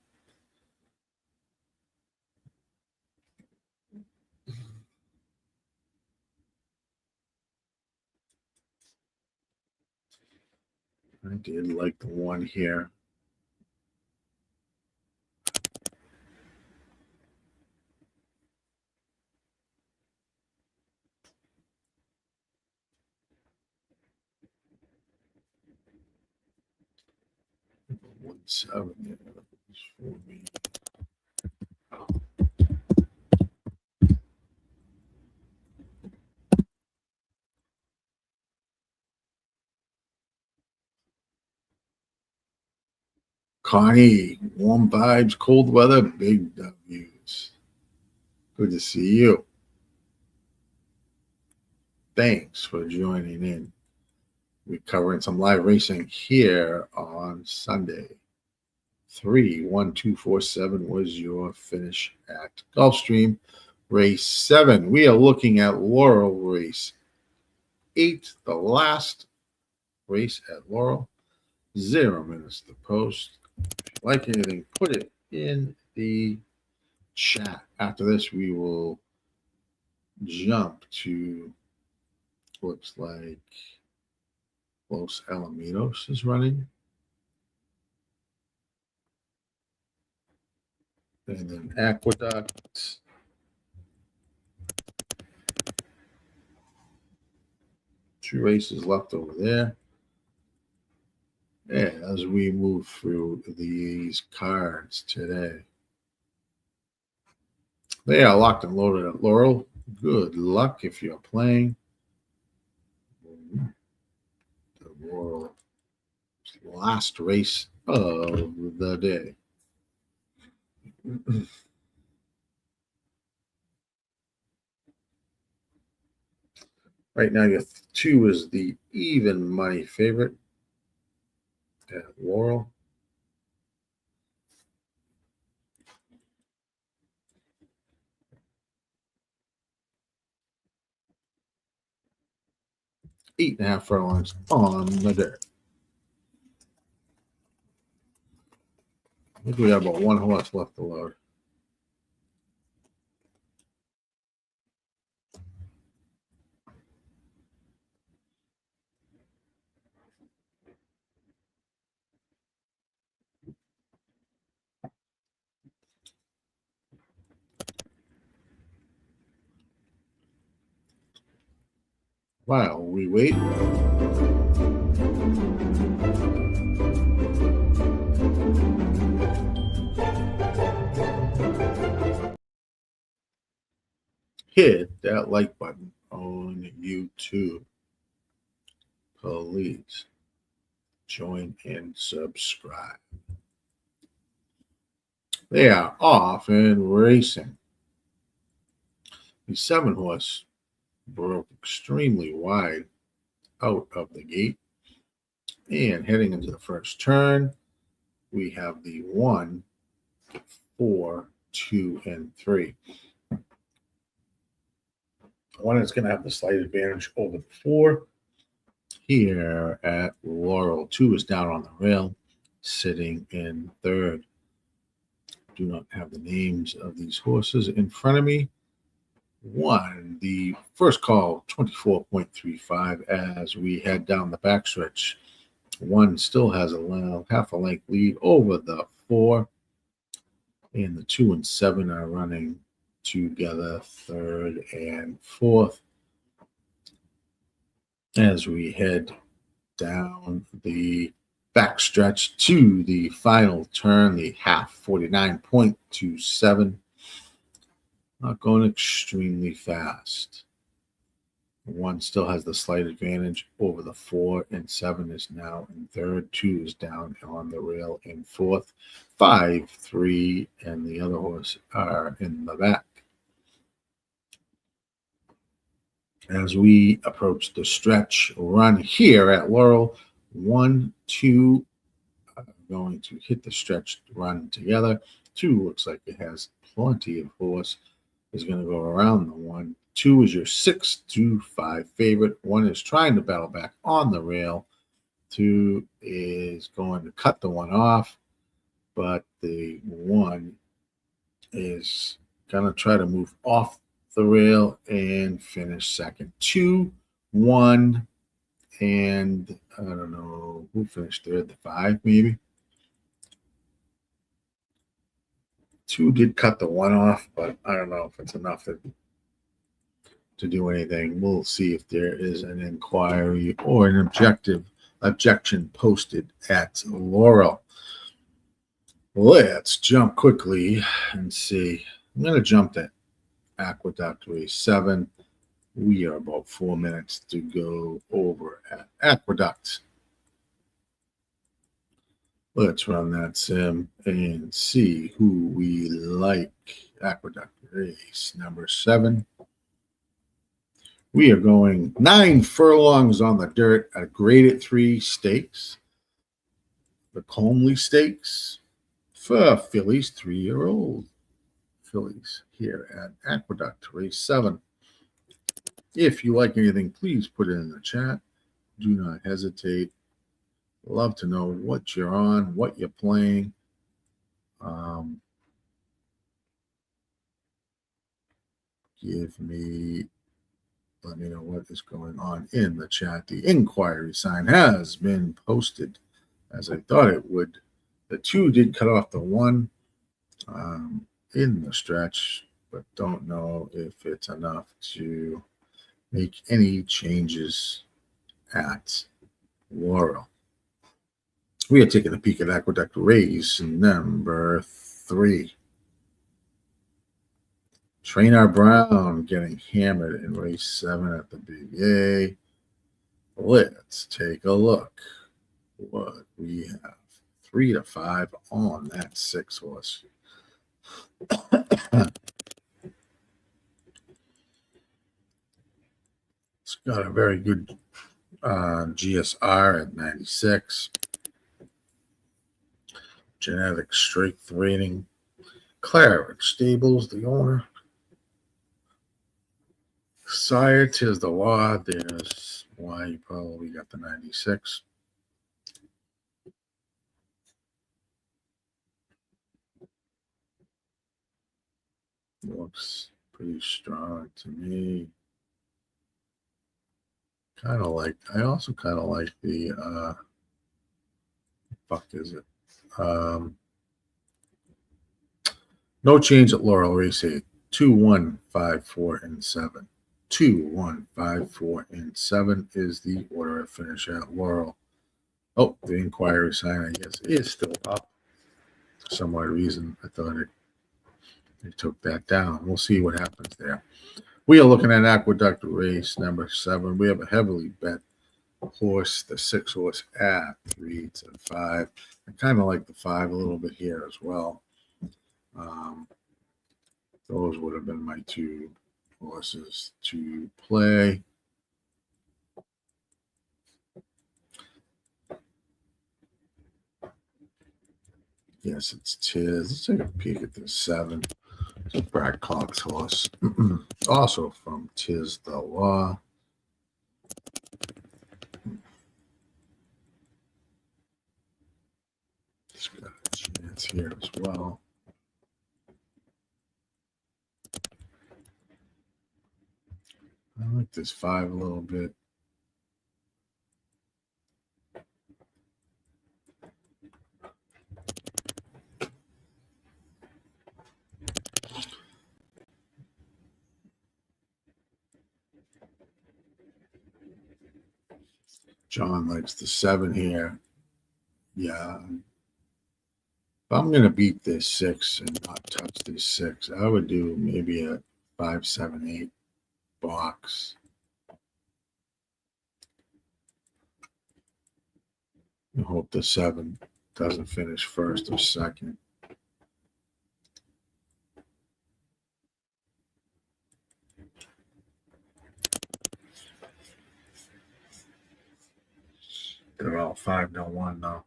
I did like the 1 here. For me. Connie, warm vibes, cold weather, big W's. Good to see you. Thanks for joining in. We're covering some live racing here on Sunday. 3-1-2-4-7 was your finish at Gulfstream. Race 7. We are looking at Laurel race 8, the last race at Laurel. 0 minutes to post. If you like anything, put it in the chat. After this, we will jump to, looks like Los Alamitos is running. And then Aqueduct. Two races left over there. And as we move through these cards today, they are locked and loaded at Laurel. Good luck if you're playing. The Laurel last race of the day. Right now, your 2 is the even money favorite at Laurel. Eight and a half furlongs on the dirt. I think we have about 1 horse left to load. While we wait, hit that like button on YouTube. Please join and subscribe. They are off and racing. The 7-horse broke extremely wide out of the gate. And heading into the first turn, we have the 1, 4, 2, and 3. One is going to have the slight advantage over the 4. Here at Laurel, 2 is down on the rail, sitting in third. Do not have the names of these horses in front of me. 1, the first call, 24.35 as we head down the backstretch. 1 still has a half a length lead over the 4. And the 2 and 7 are running together, third and fourth. As we head down the backstretch to the final turn, the half, 49.27. Not going extremely fast. 1 still has the slight advantage over the 4, and 7 is now in third. 2 is down on the rail in fourth. 5, 3, and the other horse are in the back. As we approach the stretch run here at Laurel, 1, 2 are going to hit the stretch run together. 2 looks like it has plenty of horse. Is going to go around the 1. 2 is your 6 to 5 favorite. 1 is trying to battle back on the rail. 2 is going to cut the 1 off, but the 1 is going to try to move off the rail and finish second. 2, 1, and I don't know who finished third, the 5 maybe. 2 did cut the 1 off, but I don't know if it's enough to do anything. We'll see if there is an inquiry or an objection posted at Laurel. Let's jump quickly and see. I'm going to jump to Aqueduct race 7. We are about 4 minutes to go over at Aqueduct. Let's run that sim and see who we like. Aqueduct race number 7. We are going 9 furlongs on the dirt at a graded 3 stakes. The Comley Stakes for fillies, 3-year-old fillies here at Aqueduct race 7. If you like anything, please put it in the chat. Do not hesitate. Love to know what you're on, what you're playing. Let me know what is going on in the chat. The inquiry sign has been posted as I thought it would. The 2 did cut off the 1 in the stretch, but don't know if it's enough to make any changes at Laurel. We are taking a peek at Aqueduct race number 3. Trainer Brown getting hammered in race 7 at the Big A. Let's take a look what we have. 3 to 5 on that 6 horse. It's got a very good GSR at 96. Genetic strength rating. Claret Stables, the owner. Sire, 'tis the law. There's why you probably got the 96. Looks pretty strong to me. I also kind of like the fuck is it? No change at Laurel race 8. 2, 1, 5, 4, and 7. 2, 1, 5, 4, and 7 is the order of finish at Laurel. Oh, the inquiry sign, I guess, is still up. For some odd reason, I thought it took that down. We'll see what happens there. We are looking at Aqueduct race number 7. We have a heavily bet horse, the 6 horse at 3 to 5. I kind of like the 5 a little bit here as well. Those would have been my 2 horses to play. Yes, it's Tiz. Let's take a peek at this 7. It's Brad Cox's horse. Also from Tiz the Law. It's got a chance here as well. I like this 5 a little bit. John likes the 7 here. Yeah. If I'm going to beat this 6 and not touch this 6, I would do maybe a 5, 7, 8 box. I hope the 7 doesn't finish first or second. They're all 5-1 now.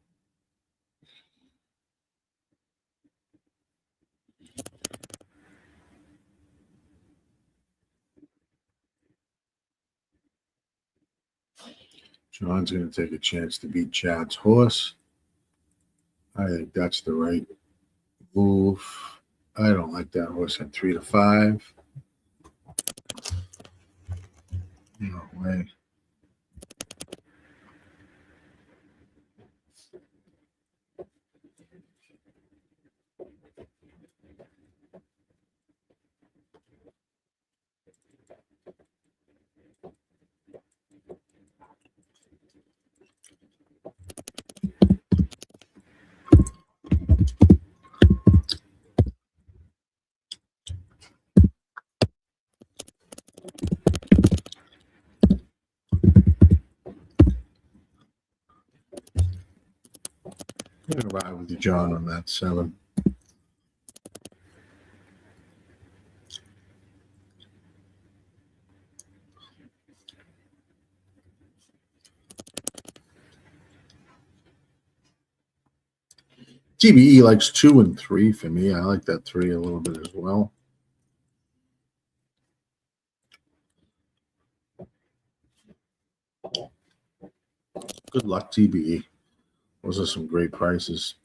John's going to take a chance to beat Chad's horse. I think that's the right move. I don't like that horse at 3 to 5. No way. I'm going to ride with you, John, on that 7. TBE likes 2 and 3 for me. I like that 3 a little bit as well. Good luck, TBE. Those are some great prices,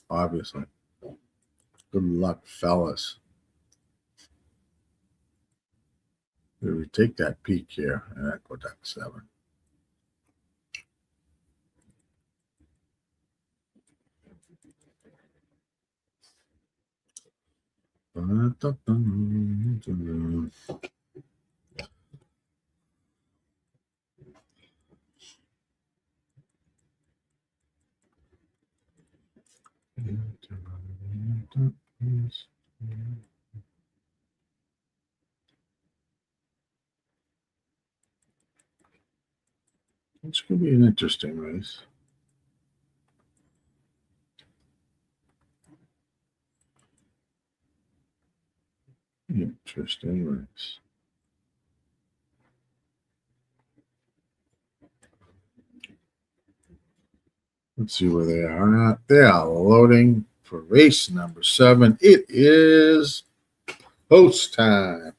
obviously. Good luck, fellas. We take that peek here at Aqueduct 7. It's going to be an interesting race. Interesting race. Let's see where they are at. They are loading for race number 7. It is post time.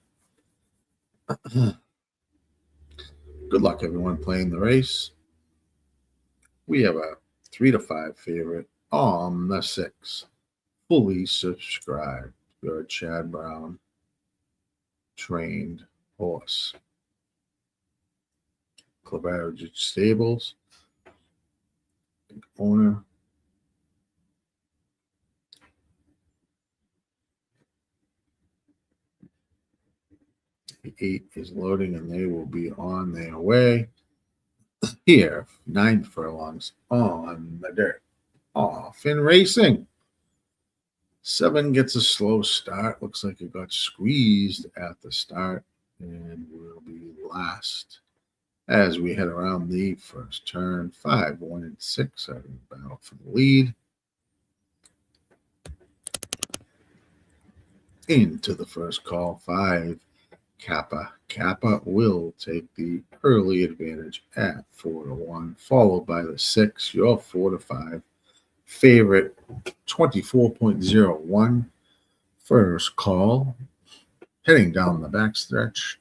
Good luck, everyone, playing the race. We have a 3 to 5 favorite on the 6. Fully subscribed. Your Chad Brown trained horse. Club Average Stables. Owner. The 8 is loading and they will be on their way. Here, 9 furlongs on the dirt. Off in racing. 7 gets a slow start. Looks like it got squeezed at the start and will be last as we head around the first turn. 5, 1, and 6 are in battle for the lead. Into the first call, 5, Kappa. Kappa will take the early advantage at 4-1, followed by the 6, your 4-5 favorite, 24.01. First call, heading down the backstretch.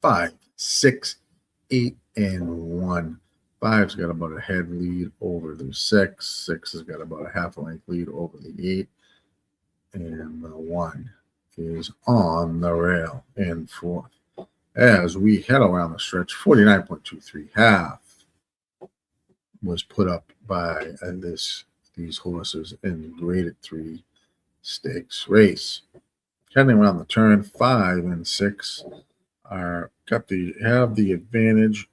5, 6, 8, and 1. 5's got about a head lead over the 6. 6 has got about a half a length lead over the 8. And the 1 is on the rail in fourth. As we head around the stretch, 49.23 half was put up by these horses in the graded 3 stakes race. Heading around the turn, 5 and 6 have the advantage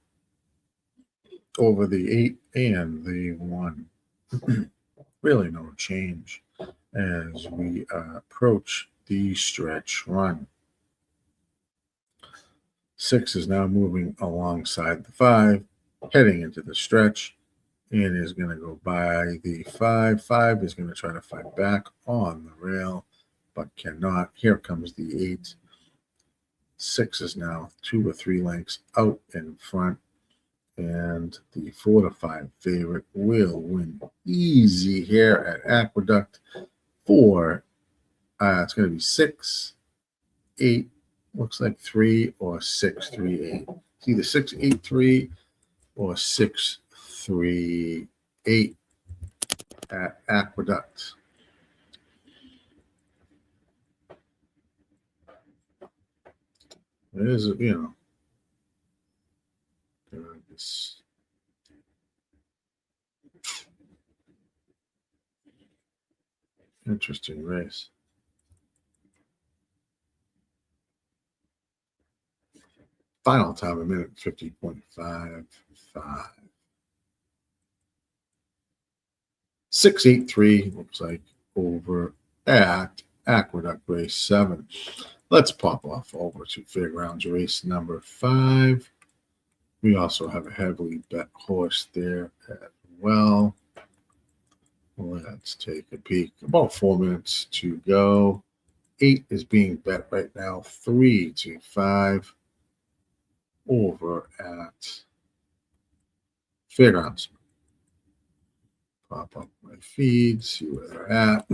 over the 8 and the 1. Really no change as we approach the stretch run. 6 is now moving alongside the 5, heading into the stretch, and is going to go by the 5. 5 is going to try to fight back on the rail, but cannot. Here comes the 8. 6 is now 2 or 3 lengths out in front, and the 4-5 favorite will win easy here at Aqueduct. 4, it's going to be 6, 8, looks like 3 or 6, 3, 8. It's either 6, 8, 3 or 6, 3, 8 at Aqueduct. It is, this interesting race. Final time, 1:50.55. 6, 8, 3 looks like over at Aqueduct race 7. Let's pop off over to Fairgrounds race number 5. We also have a heavily bet horse there as well. Let's take a peek. About 4 minutes to go. 8 is being bet right now, 3-5 over at Fairgrounds. Pop up my feed, see where they're at.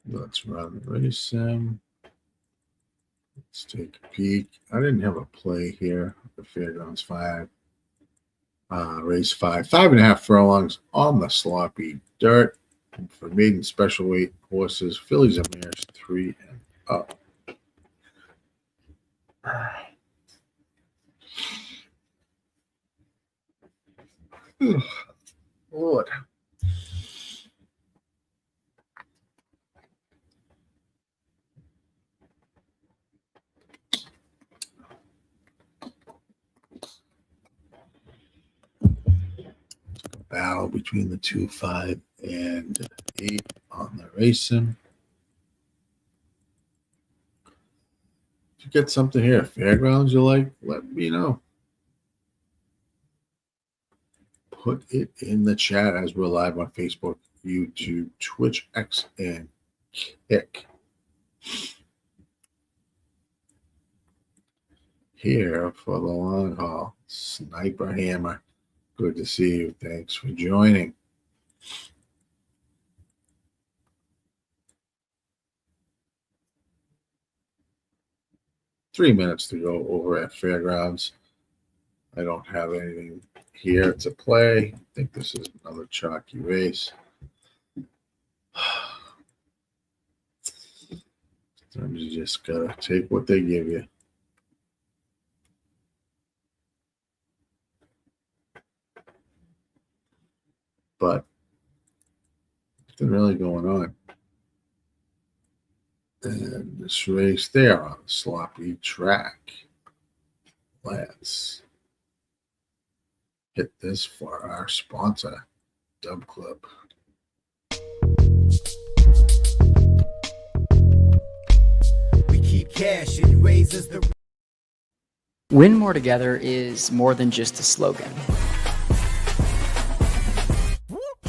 Let's run the race sim. Let's take a peek. I didn't have a play here. The Fairgrounds 5. Race 5. 5.5 furlongs on the sloppy dirt. And for maiden special weight horses, fillies and mares 3 and up. Lord. Battle between the 2, 5, and 8 on the racing. If you get something here at Fairgrounds you like, let me know. Put it in the chat as we're live on Facebook, YouTube, Twitch, X, and Kick. Here for the long haul, Sniper Hammer. Good to see you. Thanks for joining. Three minutes to go over at Fairgrounds. I don't have anything here to play. I think this is another chalky race. Sometimes you just gotta take what they give you. But nothing really going on. And this race there on the sloppy track. Let's hit this for our sponsor, Dub Club. We keep cash and raises the. Win More Together is more than just a slogan.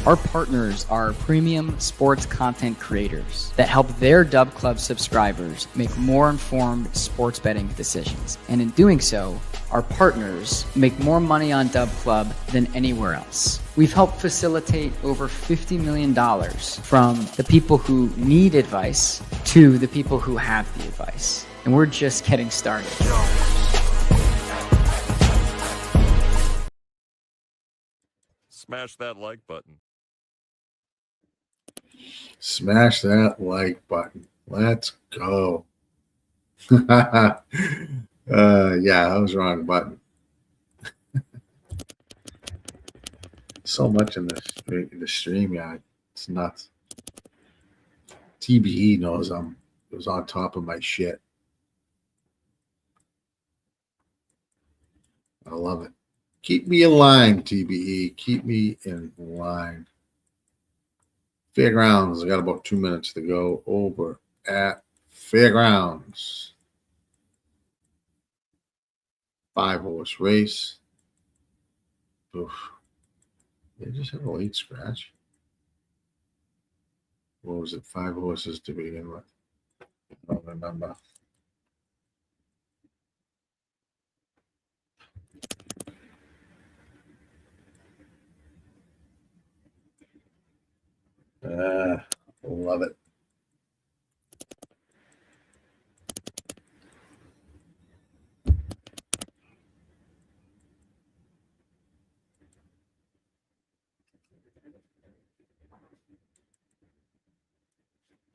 Our partners are premium sports content creators that help their Dub Club subscribers make more informed sports betting decisions. And in doing so, our partners make more money on Dub Club than anywhere else. We've helped facilitate over $50 million from the people who need advice to the people who have the advice. And we're just getting started. Smash that like button. Smash that like button. Let's go. Yeah, that was the wrong button. So much in the stream, yeah. It's nuts. TBE knows it was on top of my shit. I love it. Keep me in line, TBE. Keep me in line. Fairgrounds. I got about 2 minutes to go over at Fairgrounds. 5-horse race. Oof. They just have a late scratch. What was it? 5 horses to begin with. I don't remember. Love it.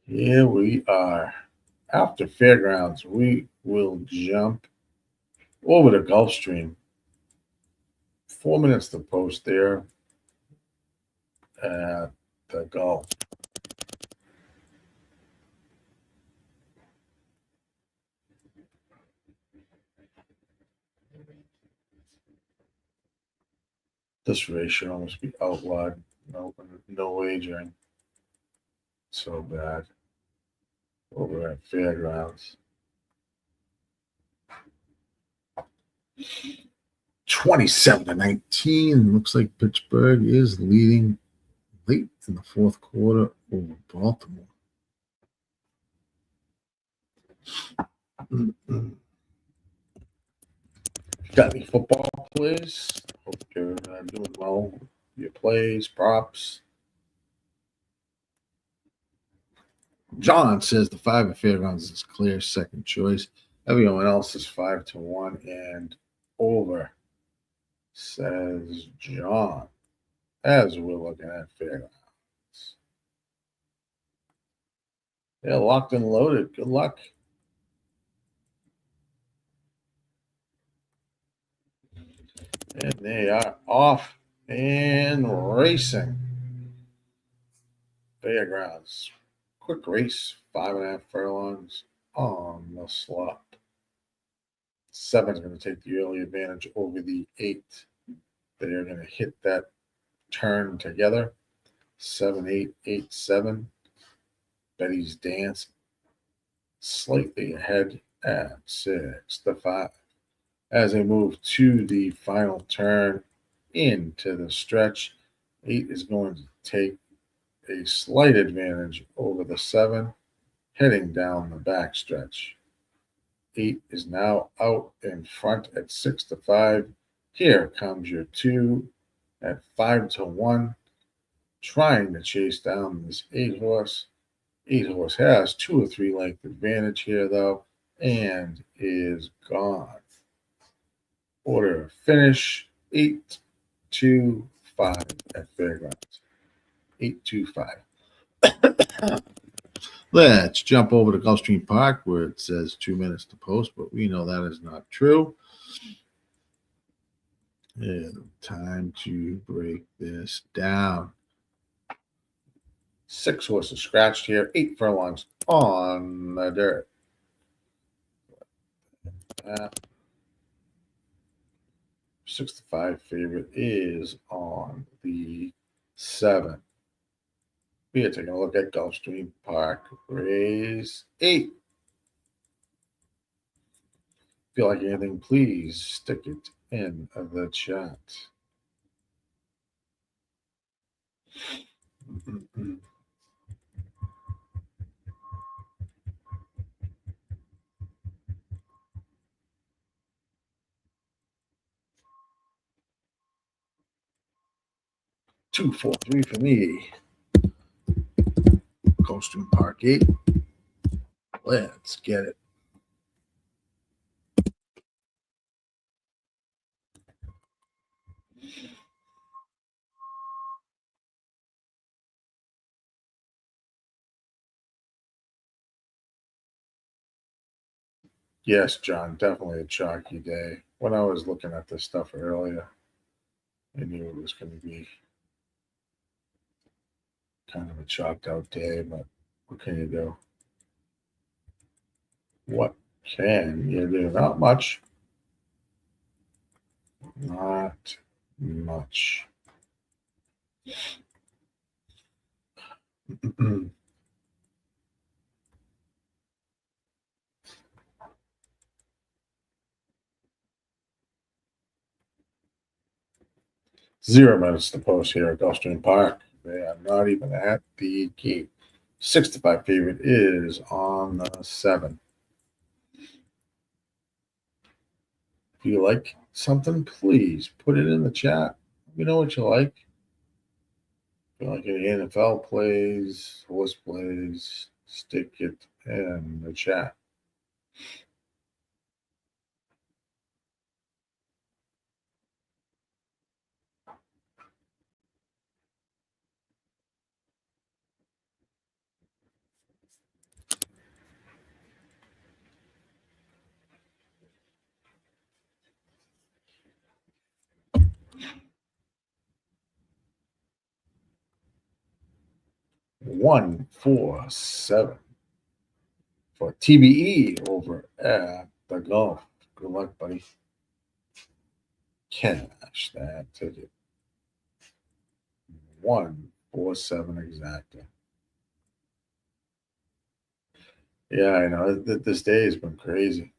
Here we are. After Fairgrounds, we will jump over to Gulfstream. 4 minutes to post there at the Gulf. This race should almost be outlawed. No wagering. So bad. Over at Fairgrounds. 27-19. Looks like Pittsburgh is leading late in the fourth quarter over Baltimore. Got any football plays? Hope you're doing well. Your plays, props. John says the 5 at Fairgrounds is clear second choice. Everyone else is 5-1 and over, says John, as we're looking at Fairgrounds. They're locked and loaded. Good luck. And they are off and racing. Fairgrounds. Quick race, 5.5 furlongs on the slot. 7 is going to take the early advantage over the 8. They are going to hit that turn together. 7, 8, 8, 7. Betty's Dance slightly ahead at 6-5. As they move to the final turn into the stretch, 8 is going to take a slight advantage over the 7, heading down the back stretch. 8 is now out in front at 6-5. Here comes your 2 at 5-1, trying to chase down this 8 horse. 8 horse has 2 or 3 length advantage here, though, and is gone. Order of finish 8-5 at Fairgrounds. 8-5. Let's jump over to Gulfstream Park where it says 2 minutes to post, but we know that is not true. And time to break this down. 6 horses scratched here, 8 furlongs on the dirt. 65 favorite is on the 7. We are taking a look at Gulfstream Park, race 8. If you like anything, please stick it in the chat. Two, 4, 3 for me. Gulfstream Park 8. Let's get it. Yes, John, definitely a chalky day. When I was looking at this stuff earlier, I knew it was going to be kind of a chalked out day, but what can you do? What can you do? Not much. Not much. Zero minutes to post here at Gulfstream Park. They are not even at the gate. 65 favorite is on the 7. If you like something, please put it in the chat. Let me know what you like. If you like any NFL plays, horse plays, stick it in the chat. One, 4, 7 for TBE over at the Gulf. Good luck, buddy. Cash that ticket. 1, 4, 7 exactly. Yeah, I know that this day has been crazy.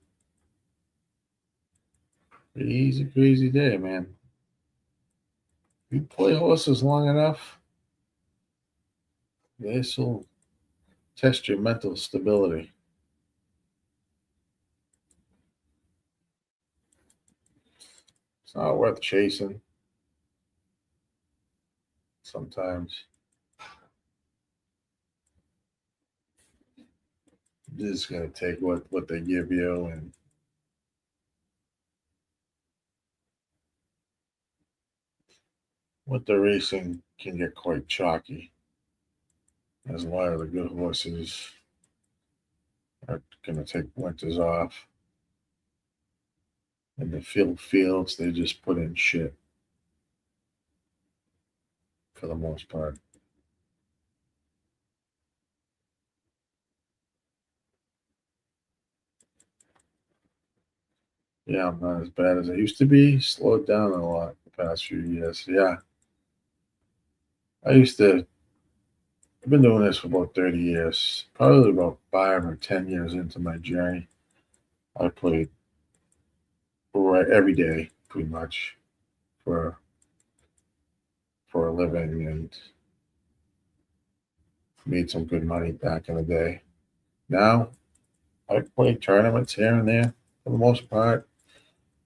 Crazy day, man. If you play horses long enough, this will test your mental stability. It's not worth chasing. Sometimes you're just gonna take what they give you, and what the racing can get quite chalky. As a lot of the good horses are gonna take winters off. And the fields, they just put in shit for the most part. Yeah, I'm not as bad as I used to be. Slowed down a lot the past few years. Yeah. I've been doing this for about 30 years. Probably about 5 or 10 years into my journey. I played every day, pretty much, for a living, and made some good money back in the day. Now, I play tournaments here and there for the most part.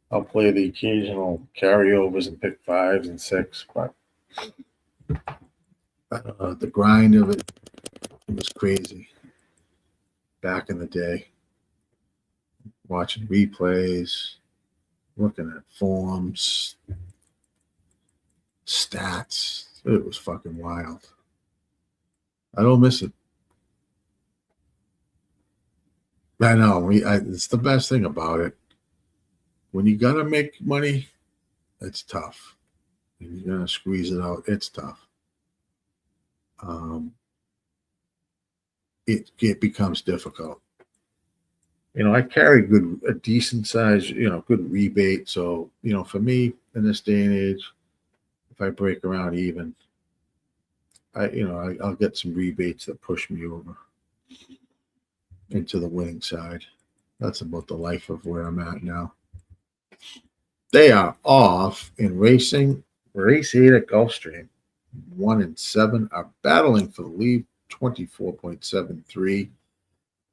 I'll play the occasional carryovers and pick 5s and 6, but the grind of it was crazy back in the day. Watching replays, looking at forms, stats. It was fucking wild. I don't miss it. I know. It's the best thing about it. When you gotta make money, it's tough. When you're gonna squeeze it out, it's tough. it becomes difficult. I carry a decent size, good rebate. So, for me in this day and age, if I break around even, I'll get some rebates that push me over into the winning side. That's about the life of where I'm at now. They are off in racing. Race 8 at Gulfstream. 1 and 7 are battling for the lead. 24.73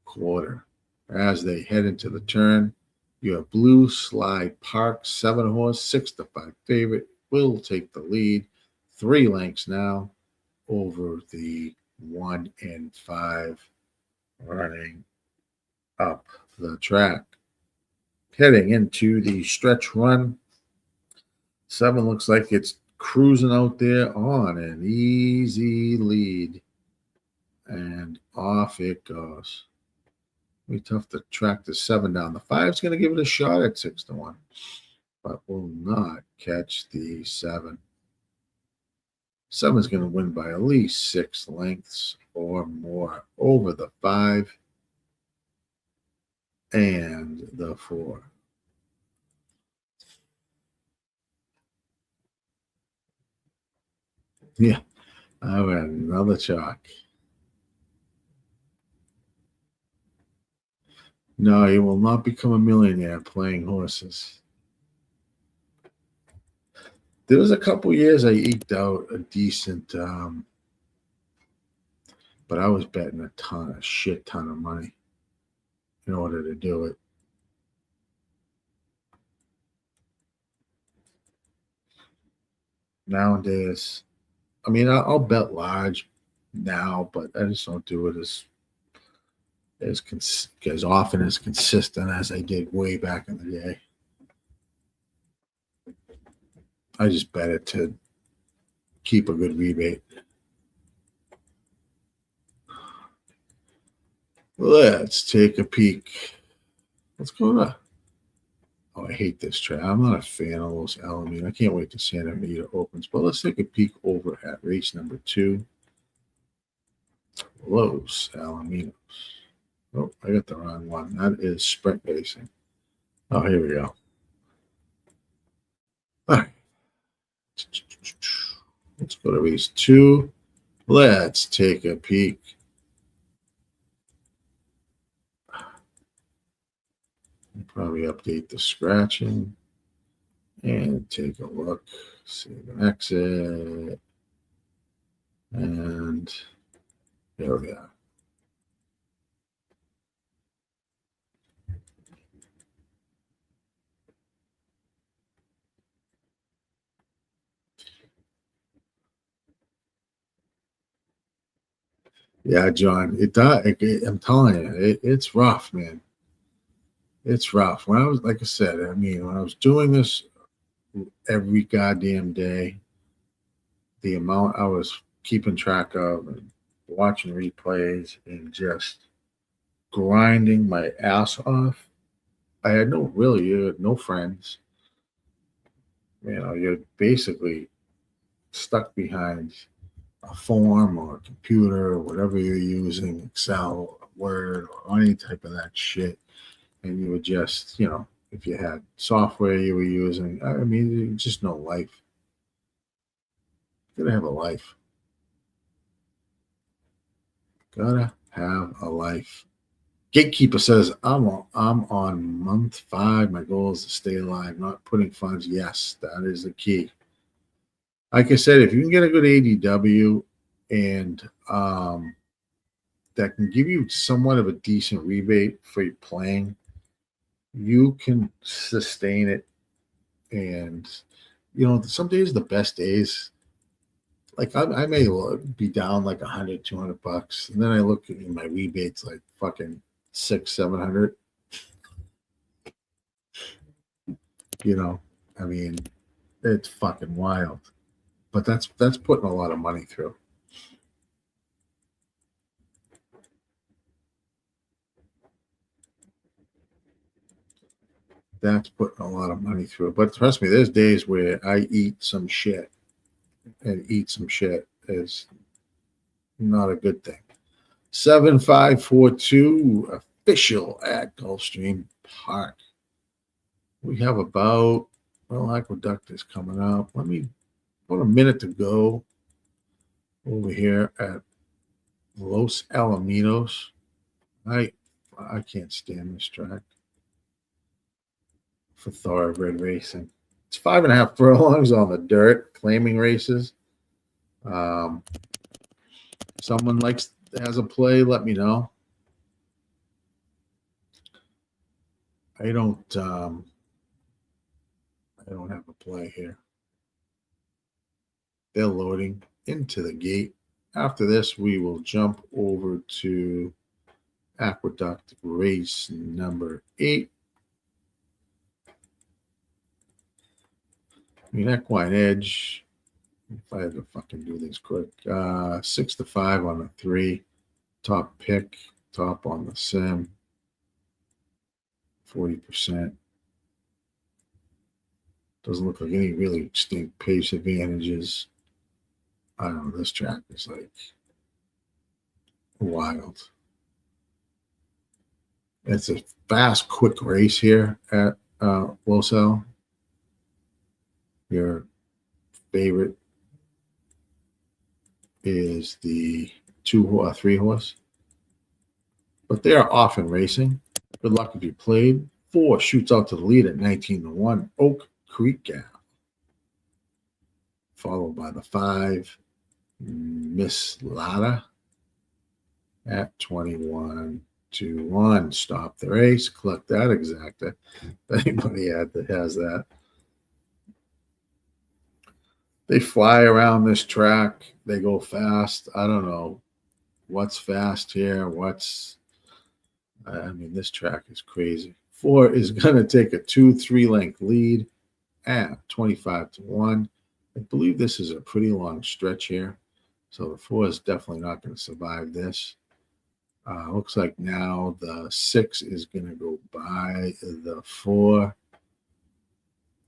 quarter. As they head into the turn, you have Blue Slide Park, 7 horse, 6-5 favorite, will take the lead. 3 lengths now over the 1 and 5 running up the track. Heading into the stretch run, 7 looks like it's cruising out there on an easy lead. And off it goes. Be tough to track the 7 down. The 5's going to give it a shot at 6-1, but will not catch the 7. 7's going to win by at least 6 lengths or more over the 5 and the 4. Yeah, all right, another chalk. No, you will not become a millionaire playing horses. There was a couple years I eked out a decent, but I was betting a shit ton of money in order to do it. Nowadays, I mean, I'll bet large now, but I just don't do it as often as consistent as I did way back in the day. I just bet it to keep a good rebate. Let's take a peek. What's going on? Oh, I hate this track. I'm not a fan of those Alamitos. I can't wait to Santa Anita opens. But let's take a peek over at race number 2. Los Alamitos. Oh, I got the wrong one. That is sprint racing. Oh, here we go. All right. Let's go to race 2. Let's take a peek. Probably update the scratching and take a look. Save and exit. And there we are. Yeah, John, I'm telling you, it's rough, man. It's rough. When I was, like I said, when I was doing this every goddamn day, the amount I was keeping track of and watching replays and just grinding my ass off, I had no friends. You're basically stuck behind a form or a computer or whatever you're using, Excel, Word, or any type of that shit. And you would just, if you had software you were using, just no life. You gotta have a life. Gotta have a life. Gatekeeper says, I'm on month 5. My goal is to stay alive, not putting funds. Yes, that is the key. Like I said, if you can get a good ADW and that can give you somewhat of a decent rebate for your playing, you can sustain it. And, some days, the best days, like I may be down like $100, $200. And then I look at my rebates like fucking $600, $700. It's fucking wild. But that's putting a lot of money through. That's putting a lot of money through. But trust me, there's days where I eat some shit. And eat some shit is not a good thing. 7542 official at Gulfstream Park. We have about, well, Aqueduct is coming up. About a minute to go over here at Los Alamitos. I can't stand this track for thoroughbred racing. It's 5.5 furlongs on the dirt, claiming races. Someone has a play, let me know. I don't have a play here. They're loading into the gate. After this, we will jump over to Aqueduct race number 8. Equine Edge. If I had to fucking do these quick. 6-5 on the 3. Top pick. Top on the sim. 40%. Doesn't look like any really distinct pace advantages. I don't know. This track is like wild. It's a fast, quick race here at Losel. Your favorite is the 3 horse, but they are often racing. Good luck if you played. 4 shoots out to the lead at 19-1. Oak Creek Gal, followed by the 5 Miss Lada at 21-1. Stop the race. Collect that exacta. If anybody has that. They fly around this track. They go fast. I don't know what's fast here. This track is crazy. 4 is going to take a 2-3 length lead at 25-1. I believe this is a pretty long stretch here. So the 4 is definitely not going to survive this. Looks like now the 6 is going to go by the 4.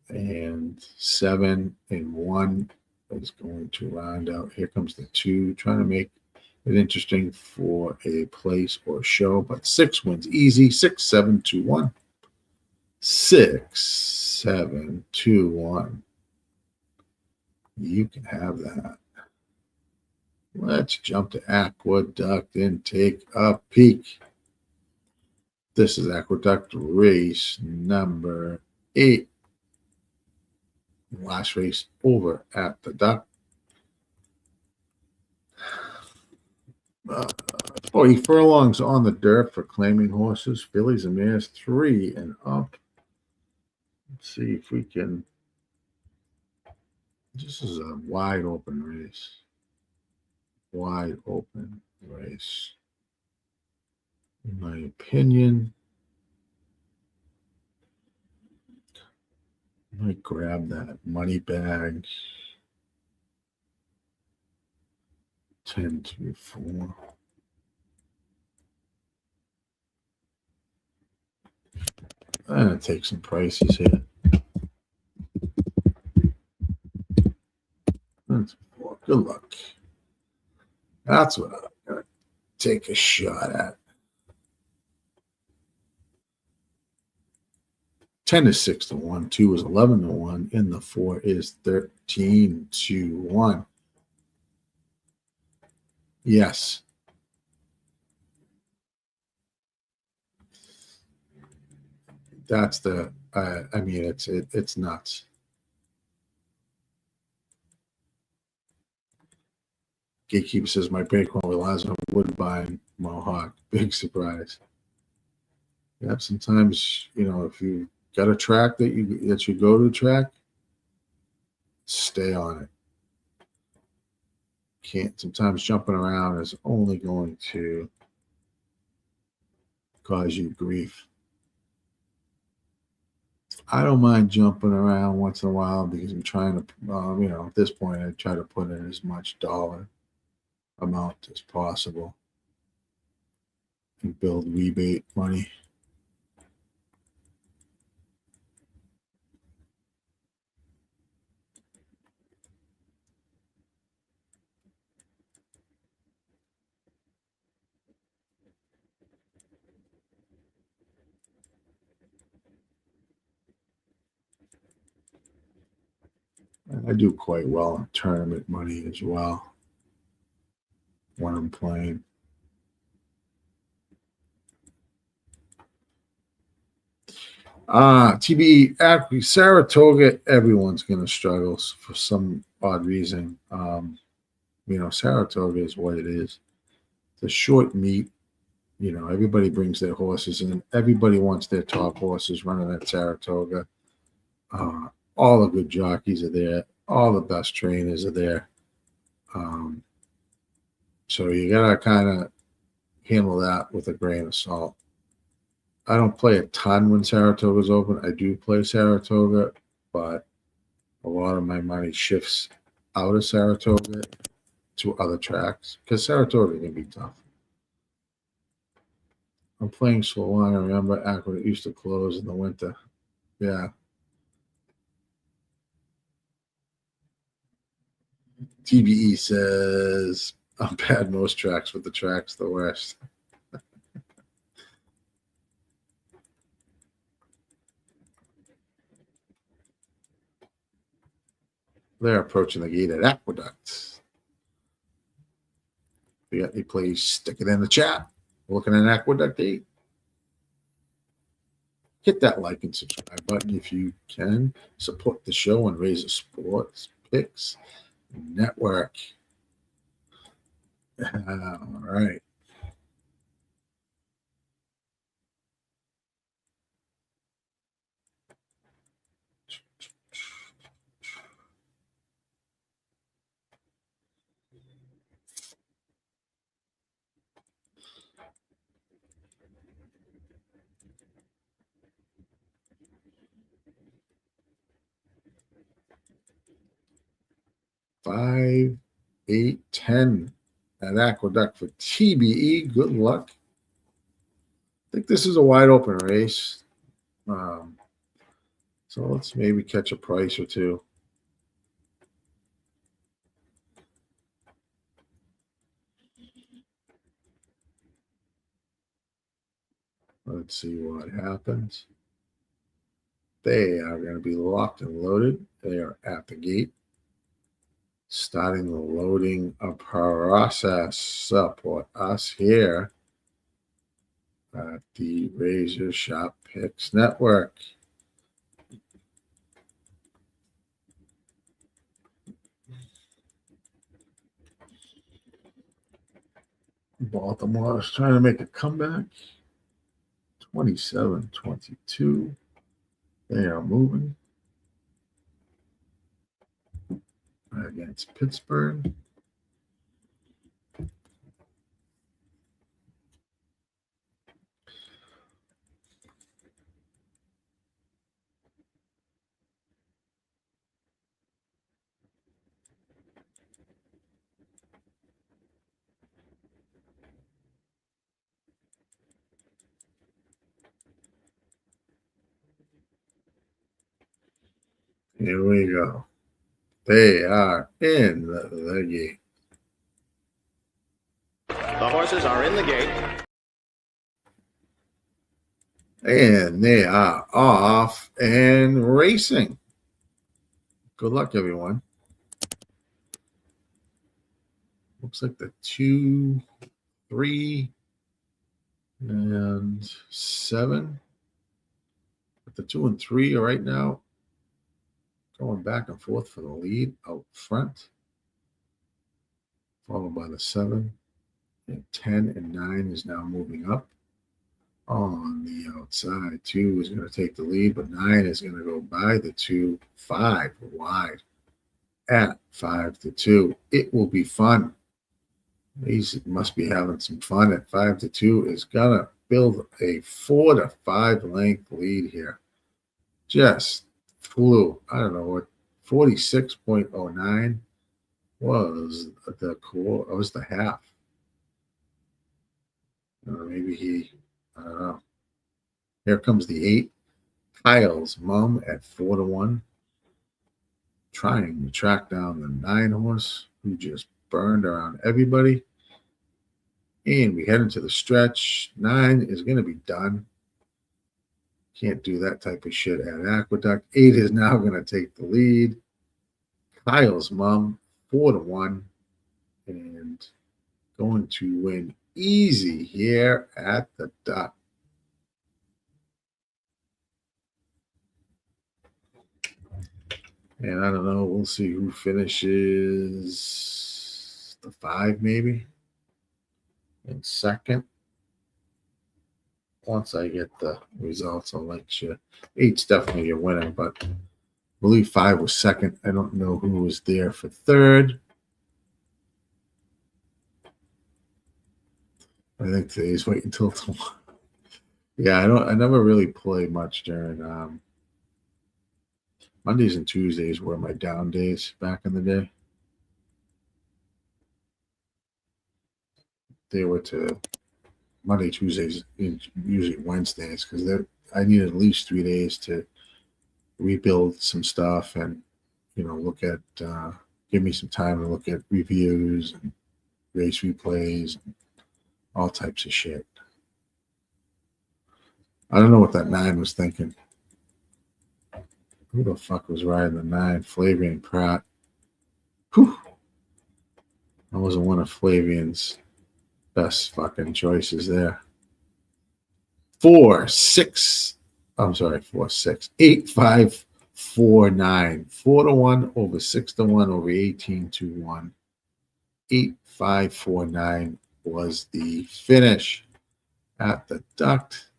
And 7 and 1 is going to round out. Here comes the 2, trying to make it interesting for a place or show. But 6 wins easy. 6-7-2-1. 6-7-2-1. You can have that. Let's jump to Aqueduct and take a peek. This is Aqueduct race number 8. Last race over at the Duck. 40 furlongs on the dirt for claiming horses. Fillies and mares 3 and up. Let's see if we can. This is a wide open race. Wide open race. In my opinion, I might grab that money bag. 10-4. I'm going to take some prices here. That's 4. Good luck. That's what I'm going to take a shot at. 10 is 6-1. 2 is 11-1. And the 4 is 13-1. Yes. That's the. It's nuts. Gatekeeper says my break one relies on Woodbine Mohawk. Big surprise. Yep. Sometimes if you got a track that you go to track, stay on it. Sometimes jumping around is only going to cause you grief. I don't mind jumping around once in a while because I'm trying to, at this point, I try to put in as much dollar amount as possible and build rebate money. I do quite well in tournament money as well when I'm playing. TBE, Saratoga, everyone's going to struggle for some odd reason. Saratoga is what it is. It's a short meet. Everybody brings their horses in. Everybody wants their top horses running at Saratoga. All the good jockeys are there. All the best trainers are there. So you got to kind of handle that with a grain of salt. I don't play a ton when Saratoga's open. I do play Saratoga, but a lot of my money shifts out of Saratoga to other tracks because Saratoga can be tough. I'm playing so long. I remember Aqueduct used to close in the winter. Yeah. TBE says, I'm bad most tracks, but the track's the worst. They're approaching the gate at Aqueduct. If you got any plays, stick it in the chat. Looking at Aqueduct 8. Hit that like and subscribe button if you can. Support the show on RazorSharpPicks Network. All right. Five, 8, 10 at Aqueduct for TBE. Good luck. I think this is a wide open race. So let's maybe catch a price or two. Let's see what happens. They are going to be locked and loaded. They are at the gate. Starting the loading process. Support us here at the RazorSharpPicks Network. Baltimore is trying to make a comeback. 27-22. They are moving against Pittsburgh. Here we go. They are in the gate. The horses are in the gate. And they are off and racing. Good luck, everyone. Looks like the 2, 3, and 7. But the 2 and 3 are right now going back and forth for the lead out front. Followed by the 7. And 10 and 9 is now moving up. On the outside, 2 is going to take the lead, but 9 is going to go by the 2, 5 wide at 5-2. It will be fun. These must be having some fun at 5-2. Is going to build a 4 to 5 length lead here. Just flew. I don't know what 46.09 was the core. It was the half. Maybe I don't know. Here comes the 8. Kyle's mom at 4-1. Trying to track down the 9 horse who just burned around everybody. And we head into the stretch. 9 is going to be done. Can't do that type of shit at Aqueduct. 8 is now going to take the lead. Kyle's mom 4-1 and going to win easy here at the Duck. And I don't know. We'll see who finishes the 5 maybe in second. Once I get the results, I'll let you. 8's definitely a winner, but I believe 5 was second. I don't know who was there for third. I think today's wait until tomorrow. Yeah, I never really play much during Mondays and Tuesdays were my down days back in the day. They were to Monday, Tuesdays, and usually Wednesdays because I needed at least 3 days to rebuild some stuff and look at give me some time to look at reviews and race replays and all types of shit. I don't know what that 9 was thinking. Who the fuck was riding the 9? Flavian Pratt. Whew. That wasn't one of Flavian's best fucking choices there. 4, 6. I'm sorry, 4, 6. 8, 5, 4, 9. 4-1 over 6-1 over 18-1. 8, 5, 4, 9 was the finish at the Duct.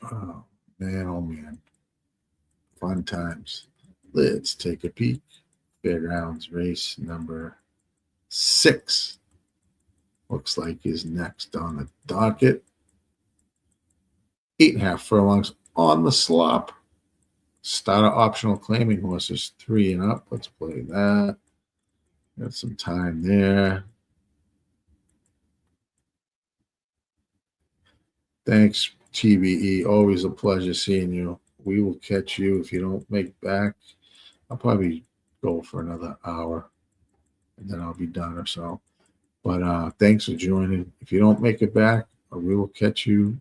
Oh, man. Fun times. Let's take a peek. Fairgrounds race number 6. Looks like is next on the docket. 8.5 furlongs on the slop. Starter optional claiming horses 3 and up. Let's play that. Got some time there. Thanks, TBE. Always a pleasure seeing you. We will catch you if you don't make back. I'll probably go for another hour and then I'll be done or so. But thanks for joining. If you don't make it back, we will catch you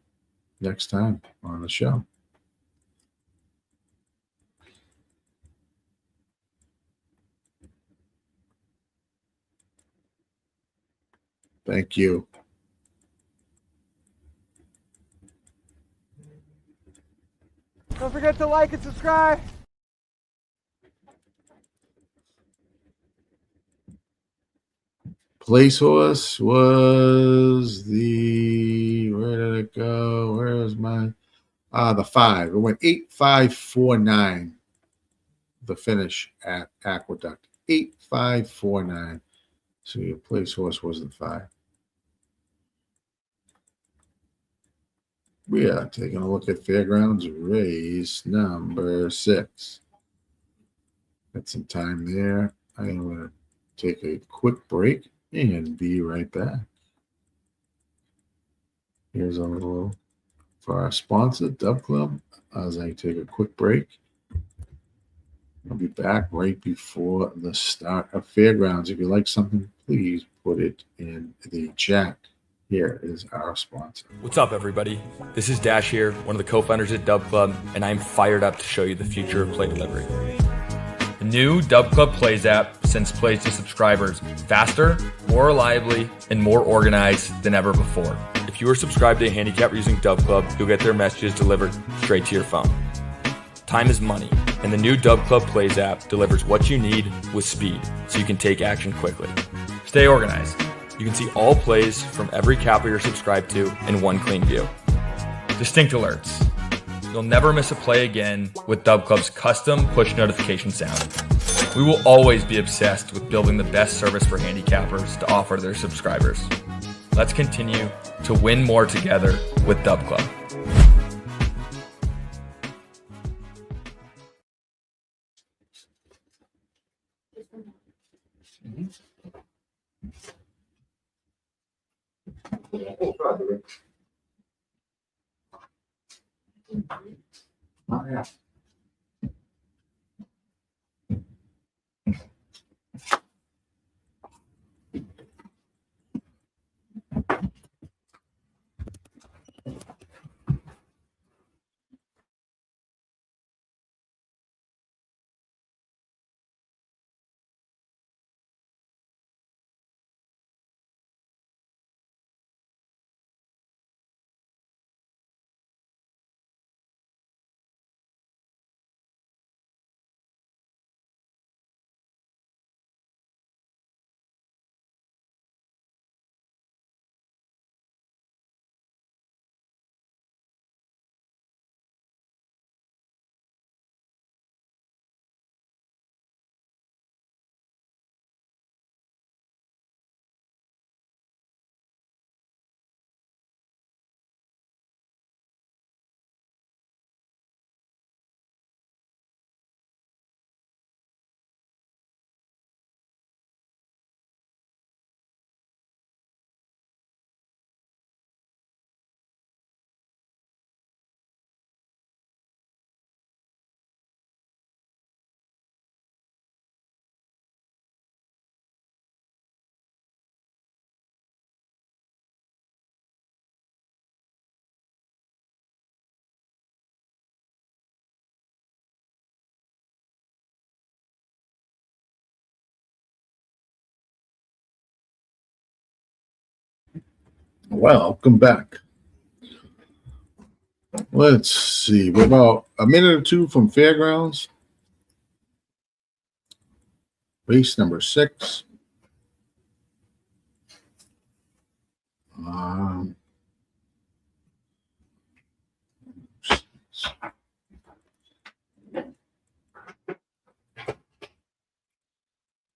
next time on the show. Thank you. Don't forget to like and subscribe. Place horse was where did it go? Where was mine? The 5. It went 8, 5, 4, 9. The finish at Aqueduct. 8, 5, 4, 9. So your place horse was the 5. We are taking a look at Fairgrounds race number 6. Got some time there. I am going to take a quick break and be right back. Here's a little for our sponsor, Dub Club, as I take a quick break. I'll be back right before the start of Fairgrounds. If you like something, please put it in the chat. Here is our sponsor. What's up, everybody? This is Dash here, one of the co-founders at Dub Club, and I'm fired up to show you the future of play delivery. The new Dub Club Plays app sends plays to subscribers faster, more reliably, and more organized than ever before. If you are subscribed to a handicapper using Dub Club, you'll get their messages delivered straight to your phone. Time is money, and the new Dub Club Plays app delivers what you need with speed, so you can take action quickly. Stay organized. You can see all plays from every capper you're subscribed to in one clean view. Distinct alerts. You'll never miss a play again with Dub Club's custom push notification sound. We will always be obsessed with building the best service for handicappers to offer their subscribers. Let's continue to win more together with Dub Club. Oh, yeah. Welcome back. Let's see. We're about a minute or two from Fairgrounds. Race number 6.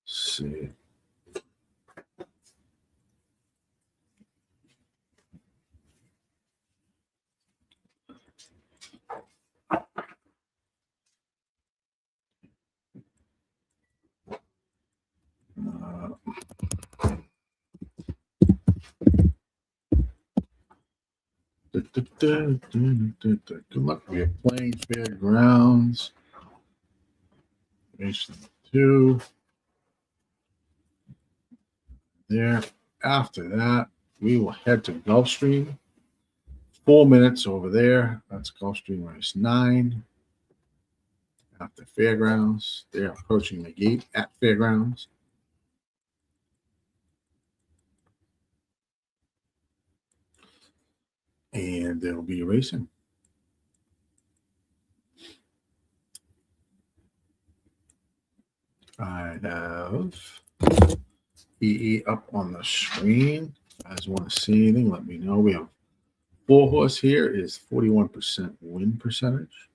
See. Good luck. We're playing Fairgrounds. Race number 2. There. After that, we will head to Gulfstream. 4 minutes over there. That's Gulfstream race 9. After Fairgrounds, they're approaching the gate at Fairgrounds. And they'll be racing. I have EE up on the screen. If you guys want to see anything, let me know. We have 4 horse here is 41% win percentage.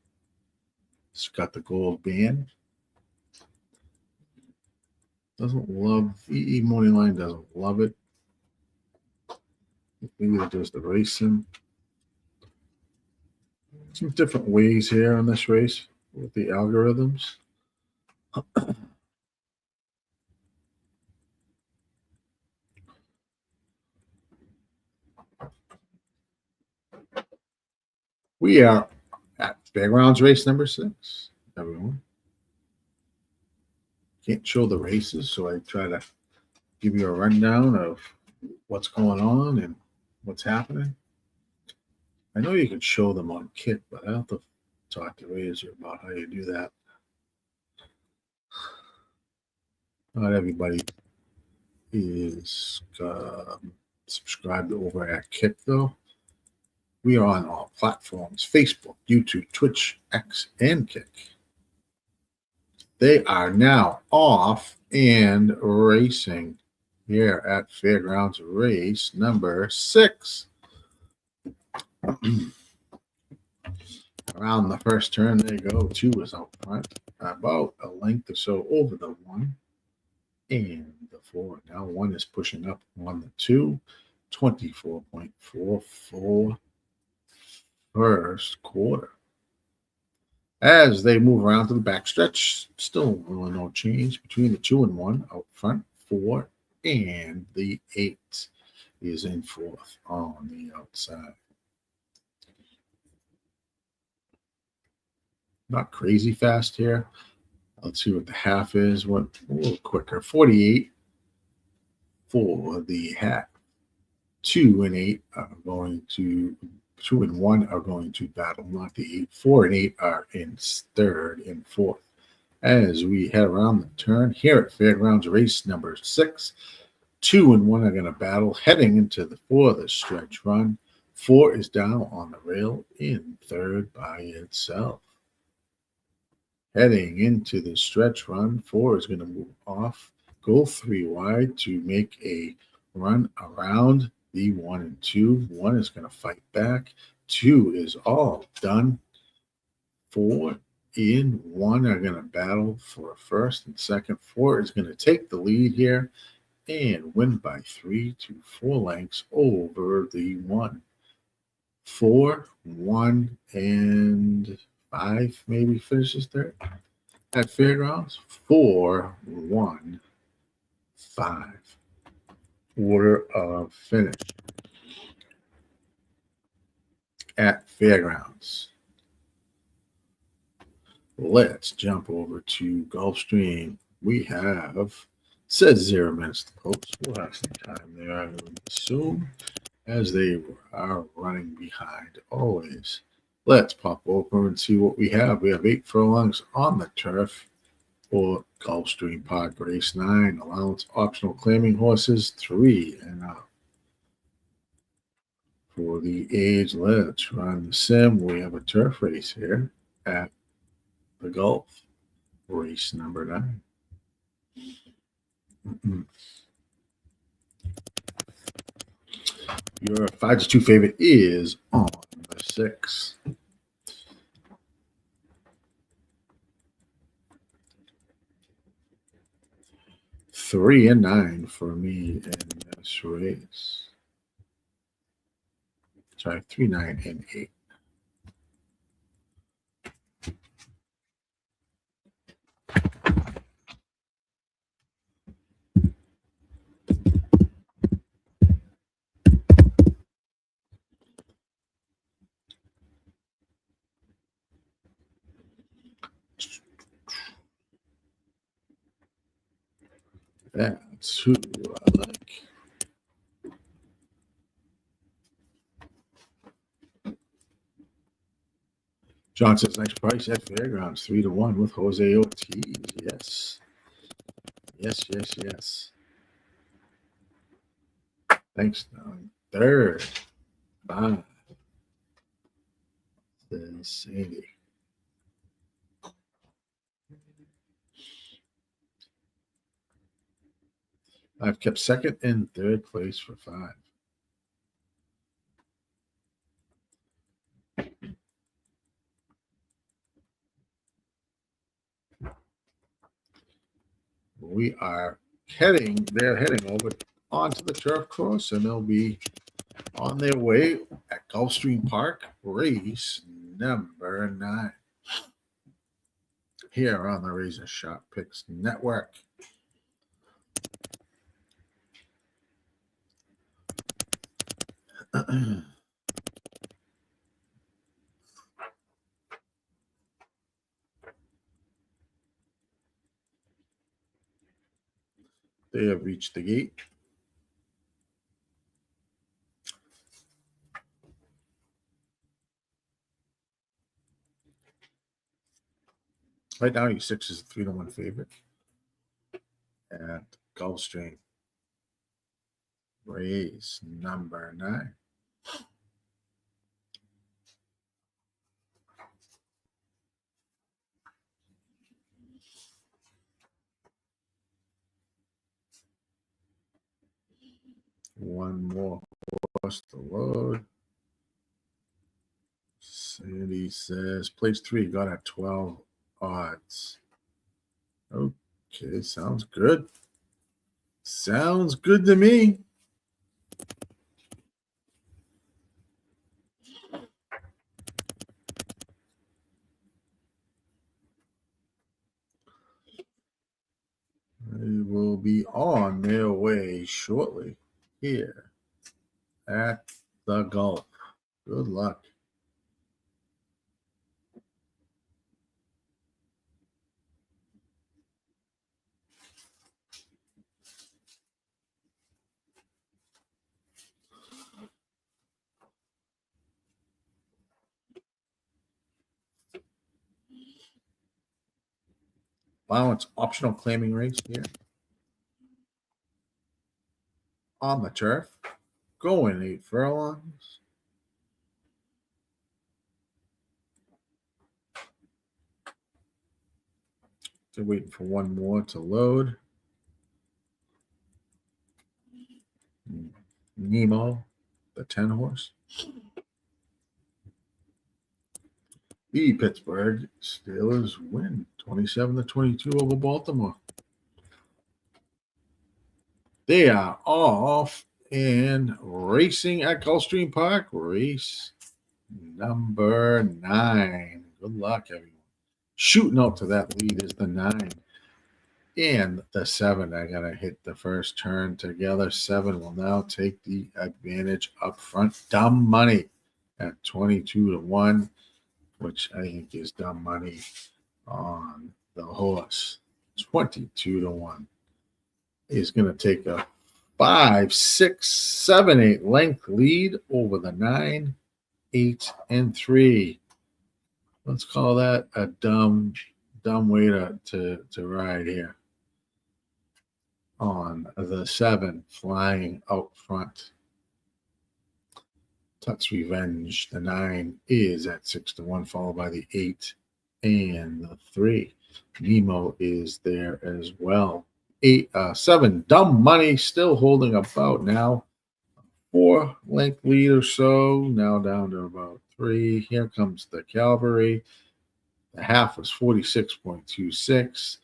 It's got the gold band. Doesn't love EE morning line, doesn't love it. Maybe that does the racing. Some different ways here on this race with the algorithms. We are at Fairgrounds race number 6, everyone. Can't show the races, so I try to give you a rundown of what's going on and what's happening. I know you can show them on Kick, but I have to talk to Razor about how you do that. Not everybody is subscribed over at Kick, though. We are on all platforms: Facebook, YouTube, Twitch, X, and Kick. They are now off and racing here at Fairgrounds race number 6. Around the first turn they go. 2 is out front, about a length or so over the 1 and the 4. Now 1 is pushing up on the 2. 24.44 first quarter. As they move around to the backstretch, still really no change between the 2 and 1 out front. 4 and the 8 is in 4th on the outside. Not crazy fast here. Let's see what the half is. What a little quicker. 48 for the half. 2 and 8 are going to 2 and 1 are going to battle, not the 8. 4 and 8 are in 3rd and 4th. As we head around the turn here at Fairgrounds race number 6, 2 and 1 are going to battle heading into the 4th stretch run. 4 is down on the rail in 3rd by itself. Heading into the stretch run, 4 is going to move off, go 3 wide to make a run around the 1 and 2. 1 is going to fight back. 2 is all done. 4 and 1 are going to battle for first and second. 4 is going to take the lead here and win by 3 to 4 lengths over the 1. 4, 1, and 5 maybe finishes third at Fairgrounds. 4, 1, 5. Order of finish at Fairgrounds. Let's jump over to Gulfstream. We have, says 0 minutes to post. We'll have some time there, I would assume, as they are running behind always. Let's pop over and see what we have. We have 8 furlongs on the turf for Gulfstream Park race 9. Allowance optional claiming horses 3 and up. For the age, let's run the sim. We have a turf race here at the Gulf. Race number 9. Your 5-2 favorite is on the 6. Three and 9 for me in this race. Sorry, 3, 9, and 8. That's who I like. John says, nice price at Fairgrounds, 3-1 with Jose Ortiz. Yes. Yes, yes, yes. Thanks, Don. 3rd. 5. Then Sandy. I've kept 2nd and 3rd place for 5. We are they're heading over onto the turf course, and they'll be on their way at Gulfstream Park, race number 9. Here on the Razor Sharp Picks Network. They have reached the gate. Right now, E6 is a 3-1 favorite at Gulfstream. Race number 9. One more horse to load. Sandy says, place 3 got at 12 odds. Okay, sounds good. Sounds good to me. They will be on their way shortly here at the Gulf. Good luck. Wow, it's optional claiming race here on the turf. Going 8 furlongs. They're waiting for one more to load. Nemo, the 10 horse. The Pittsburgh Steelers win 27-22 over Baltimore. They are off and racing at Gulfstream Park. Race number 9. Good luck, everyone. Shooting out to that lead is the 9 and the 7. I gotta hit the first turn together. 7 will now take the advantage up front. Dumb money at 22-1, which I think is dumb money on the horse. 22-1. He's gonna take a 5, 6, 7, 8 length lead over the 9, 8, and 3. Let's call that a dumb way to ride here. On the 7, flying out front. Tut's Revenge, the 9, is at 6-1, followed by the 8 and the 3. Nemo is there as well. 7, Dumb Money, still holding about now. 4-length lead or so, now down to about 3. Here comes the Calvary. The half was 46.26.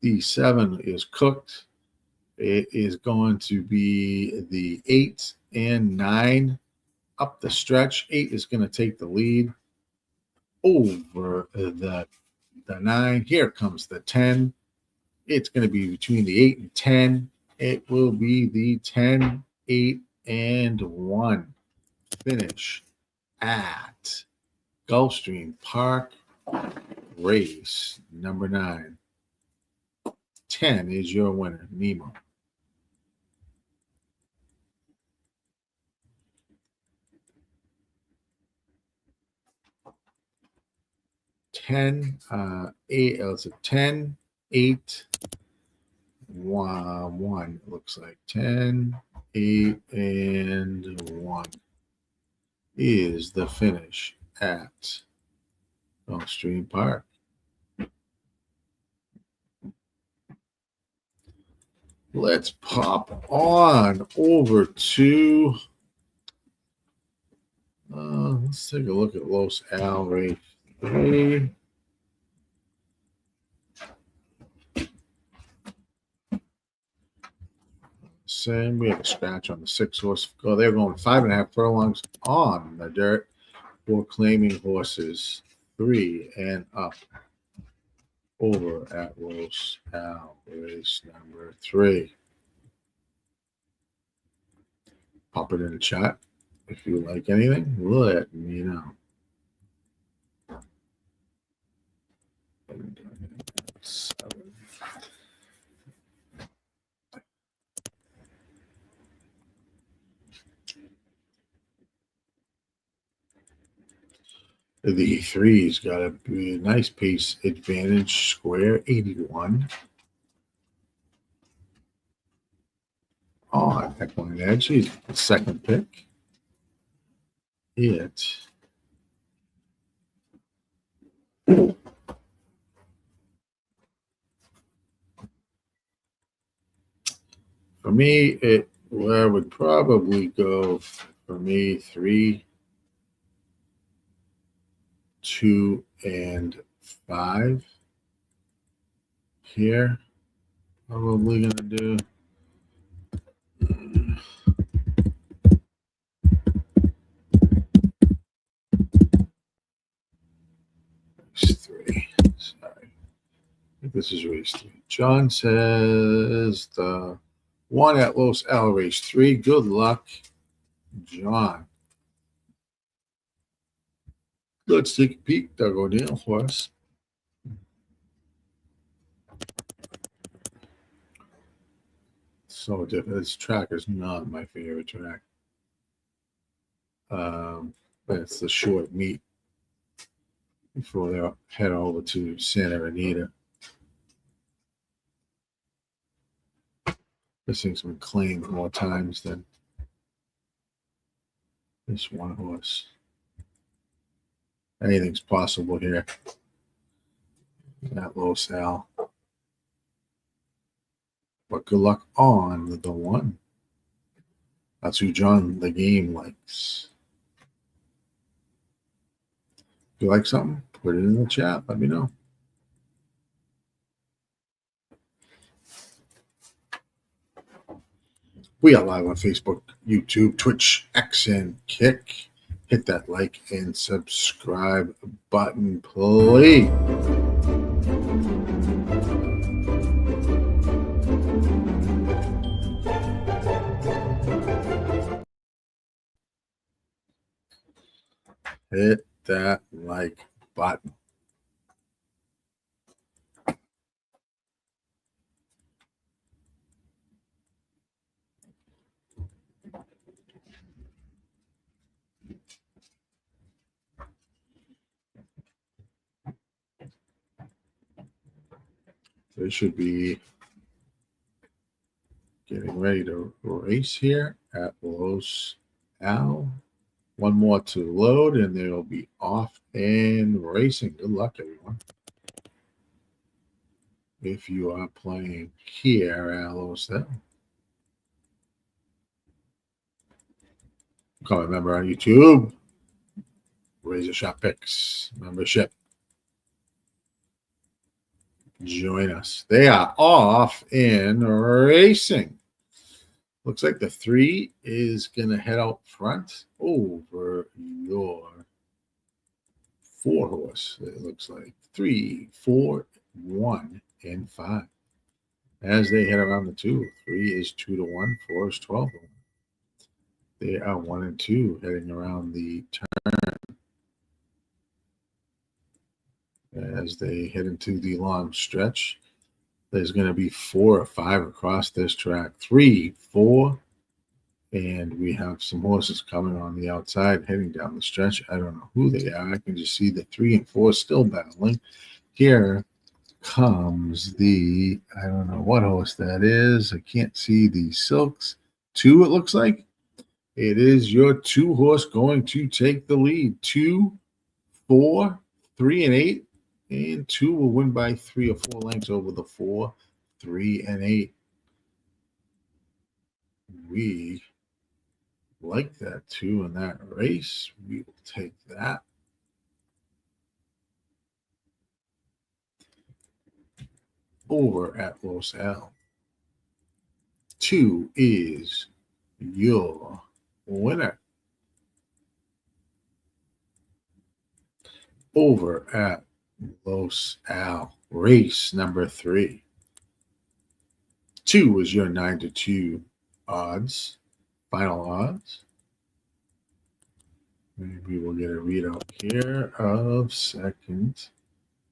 The 7 is cooked. It is going to be the 8 and 9 up the stretch. 8 is going to take the lead over the 9. Here comes the 10. It's going to be between the 8 and 10. It will be the 10, 8, and 1 finish at Gulfstream Park, race number 9. 10 is your winner, Nemo. It's a 10, 8, 1. It looks like 10, 8, and 1 is the finish at Gulfstream Park. Let's pop on over to let's take a look at Los Al Race 3. Same. We have a scratch on the 6-horse. Oh, they're going 5.5 furlongs on the dirt for claiming horses 3 and up over at Los Al race number 3. Pop it in the chat if you like anything. Let me know. The 3's got a nice pace advantage, square 81. On Equine Edge, he's the second pick. For me, where I would probably go for me 3, 2, and 5 here. Probably going to do 3. Sorry. I think this is race 3. John says the 1 at Los Al race 3. Good luck, John. Let's take a peek. Doug O'Neill horse. So different. This track is not my favorite track. But it's the short meet before they head over to Santa Anita. This thing's been claimed more times than this one horse. Anything's possible here at Los Al. But good luck on the 1. That's who John the game likes. If you like something, put it in the chat. Let me know. We are live on Facebook, YouTube, Twitch, X, and Kick. Hit that like and subscribe button, please. Hit that like button. They should be getting ready to race here at Los Al. One more to load, and they'll be off and racing. Good luck, everyone. If you are playing here at Losel. Become a member on YouTube. RazorSharpPicks membership. Join us. They are off and racing. Looks like the 3 is going to head out front over your 4 horse. It looks like 3, 4, 1, and 5. As they head around the 2, 3 is 2 to 1, 4 is 12 to 1. They are 1 and 2 heading around the turn. As they head into the long stretch, there's going to be 4 or 5 across this track. 3, 4, and we have some horses coming on the outside heading down the stretch. I don't know who they are. I can just see the 3 and 4 still battling. Here comes the, I don't know what horse that is. I can't see the Silks. 2, it looks like. It is your 2 horse going to take the lead. 2, 4, 3, and 8. And 2 will win by 3 or 4 lengths over the 4, 3, and 8. We like that 2 in that race. We will take that. Over at Los Al. 2 is your winner. Over at Los Al, race number 3. 2 is your 9 to 2 odds, final odds. Maybe we'll get a readout here of second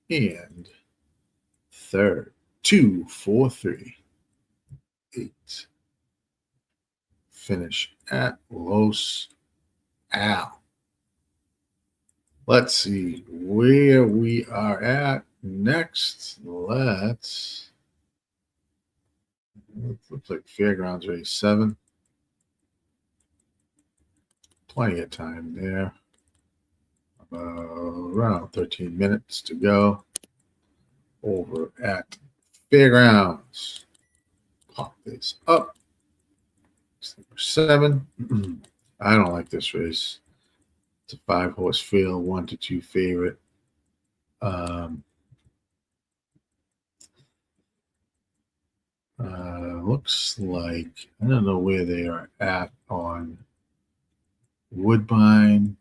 and third. 2, 4, 3, 8. Finish at Los Al. Let's see where we are at next. Looks like Fairgrounds race 7. Plenty of time there. Around 13 minutes to go. Over at Fairgrounds. Pop this up. It's number 7. I don't like this race. It's a 5-horse field, 1 to 2 favorite. Looks like, I don't know where they are at on Woodbine.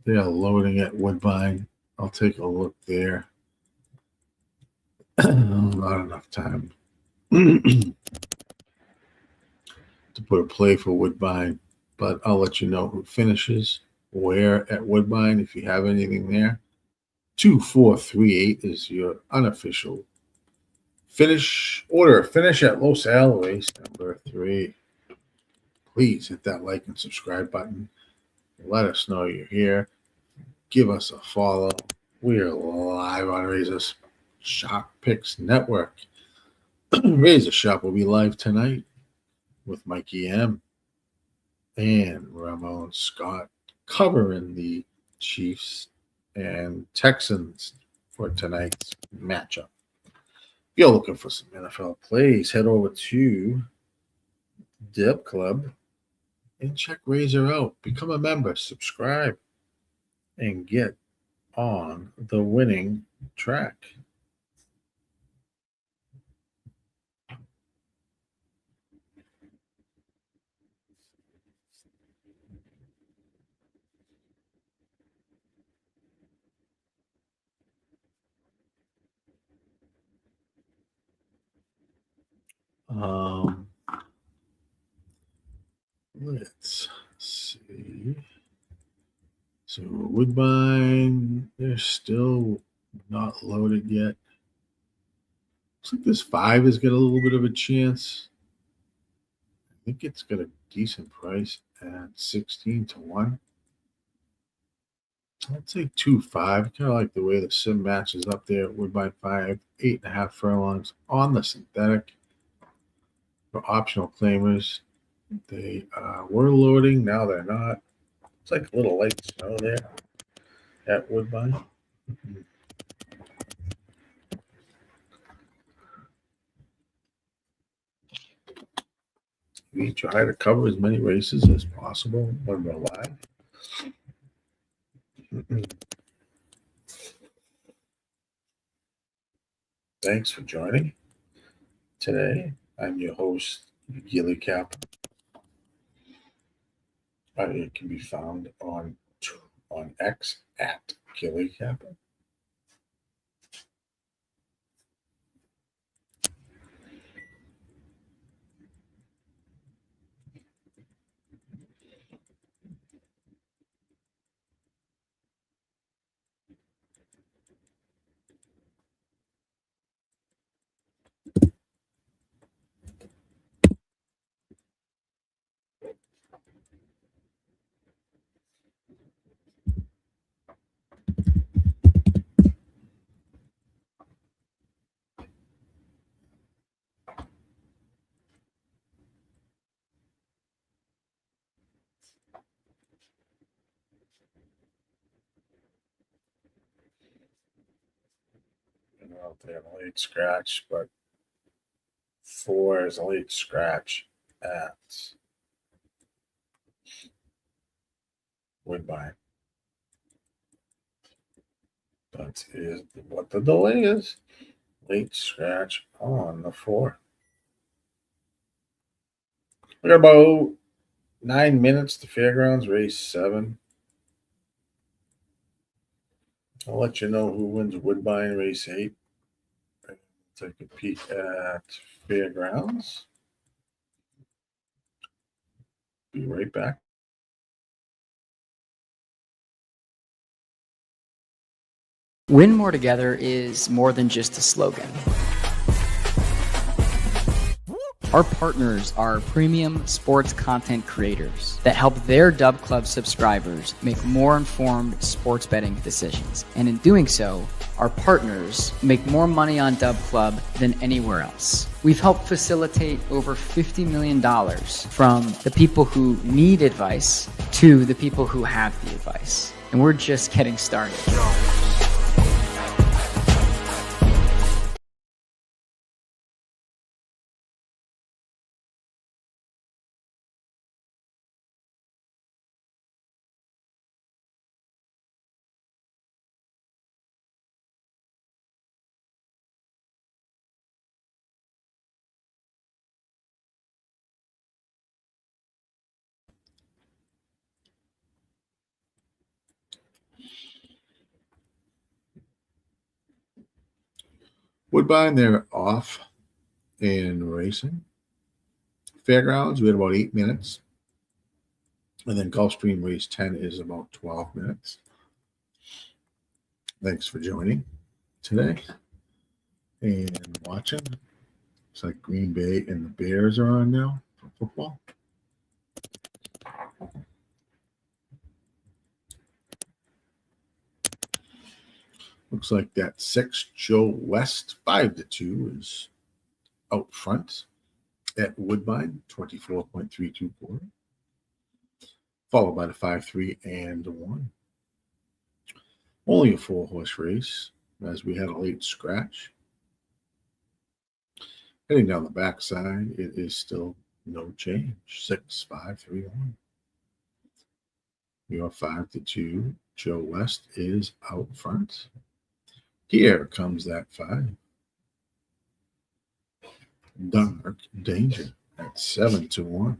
They are loading at Woodbine. I'll take a look there. Not enough time to put a play for Woodbine, but I'll let you know who finishes where at Woodbine if you have anything there. 2, 4, 3, 8 is your unofficial finish order. Finish at Los Al, race number 3. Please hit that like and subscribe button. Let us know you're here. Give us a follow. We are live on RazorSharpPicks Network. Razor Sharp will be live tonight with Mikey M and Ramon Scott covering the Chiefs and Texans for tonight's matchup. If you're looking for some NFL plays, head over to Dub Club and check Razor out. Become a member, subscribe, and get on the winning track. Let's see. So Woodbine, they're still not loaded yet. Looks like this 5 has got a little bit of a chance. I think it's got a decent price at 16 to 1. I'll take 2, 5. Kind of like the way the sim matches up there at Woodbine 5, 8.5 furlongs on the synthetic. For optional claimers, they were loading. Now they're not. It's like a little light snow there at Woodbine. We try to cover as many races as possible when we're live. Thanks for joining. Today, I'm your host, Gilly Cap. It can be found on X at Gilly Cap. I don't know if they have a late scratch, but 4 is a late scratch at Woodbine. That is what the delay is. Late scratch on the 4. We got about 9 minutes to Fairgrounds, race 7. I'll let you know who wins Woodbine, race 8. Take a peek at Fairgrounds. Be right back. Win More Together is more than just a slogan. Our partners are premium sports content creators that help their Dub Club subscribers make more informed sports betting decisions. And in doing so, our partners make more money on Dub Club than anywhere else. We've helped facilitate over $50 million from the people who need advice to the people who have the advice. And we're just getting started. Woodbine, they're off and racing. Fairgrounds, we had about 8 minutes. And then Gulfstream race 10 is about 12 minutes. Thanks for joining today and watching. It's like Green Bay and the Bears are on now for football. Looks like that 6 Joe West 5-2 is out front at Woodbine, 24.32 quarter, followed by the 5-3 and 1. Only a 4-horse race, as we had a late scratch. Heading down the backside, it is still no change. 6, 5, 3, 1. Your 5-2, Joe West is out front. Here comes that 5. Dark Danger at 7-1.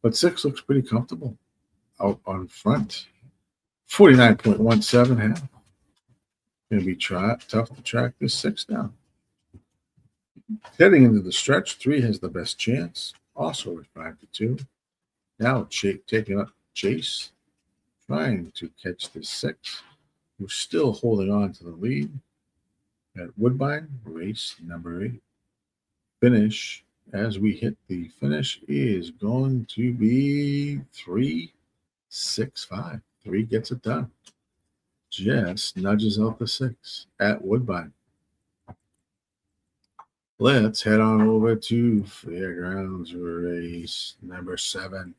But 6 looks pretty comfortable out on front. 49.17 half. Going to be tough to track this 6 down. Heading into the stretch, 3 has the best chance. Also at 5-2. Now taking up chase, trying to catch this 6. We're still holding on to the lead at Woodbine, race number 8. Finish, as we hit the finish, is going to be 3-6-5. 3 gets it done. Just nudges out the 6 at Woodbine. Let's head on over to Fairgrounds race number 7.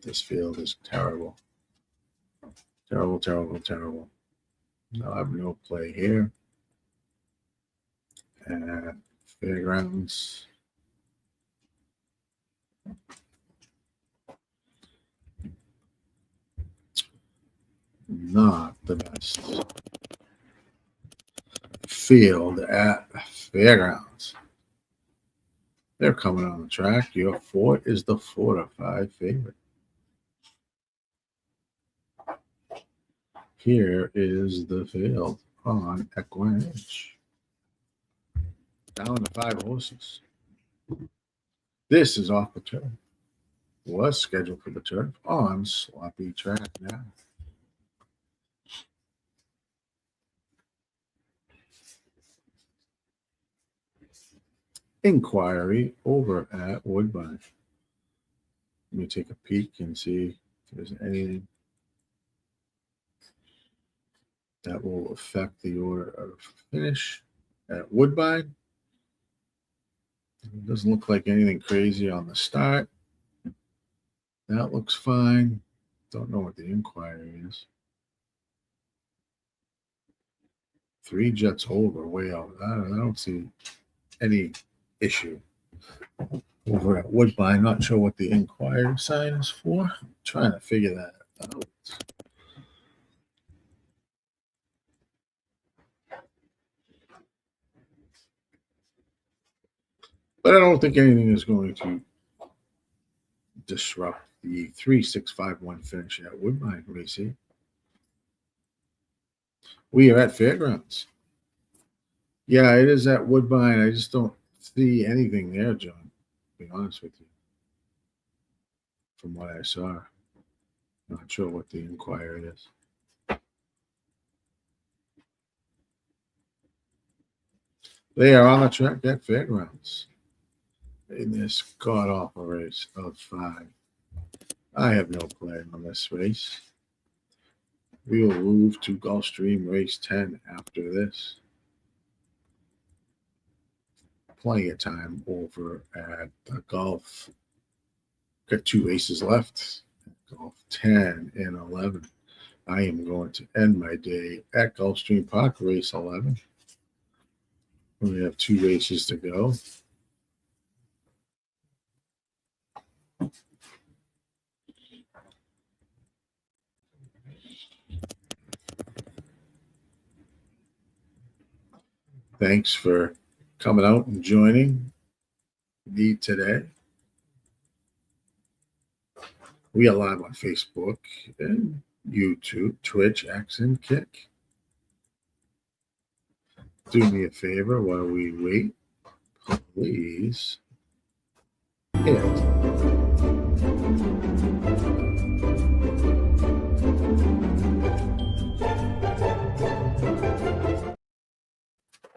This field is terrible. Terrible, terrible, terrible. No, I have no play here. At Fairgrounds. Not the best field at Fairgrounds. They're coming on the track. Your 4 is the 4-5 favorite. Here is the field on Equine Edge. Down to 5 horses. This is off the turf. Was scheduled for the turf on sloppy track now. Inquiry over at Woodbine. Let me take a peek and see if there's anything that will affect the order of finish at Woodbine. It doesn't look like anything crazy on the start. That looks fine. Don't know what the inquiry is. 3 jets over, way over. I don't see any issue over at Woodbine. Not sure what the inquiry sign is for. I'm trying to figure that out. But I don't think anything is going to disrupt the 3-6-5-1 finish at Woodbine, Racy. We are at Fairgrounds. Yeah, it is at Woodbine. I just don't see anything there, John, to be honest with you. From what I saw. Not sure what the inquiry is. They are on the track at Fairgrounds in this god-awful race of 5. I have no play on this race. We will move to Gulfstream race 10 after this. Plenty of time over at the Gulf. Got 2 races left. Golf 10 and 11. I am going to end my day at Gulfstream Park, race 11. We have 2 races to go. Thanks for coming out and joining me today. We are live on Facebook and YouTube, Twitch, X, and Kick. Do me a favor while we wait. Please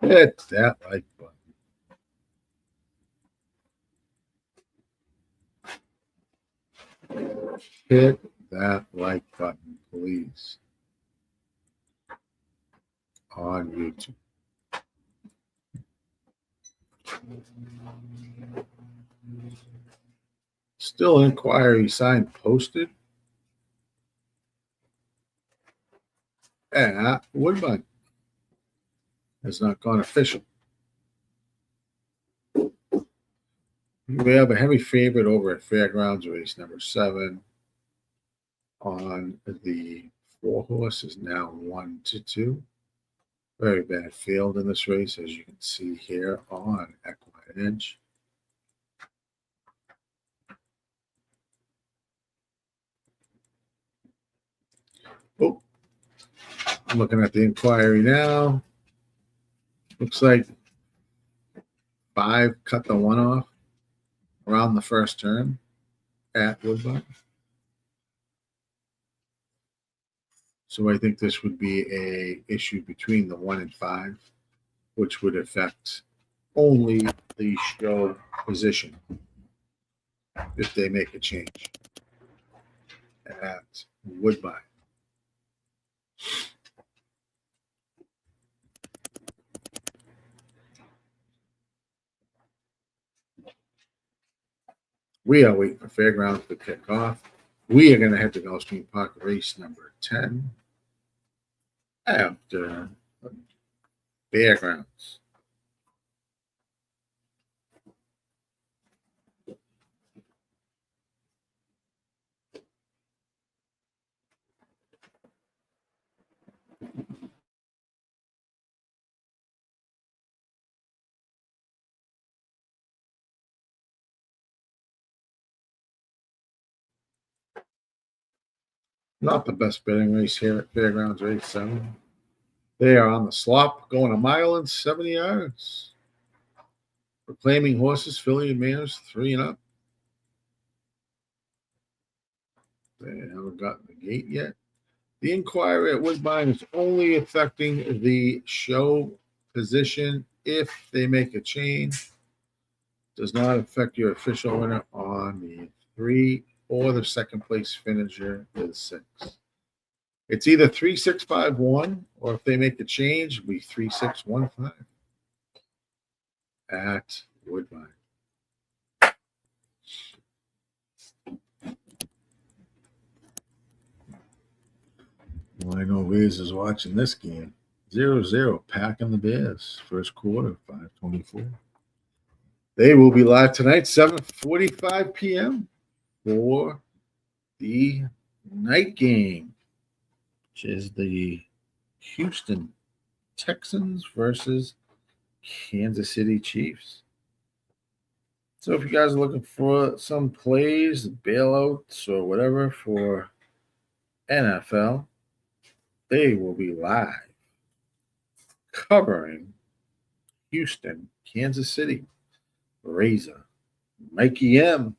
hit that like button. Hit that like button, please, on YouTube. Still inquiry sign posted at Woodbine. Has not gone official. We have a heavy favorite over at Fairgrounds, race number 7. On the 4 horse is now 1-2. Very bad field in this race, as you can see here on Equine Edge. Oh, I'm looking at the inquiry now. Looks like 5 cut the 1 off around the first turn at Woodbine. So I think this would be a issue between the 1 and 5, which would affect only the show position if they make a change at Woodbine. We are waiting for Fairgrounds to kick off. We are going to head to Gulfstream Park, race number 10 after Fairgrounds. Not the best betting race here at Fairgrounds, race 7. They are on the slop, going a mile and 70 yards. Proclaiming horses, filly and mares, 3 and up. They haven't gotten the gate yet. The inquiry at Woodbine is only affecting the show position if they make a change. Does not affect your official winner on the 3 or the second place finisher is 6. It's either 3-6-5-1, or if they make the change, it'll be 3-6-1-5 at Woodbine. Well, I know Riz is watching this game. 0-0, packing the Bears. First quarter, 5:24. They will be live tonight, 7:45 p.m. for the night game, which is the Houston Texans versus Kansas City Chiefs. So if you guys are looking for some plays, bailouts, or whatever for NFL, they will be live covering Houston, Kansas City, Razor, Mikey M,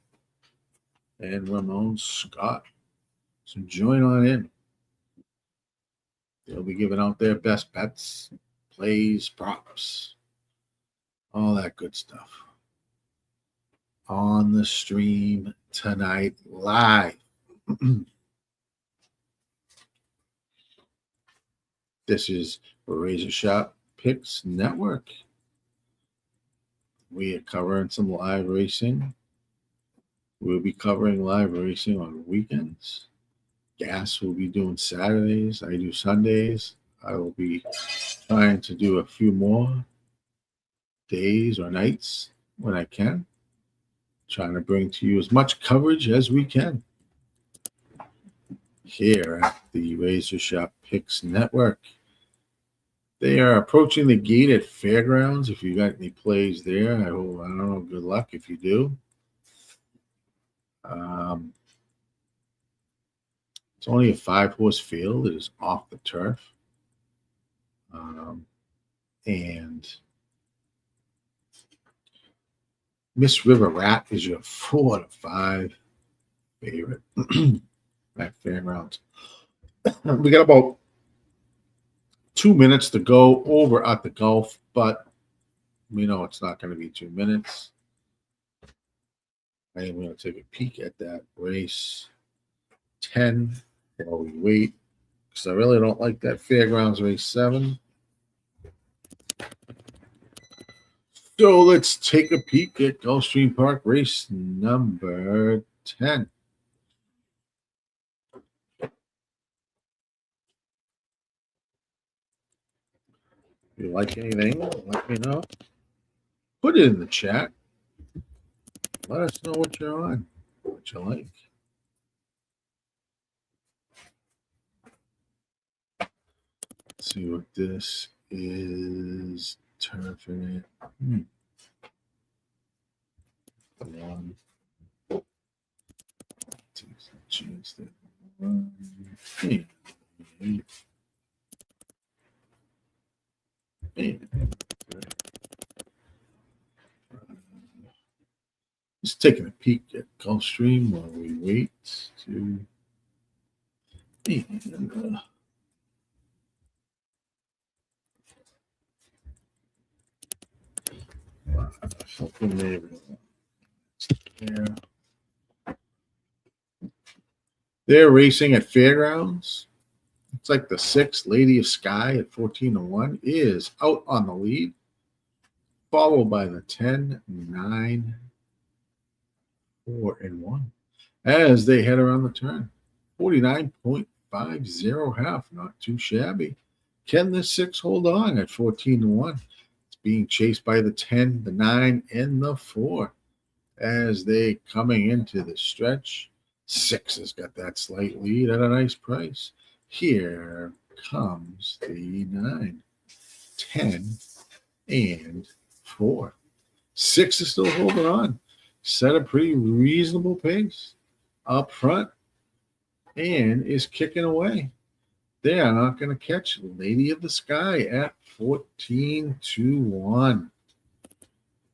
and Ramon Scott. So join on in. They'll be giving out their best bets, plays, props, all that good stuff on the stream tonight live. This is RazorSharpPicks Network. We are covering some live racing. We'll be covering live racing on weekends. Gas will be doing Saturdays. I do Sundays. I will be trying to do a few more days or nights when I can. Trying to bring to you as much coverage as we can here at the RazorSharpPicks Network. They are approaching the gate at Fairgrounds. If you got any plays there, I don't know. Good luck if you do. It's only a 5-horse field. It is off the turf. And Miss River Rat is your 4-5 favorite at Fairgrounds. We got about 2 minutes to go over at the Gulf, but we know it's not going to be 2 minutes. I am going to take a peek at that race 10 while we wait, because I really don't like that Fairgrounds race 7. So let's take a peek at Gulfstream Park race number 10. If you like anything, let me know. Put it in the chat. Let us know what you're on, what you like. Let's see what this is. Turfway. One. Change that. Just taking a peek at Gulfstream while we wait to. Something maybe. They're racing at Fairgrounds. It's like the 6 Lady of Sky at 14-1 is out on the lead, followed by the 10, 9, 4-1 as they head around the turn. 49.50 half, not too shabby. Can the 6 hold on at 14-1? It's being chased by the 10, the 9, and the 4 as they coming into the stretch. 6 has got that slight lead at a nice price. Here comes the 9, 10, and 4. 6 is still holding on. Set a pretty reasonable pace up front and is kicking away. They are not going to catch Lady of the Sky at 14-1.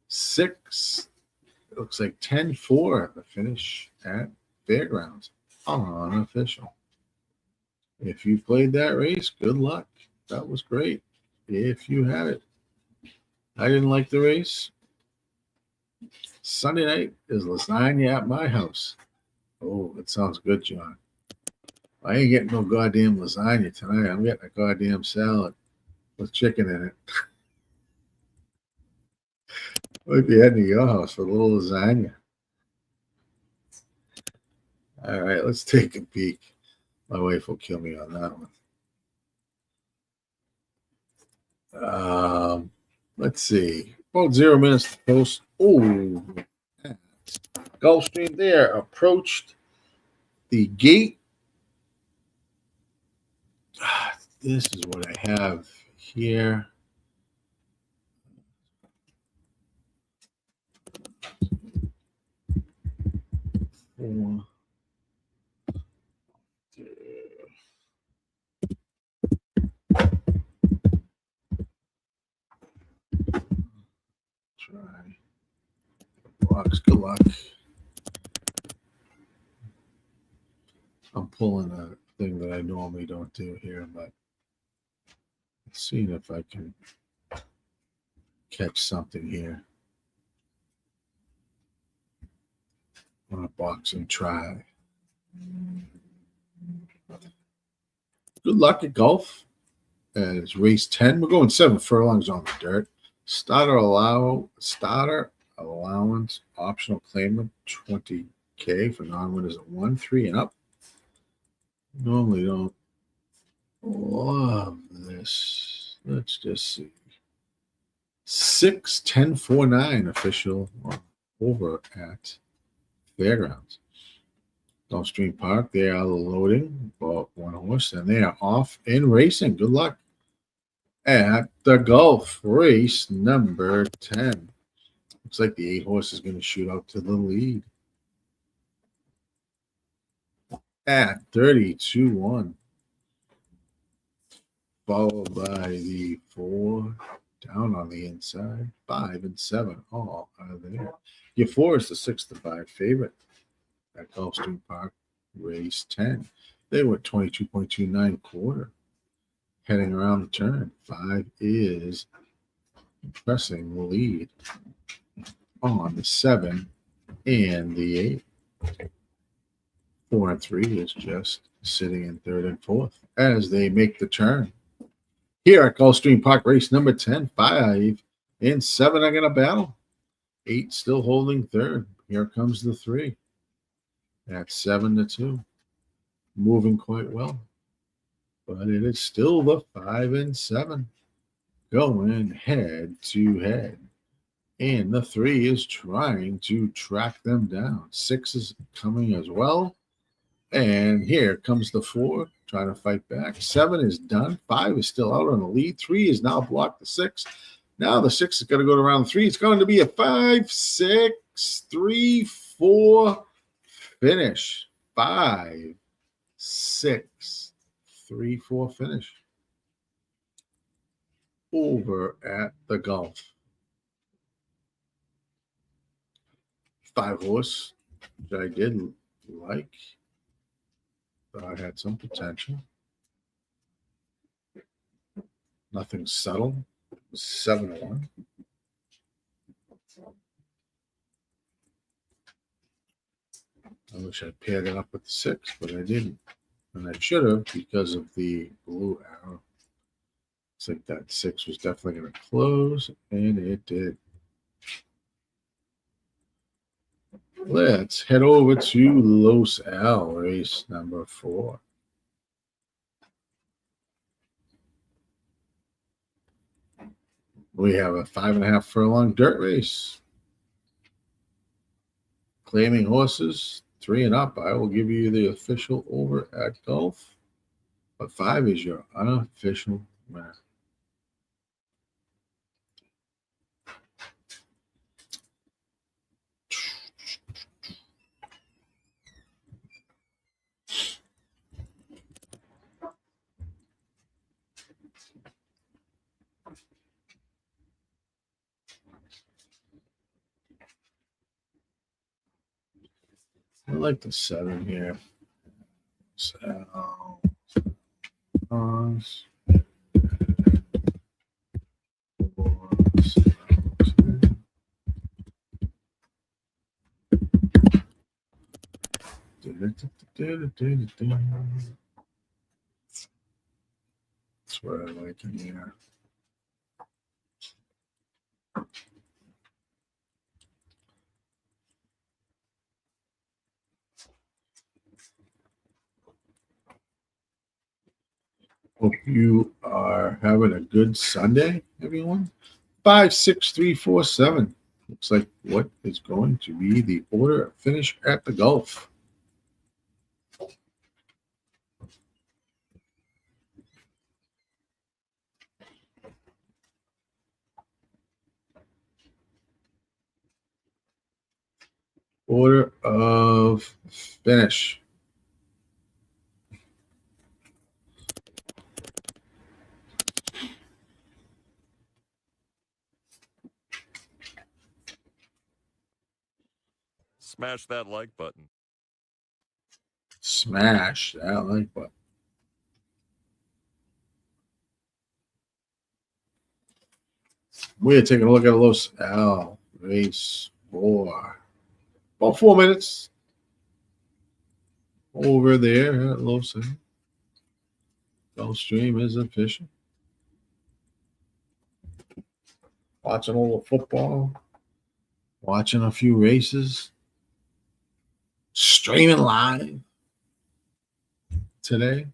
6, it looks like 10-4, the finish at Fairgrounds. Unofficial. If you played that race, good luck. That was great. If you had it. I didn't like the race. Sunday night is lasagna at my house. Oh, it sounds good, John. I ain't getting no goddamn lasagna tonight. I'm getting a goddamn salad with chicken in it. Might be heading to your house for a little lasagna. All right, let's take a peek. My wife will kill me on that one. Let's see. About 0 minutes to post. Oh, Gulfstream there approached the gate. This is what I have here. Try. Box, good luck. I'm pulling a thing that I normally don't do here, but seeing if I can catch something here on a boxing try. Good luck at golf. It's race 10. We're going 7 furlongs on the dirt. Starter allowance optional claimant 20K for non-winners at 1, 3, and up. Normally don't love this. Let's just see. 6, 10, 4, 9 official over at Fairgrounds. Gulfstream Park, they are loading about 1 horse, and they are off and racing. Good luck at the Gulf race number 10. Looks like the 8 horse is going to shoot out to the lead at 32-1, followed by the 4 down on the inside. 5 and 7 all are there. Your 4 is the 6-5 favorite at Gulfstream Park race 10. They were 22.29 quarter. Heading around the turn. 5 is pressing the lead on the 7 and the 8. 4 and 3 is just sitting in 3rd and 4th as they make the turn. Here at Gulfstream Park race number 10, 5 and 7 are going to battle. 8 still holding 3rd. Here comes the 3 at 7-2. Moving quite well. But it is still the 5 and 7 going head to head. And the 3 is trying to track them down. 6 is coming as well. And here comes the 4 trying to fight back. 7 is done. 5 is still out on the lead. 3 is now blocked the 6. Now the 6 is going to go to round 3. It's going to be a 5, 6, 3, 4 finish. 5, 6, 3, 4 finish. Over at the Gulf. 5 horse, which I did like. Thought I had some potential. Nothing subtle. 7-1. I wish I paired it up with the 6, but I didn't. And I should have because of the blue arrow. It's like that 6 was definitely going to close, and it did. Let's head over to Los Al, race number 4. We have a 5.5 furlong dirt race. Claiming horses 3 and up. I will give you the official over at Gulf, but 5 is your unofficial winner. I like the 7 here. So, pause. That's what I like in here. Hope you are having a good Sunday, everyone. 56347. Looks like what is going to be the order finish at the Gulf. Order of finish. Smash that like button. Smash that like button. We're taking a look at Los Al race 4. About 4 minutes over there at Los Al. Gulfstream is official. Watching a little football. Watching a few races. Streaming live today.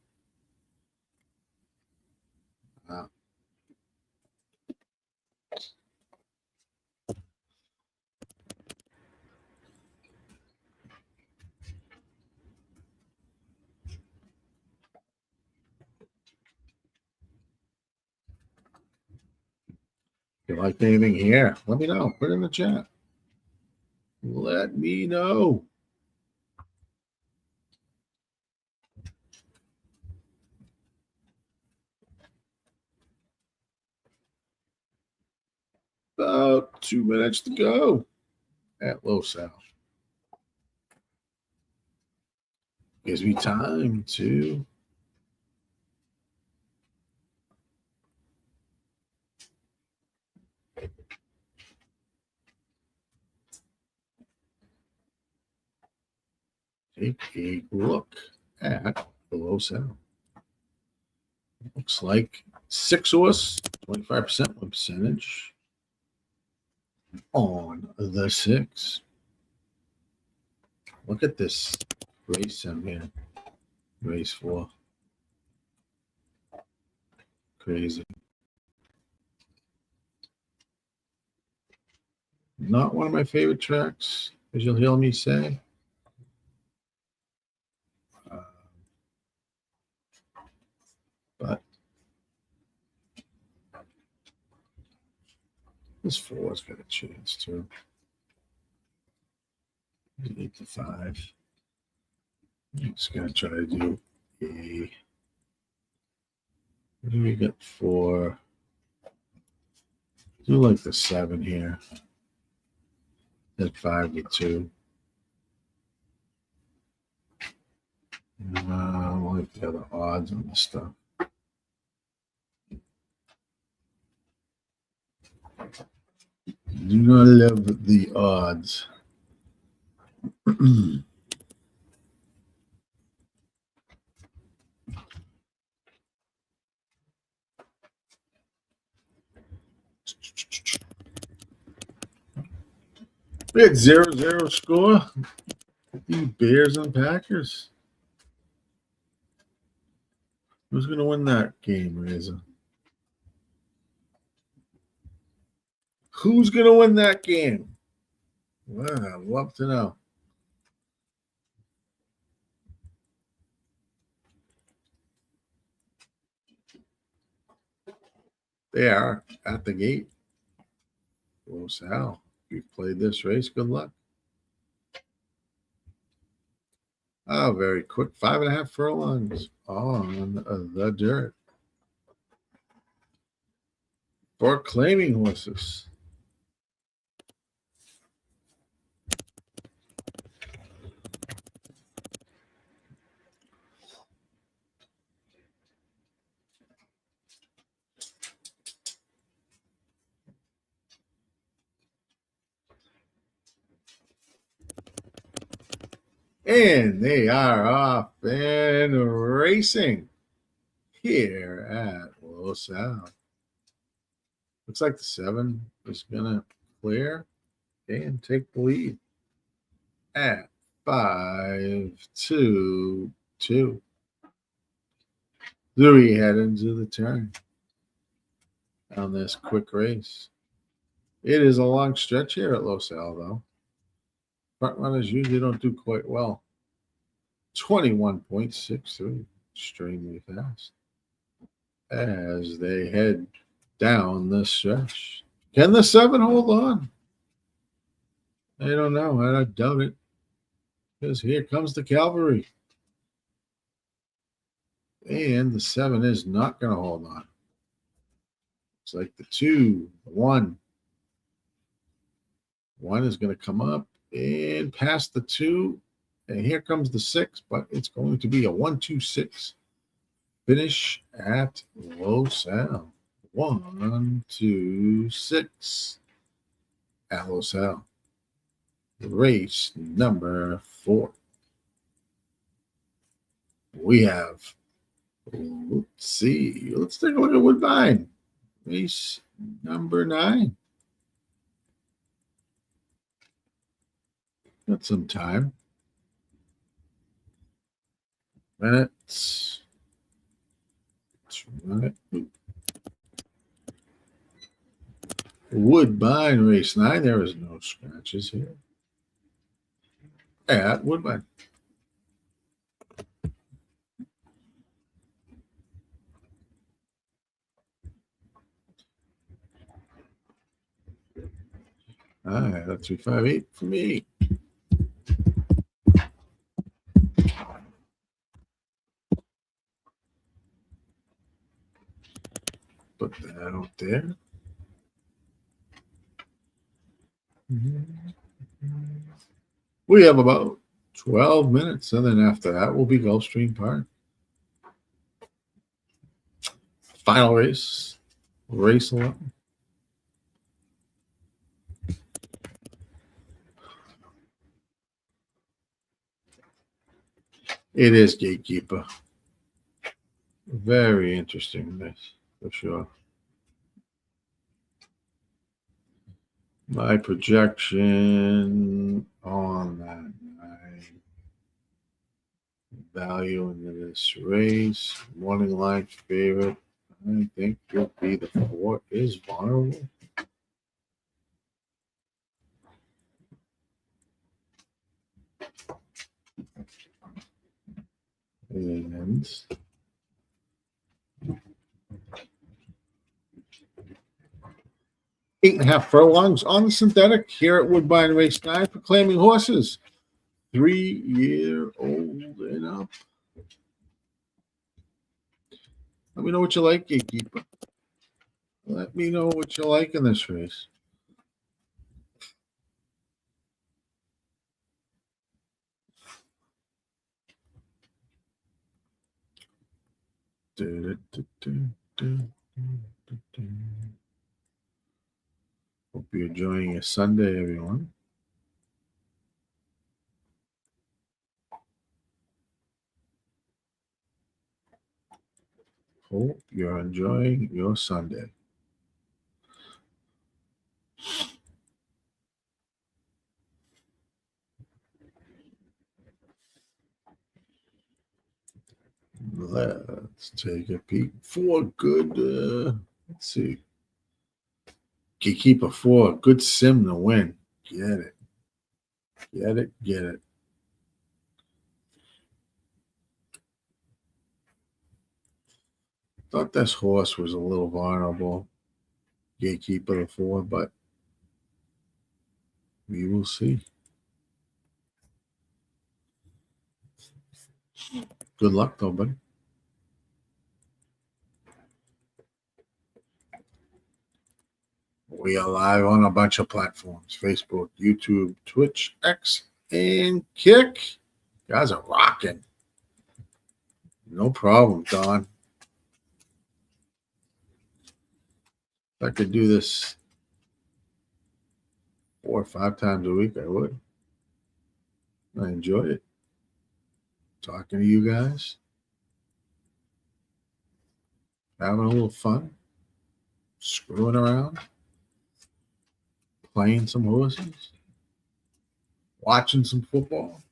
If you like anything here, let me know. Put it in the chat. Let me know. About 2 minutes to go at Los Al. Gives me time to take a look at the Los Al. Looks like 6 horse, 25% win percentage on the 6. Look at this race in here. Race 4. Crazy. Not one of my favorite tracks, as you'll hear me say. But this 4's got a chance too. 8 to 5. I'm just gonna try to do a. What do we get for? Do like the 7 here. At 5 to 2. I like the other odds on this stuff. Do not love the odds. We had 0-0 score. The Bears and Packers. Who's going to win that game, Razor? Who's going to win that game? Well, I'd love to know. They are at the gate. Oh, Sal, you've played this race. Good luck. Oh, very quick. 5.5 furlongs on the dirt. For claiming horses. And they are off and racing here at Los Al. Looks like the 7 is going to clear and take the lead at 5-2-2. Louis head into the turn on this quick race. It is a long stretch here at Los Al, though. Front runners usually don't do quite well. 21.63, extremely fast. As they head down the stretch. Can the 7 hold on? I don't know. I doubt it. Because here comes the cavalry. And the 7 is not going to hold on. It's like the 2, 1. 1 is going to come up and past the 2. And here comes the 6, but it's going to be a 1-2-6 finish at Los Al. 1-2-6 at Los Al. Race number 4. We have, let's see, let's take a look at Woodbine. Race number 9. Got some time. Minutes. Let's run it. Woodbine race 9. There is no scratches here. At Woodbine. All right, that's 358 for me. Put that out there. We have about 12 minutes, and then after that will be Gulfstream Park. Final race, race 11. It is Gatekeeper. Very interesting race, for sure. My projection on that value into this race, morning line favorite, I think will be the 4 is Vulnerable. And 8.5 furlongs on the synthetic here at Woodbine Race 9 for claiming horses. 3-year-old and up. Let me know what you like, Gatekeeper. Let me know what you like in this race. Hope you're enjoying your Sunday, everyone. Hope you're enjoying your Sunday. Let's take a peek. 4 good. Let's see. Keep 4. Good sim to win. Get it. Get it. Get it. Thought this horse was a little vulnerable. Gatekeeper of 4, but we will see. Good luck, though, buddy. We are live on a bunch of platforms: Facebook, YouTube, Twitch, X, and Kick. You guys are rocking. No problem, Don. If I could do this 4 or 5 times a week, I would. I enjoy it. Talking to you guys. Having a little fun. Screwing around. Playing some horses. Watching some football.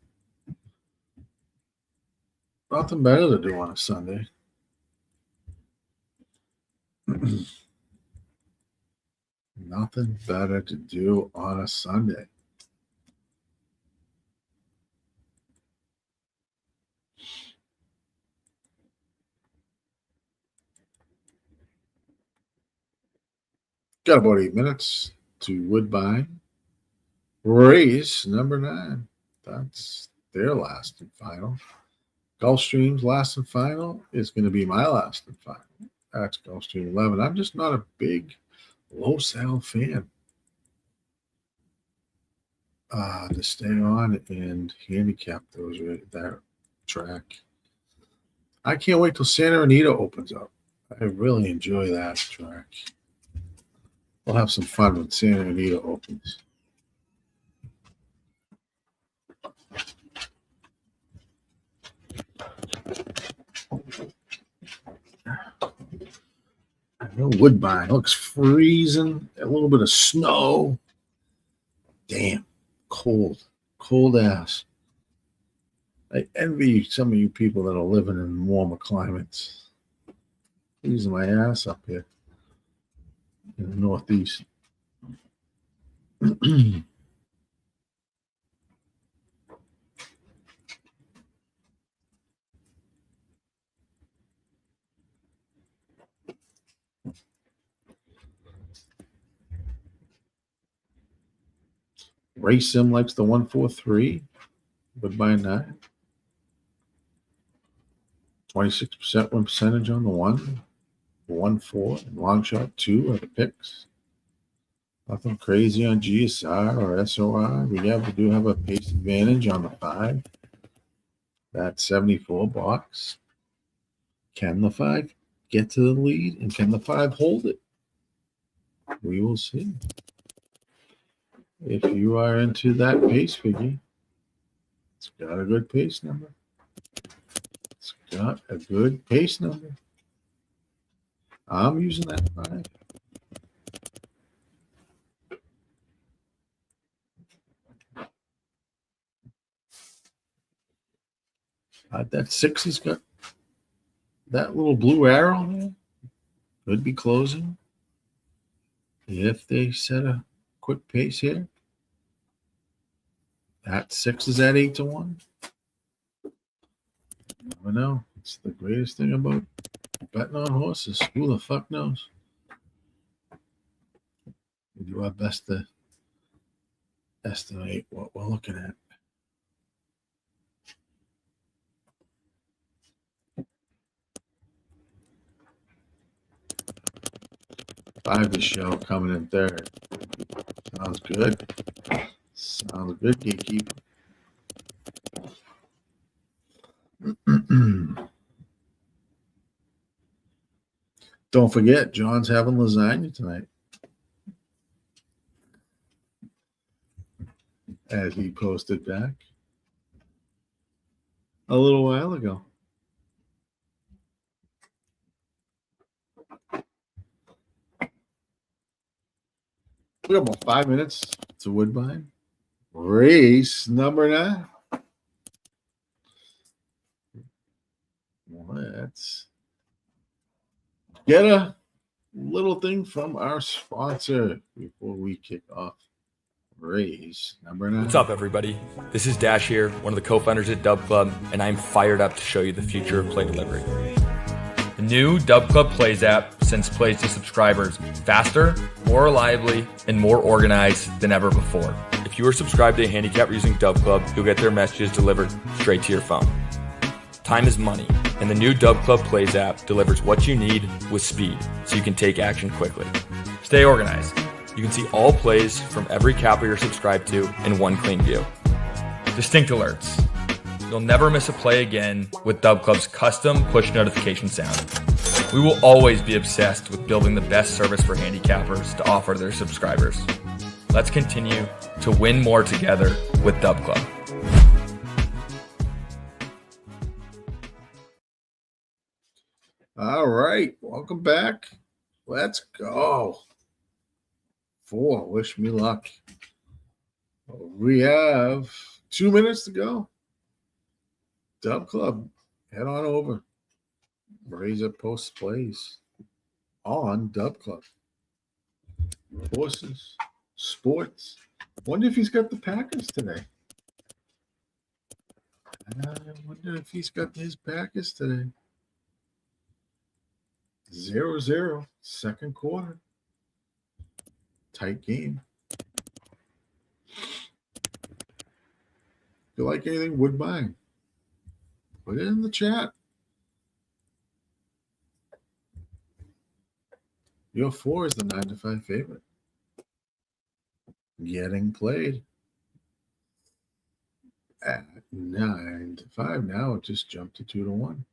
Nothing better to do on a Sunday. Nothing better to do on a Sunday. Got about 8 minutes to Woodbine. Race number 9. That's their last and final. Gulfstream's last and final is going to be my last and final. That's Gulfstream 11. I'm just not a big low sal fan to stay on and handicap those that track. I can't wait till Santa Anita opens up. I really enjoy that track. We'll have some fun when Santa Anita opens. I know Woodbine looks freezing. A little bit of snow. Damn, cold ass. I envy some of you people that are living in warmer climates. Freezing my ass up here in the Northeast. Race Sim likes the 143. Woodbine 9. 26% win percentage on the 1. 1-4 and long shot 2 are the picks. Nothing crazy on GSR or SOR. We do have a pace advantage on the 5. That 74 box. Can the 5 get to the lead, and can the 5 hold it? We will see. If you are into that pace figure, it's got a good pace number. It's got a good pace number. I'm using that 5. That 6 has got that little blue arrow there. Could be closing. If they set a quick pace here. That 6 is at 8-1. Never know. It's the greatest thing about betting on horses. Who the fuck knows? We do our best to estimate what we're looking at. Five to show coming in third. Sounds good. Sounds good, gatekeeper. Don't forget, John's having lasagna tonight. As he posted back a little while ago. We got about 5 minutes to Woodbine. Race number 9. Let's let's get a little thing from our sponsor before we kick off race number 9. What's up, everybody? This is Dash here, one of the co-founders at Dub Club, and I'm fired up to show you the future of play delivery. The new Dub Club Plays app sends plays to subscribers faster, more reliably, and more organized than ever before. If you are subscribed to a handicapper using Dub Club, you'll get their messages delivered straight to your phone. Time is money, and the new Dub Club Plays app delivers what you need with speed, so you can take action quickly. Stay organized. You can see all plays from every capper you're subscribed to in one clean view. Distinct alerts. You'll never miss a play again with Dub Club's custom push notification sound. We will always be obsessed with building the best service for handicappers to offer their subscribers. Let's continue to win more together with Dub Club. All right, welcome back. Let's go. 4, wish me luck. We have 2 minutes to go. Dub Club, head on over. Razor post plays on Dub Club. Horses, sports. Wonder if he's got the Packers today. I wonder if he's got his Packers today. 0-0, second quarter. Tight game. If you like anything Woodbine, put it in the chat. Your 4 is the 9-5 favorite. Getting played at 9-5. Now it just jumped to 2-1.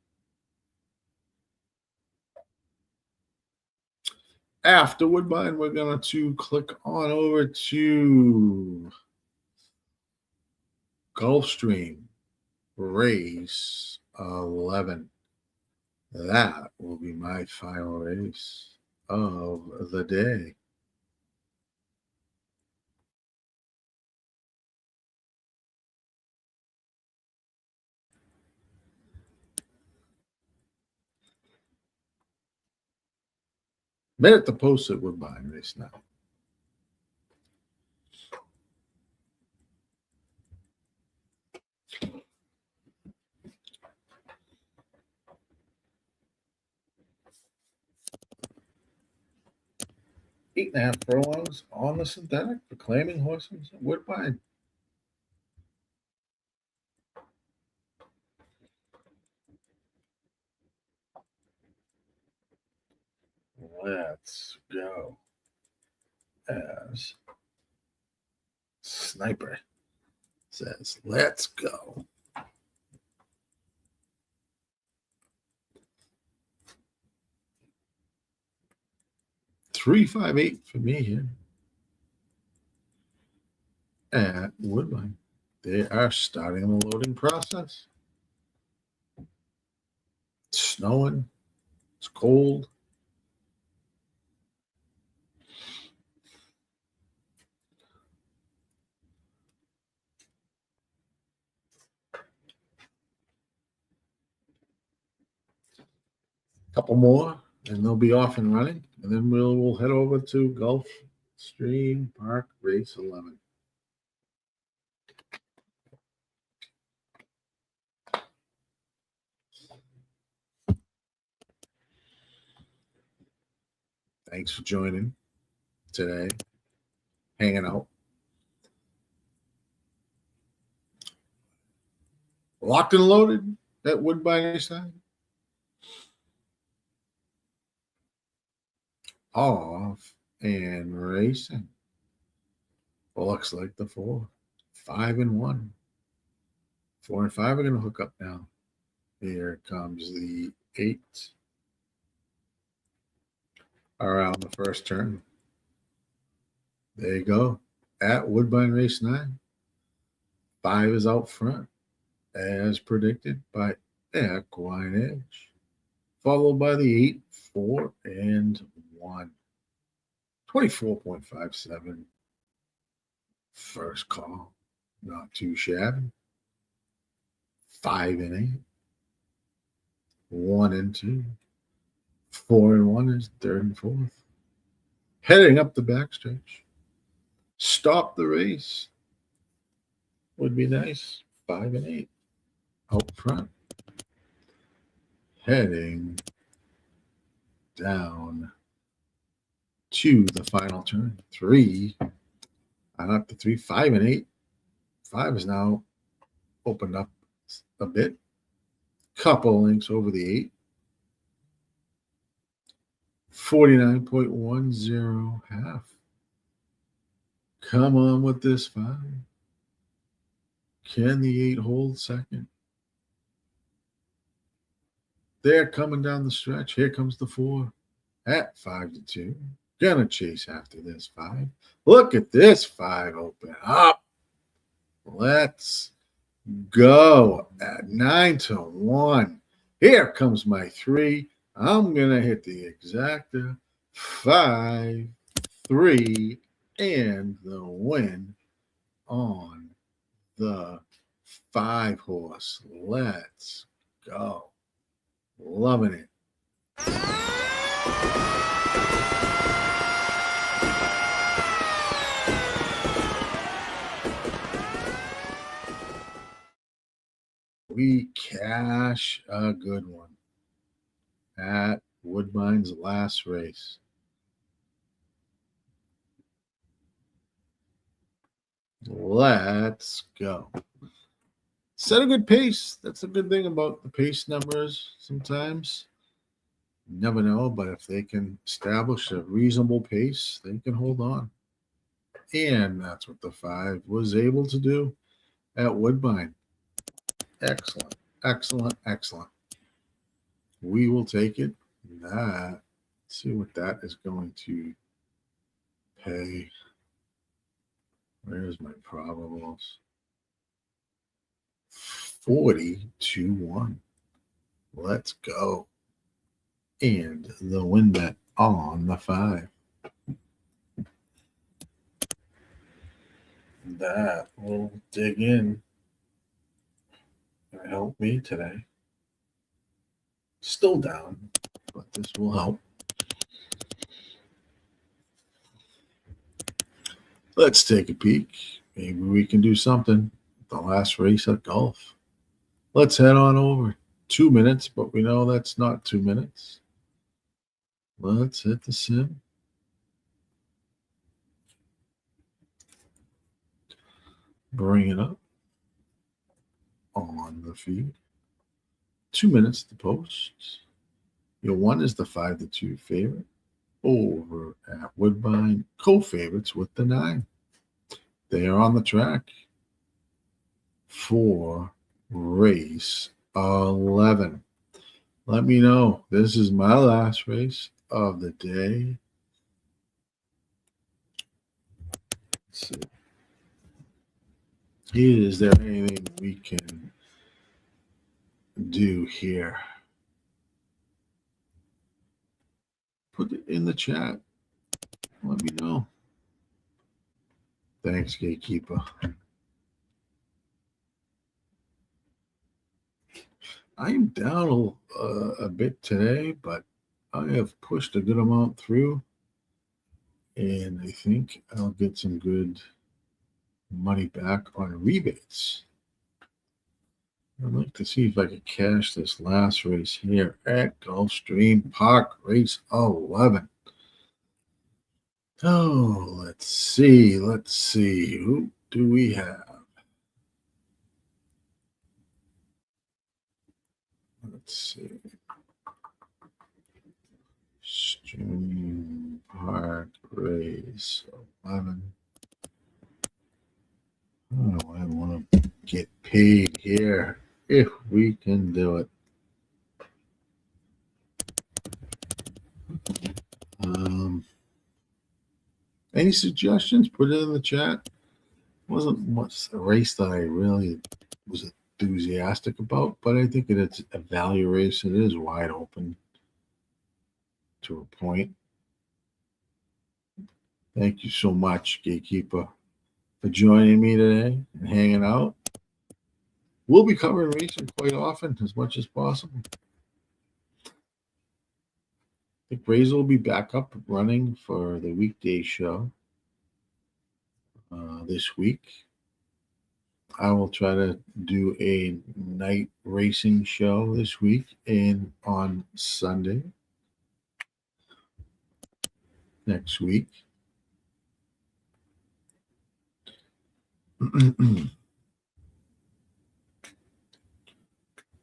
After Woodbine, we're going to click on over to Gulfstream Race 11. That will be my final race of the day. Minute to post it Woodbine race now. Eight and a half furlongs on the synthetic for claiming horses at Woodbine. Let's go. As Sniper says, let's go. $358 for me here at Woodbine. They are starting the loading process. It's snowing. It's cold. Couple more, and they'll be off and running. And then we'll head over to Gulfstream Park Race 11. Thanks for joining today, hanging out. Locked and loaded at Woodbine side. Off and racing. Looks like the 4, 5-1. 4 and 5 are going to hook up now. Here comes the 8 around the first turn. There you go. At Woodbine Race 9. 5 is out front, as predicted by Equine Edge. Followed by the 8, 4, and 1. 24.57. First call. Not too shabby. 5 and 8. 1 and 2. 4 and 1 is 3rd and 4th. Heading up the backstretch. Stop the race. Would be nice. 5 and 8. Out front. Heading down to the final turn. 3. Not the 3. 5 and 8. 5 is now opened up a bit. Couple lengths over the 8. 49.10 half. Come on with this 5. Can the 8 hold second? They're coming down the stretch. Here comes the 4 at 5-2. Gonna chase after this 5. Look at this 5 open up. Let's go at 9-1. Here comes my 3. I'm gonna hit the exacta 5, 3, and the win on the 5 horse. Let's go. Loving it. We cash a good one at Woodbine's last race. Let's go. Set a good pace. That's a good thing about the pace numbers sometimes. You never know, but if they can establish a reasonable pace, they can hold on. And that's what the 5 was able to do at Woodbine. Excellent, excellent, excellent. We will take it. Let's see what that is going to pay. Where's my probables? 40-1. Let's go. And the win bet on the 5. That will dig in and help me today. Still down, but this will help. Let's take a peek. Maybe we can do something. The last race at golf. Let's head on over. 2 minutes, but we know that's not 2 minutes. Let's hit the sim. Bring it up on the feed. 2 minutes to post. Your 1 is the 5-2 favorite over at Woodbine. Co-favorites with the 9. They are on the track for race 11. Let me know. This is my last race of the day. Let's see. Is there anything we can do here? Put it in the chat. Let me know. Thanks, Gatekeeper. I am down a bit today, but I have pushed a good amount through, and I think I'll get some good money back on rebates. I'd like to see if I can cash this last race here at Gulfstream Park, race 11. Oh, let's see. Who do we have? Let's see. Stream Park, race 11. Oh, I want to get paid here if we can do it. Any suggestions? Put it in the chat. Wasn't much a race that I really was enthusiastic about, but I think it's a value race. It is wide open to a point. Thank you so much, Gatekeeper, for joining me today and hanging out. We'll be covering racing quite often, as much as possible. think Razor will be back up running for the weekday show this week. I will try to do a night racing show this week and on Sunday next week.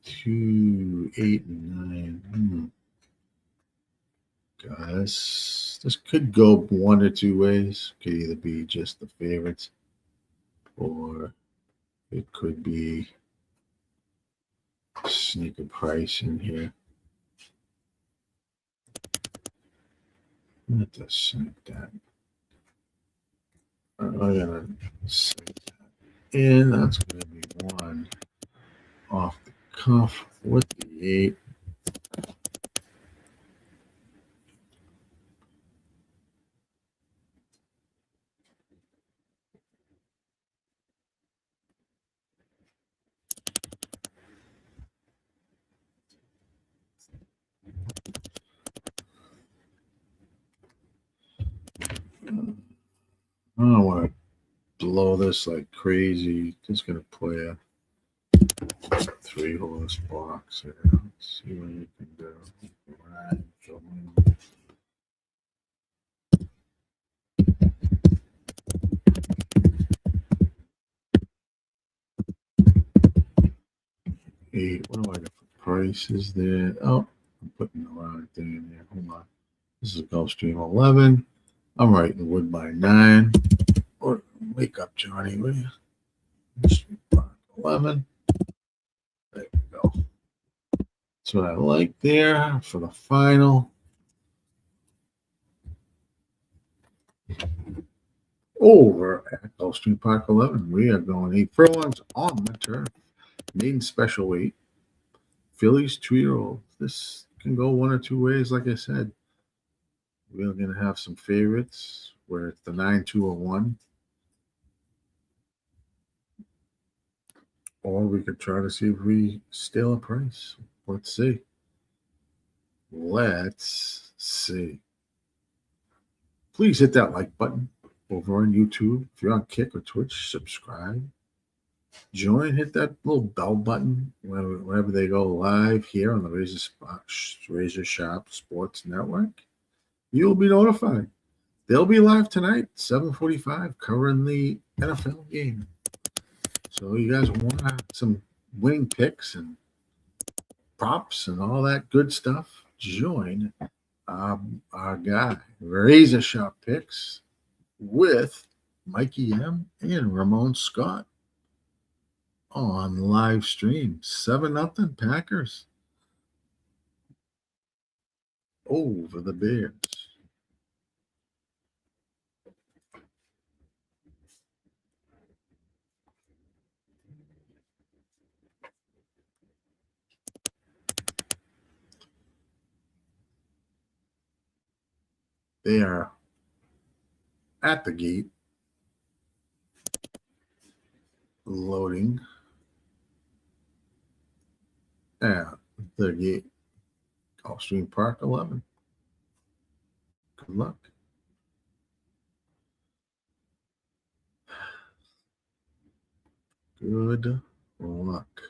2, 8, and 9. Guys, this could go one or two ways. Could either be just the favorites, or it could be sneak a price in here. Let us sync that. I'm gonna sync that in. That's gonna be one off the cuff with the 8. I don't want to blow this like crazy. Just gonna play a 3-horse box here. Let's see what you can do. Right, Eight. What do I got for prices there? Oh, I'm putting the wrong thing in there. Hold on. This is Gulfstream 11. I'm writing Woodbine 9. Or wake up, Johnny, will you? 11. There we go. That's what I like there for the final. Over at Gulfstream Park 11, we are going 8 furlongs on the turf. Maiden special weight. Fillies 2-year-old. This can go one or two ways, like I said. We're going to have some favorites where it's the 9, 2, or 1. Or we could try to see if we steal a price. Let's see. Let's see. Please hit that like button over on YouTube. If you're on Kick or Twitch, subscribe. Join, hit that little bell button whenever they go live here on the Razor Sharp Sports Network. You'll be notified. They'll be live tonight, 7:45, covering the NFL game. So you guys want some winning picks and props and all that good stuff, join our guy, RazorSharpPicks, with Mikey M and Ramon Scott on live stream. 7-0 Packers over the Bears. They are at the gate, loading at the gate. Gulfstream Park 11. Good luck. Good luck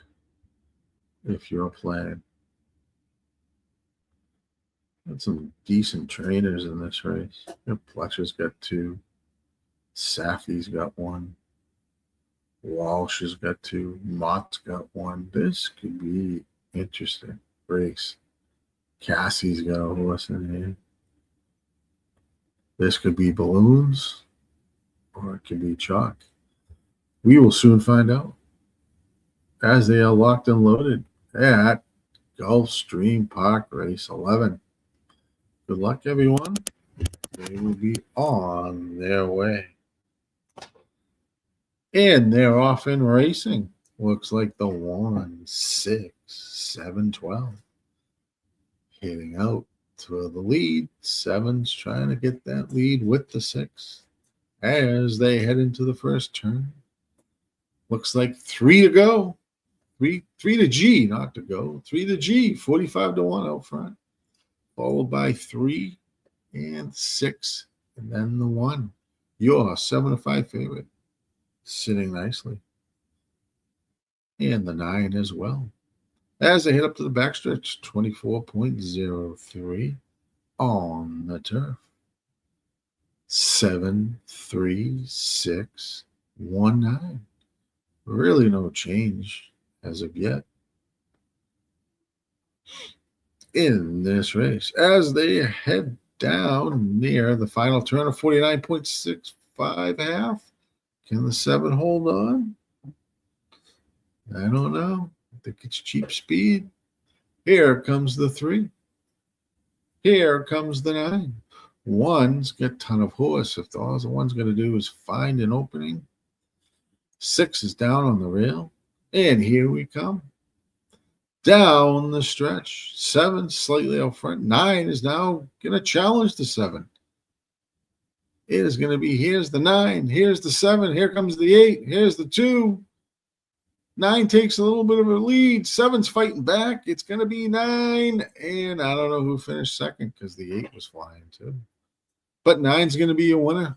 if you're playing. Got some decent trainers in this race. Fletcher's got 2. Safi's got 1. Walsh has got 2. Mott's got 1. This could be interesting race. Cassie's got a horse in here. This could be balloons, or it could be chalk. We will soon find out as they are locked and loaded at Gulfstream Park Race 11. Good luck, everyone. They will be on their way. And they're off and racing. Looks like the 1, 6, 7, 12. Heading out to the lead. 7's trying to get that lead with the 6 as they head into the first turn. Looks like 3 to go. 3 to G, not to go. 3 to G, 45 to 1 out front. followed by 3 and 6, and then the 1. Your 7-5 favorite, sitting nicely. And the 9 as well. As they head up to the backstretch, 24.03 on the turf. 7, 3, 6, 1, 9. Really no change as of yet in this race. As they head down near the final turn of 49.65 half, can the 7 hold on? I don't know. I think it's cheap speed. Here comes the 3. Here comes the 9. 1's got a ton of horse. If all the 1's going to do is find an opening. 6 is down on the rail. And here we come. Down the stretch. 7 slightly out front. 9 is now going to challenge the 7. It is going to be, here's the 9. Here's the 7. Here comes the 8. Here's the 2. 9 takes a little bit of a lead. 7's fighting back. It's going to be 9. And I don't know who finished second because the 8 was flying too. But 9's going to be your winner.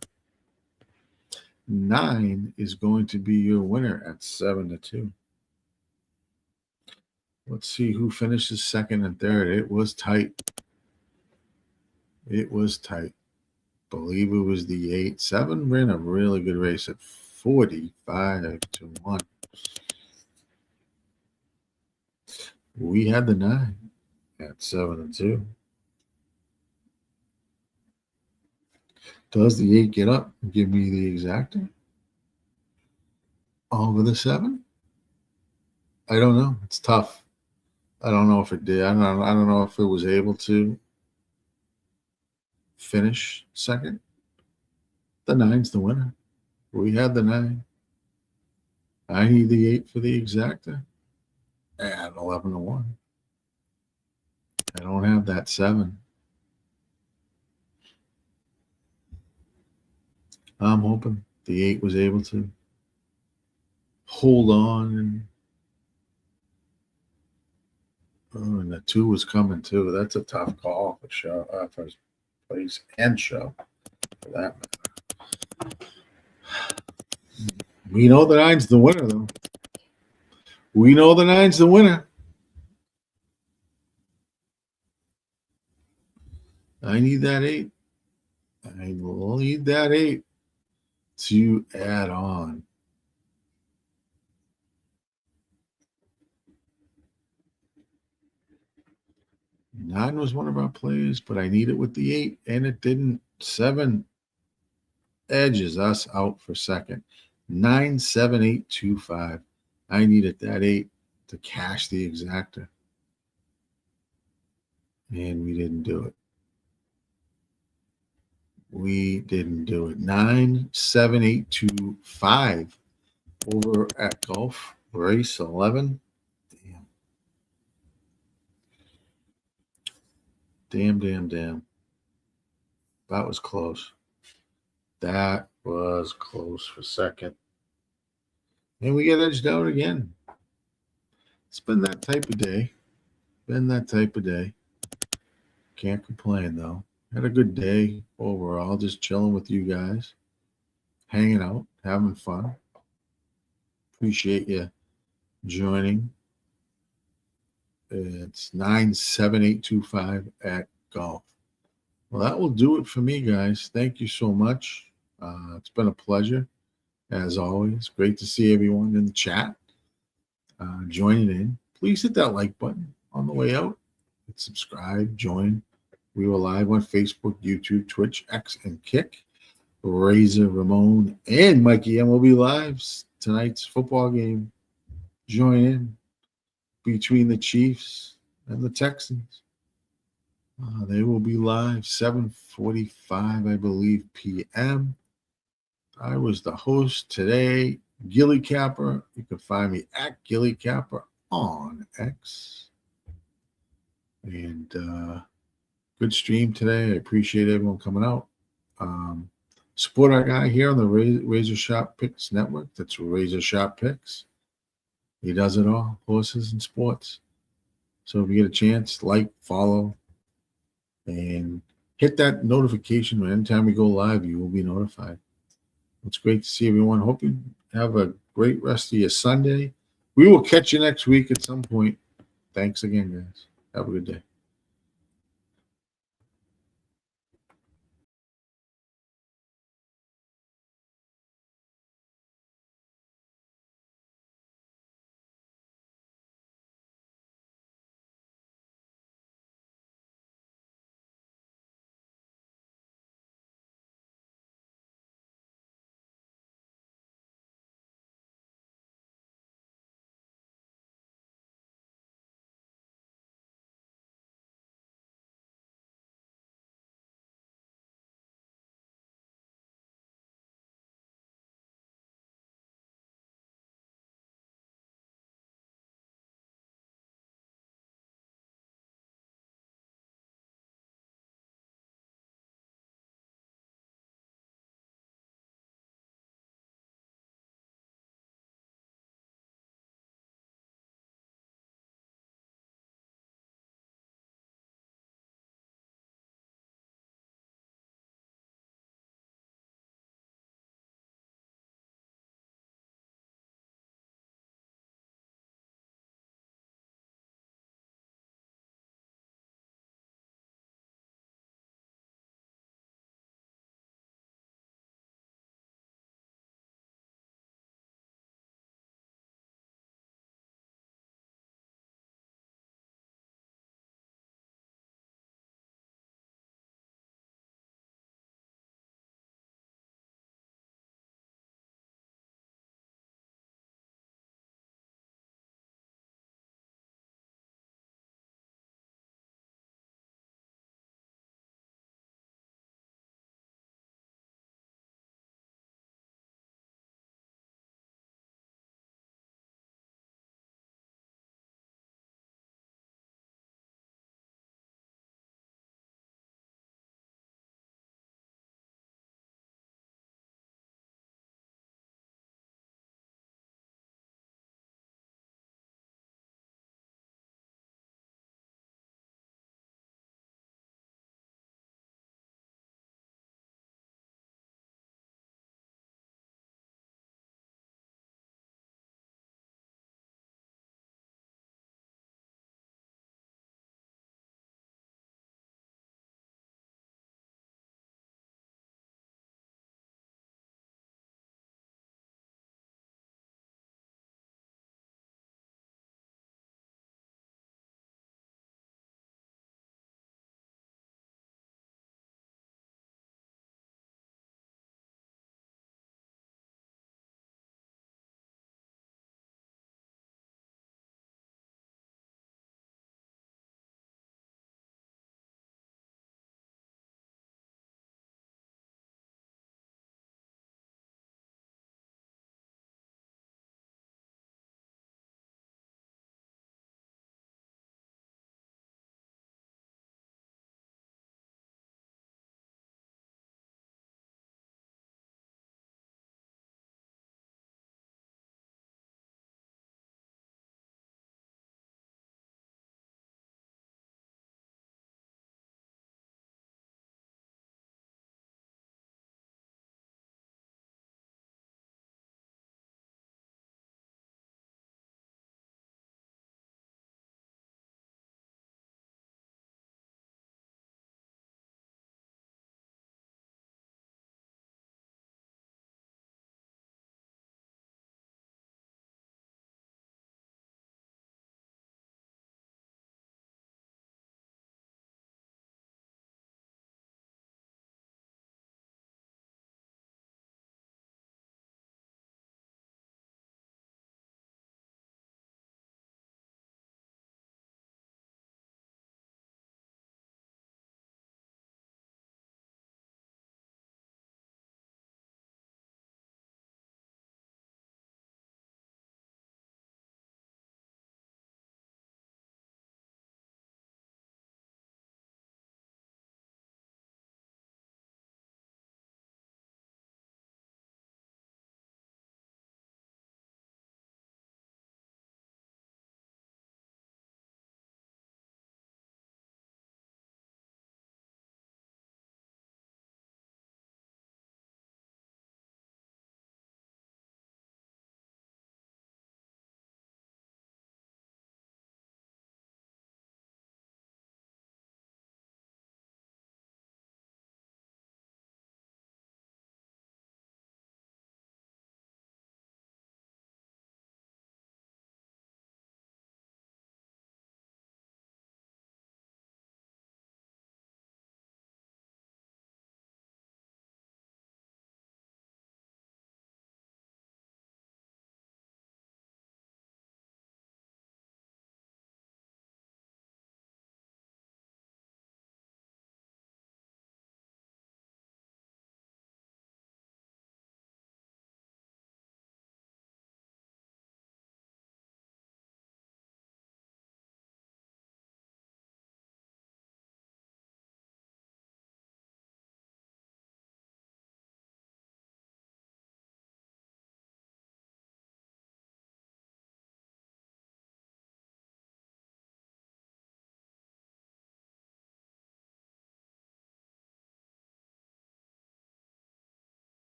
9 is going to be your winner at 7-2. Let's see who finishes second and third. It was tight. It was tight. Believe it was the 8. 7 ran a really good race at 45-1. We had the 9 at 7-2. Does the 8 get up and give me the exacta over the 7? I don't know. It's tough. I don't know if it did. I don't know if it was able to finish second. The 9's the winner. We had the 9. I need the 8 for the exacta at 11-1. I don't have that 7. I'm hoping the 8 was able to hold on, and the 2 was coming too. That's a tough call for show, first place and show, for that matter. We know the 9's the winner, though. We know the 9's the winner. I need that 8. I will need that 8 to add on. Nine was one of our plays, but I need it with the 8, and it didn't. 7 edges us out for second. 9, 7, 8, 2, 5. I needed that 8 to cash the exacta, and we didn't do it. We didn't do it. 9, 7, 8, 2, 5 over at Gulf. Race 11. Damn. That was close. That was close for second. And we get edged out again. It's been that type of day. Can't complain, though. Had a good day overall, just chilling with you guys, hanging out, having fun. Appreciate you joining. It's 97825 at Golf. Well, that will do it for me, guys. Thank you so much. It's been a pleasure, as always. Great to see everyone in the chat joining in. Please hit that like button on the way out. Hit subscribe, join. We were live on Facebook, YouTube, Twitch, X, and Kick. Razor, Ramon, and Mikey M will be live tonight's football game. Join in between the Chiefs and the Texans. They will be live 7:45, I believe, p.m. I was the host today, Gilly Capper. You can find me at Gilly Capper on X. And good stream today. I appreciate everyone coming out. Support our guy here on the RazorSharpPicks network. That's RazorSharpPicks. He does it all, horses and sports. So if you get a chance, like, follow, and hit that notification when anytime we go live, you will be notified. It's great to see everyone. Hope you have a great rest of your Sunday. We will catch you next week at some point. Thanks again, guys. Have a good day.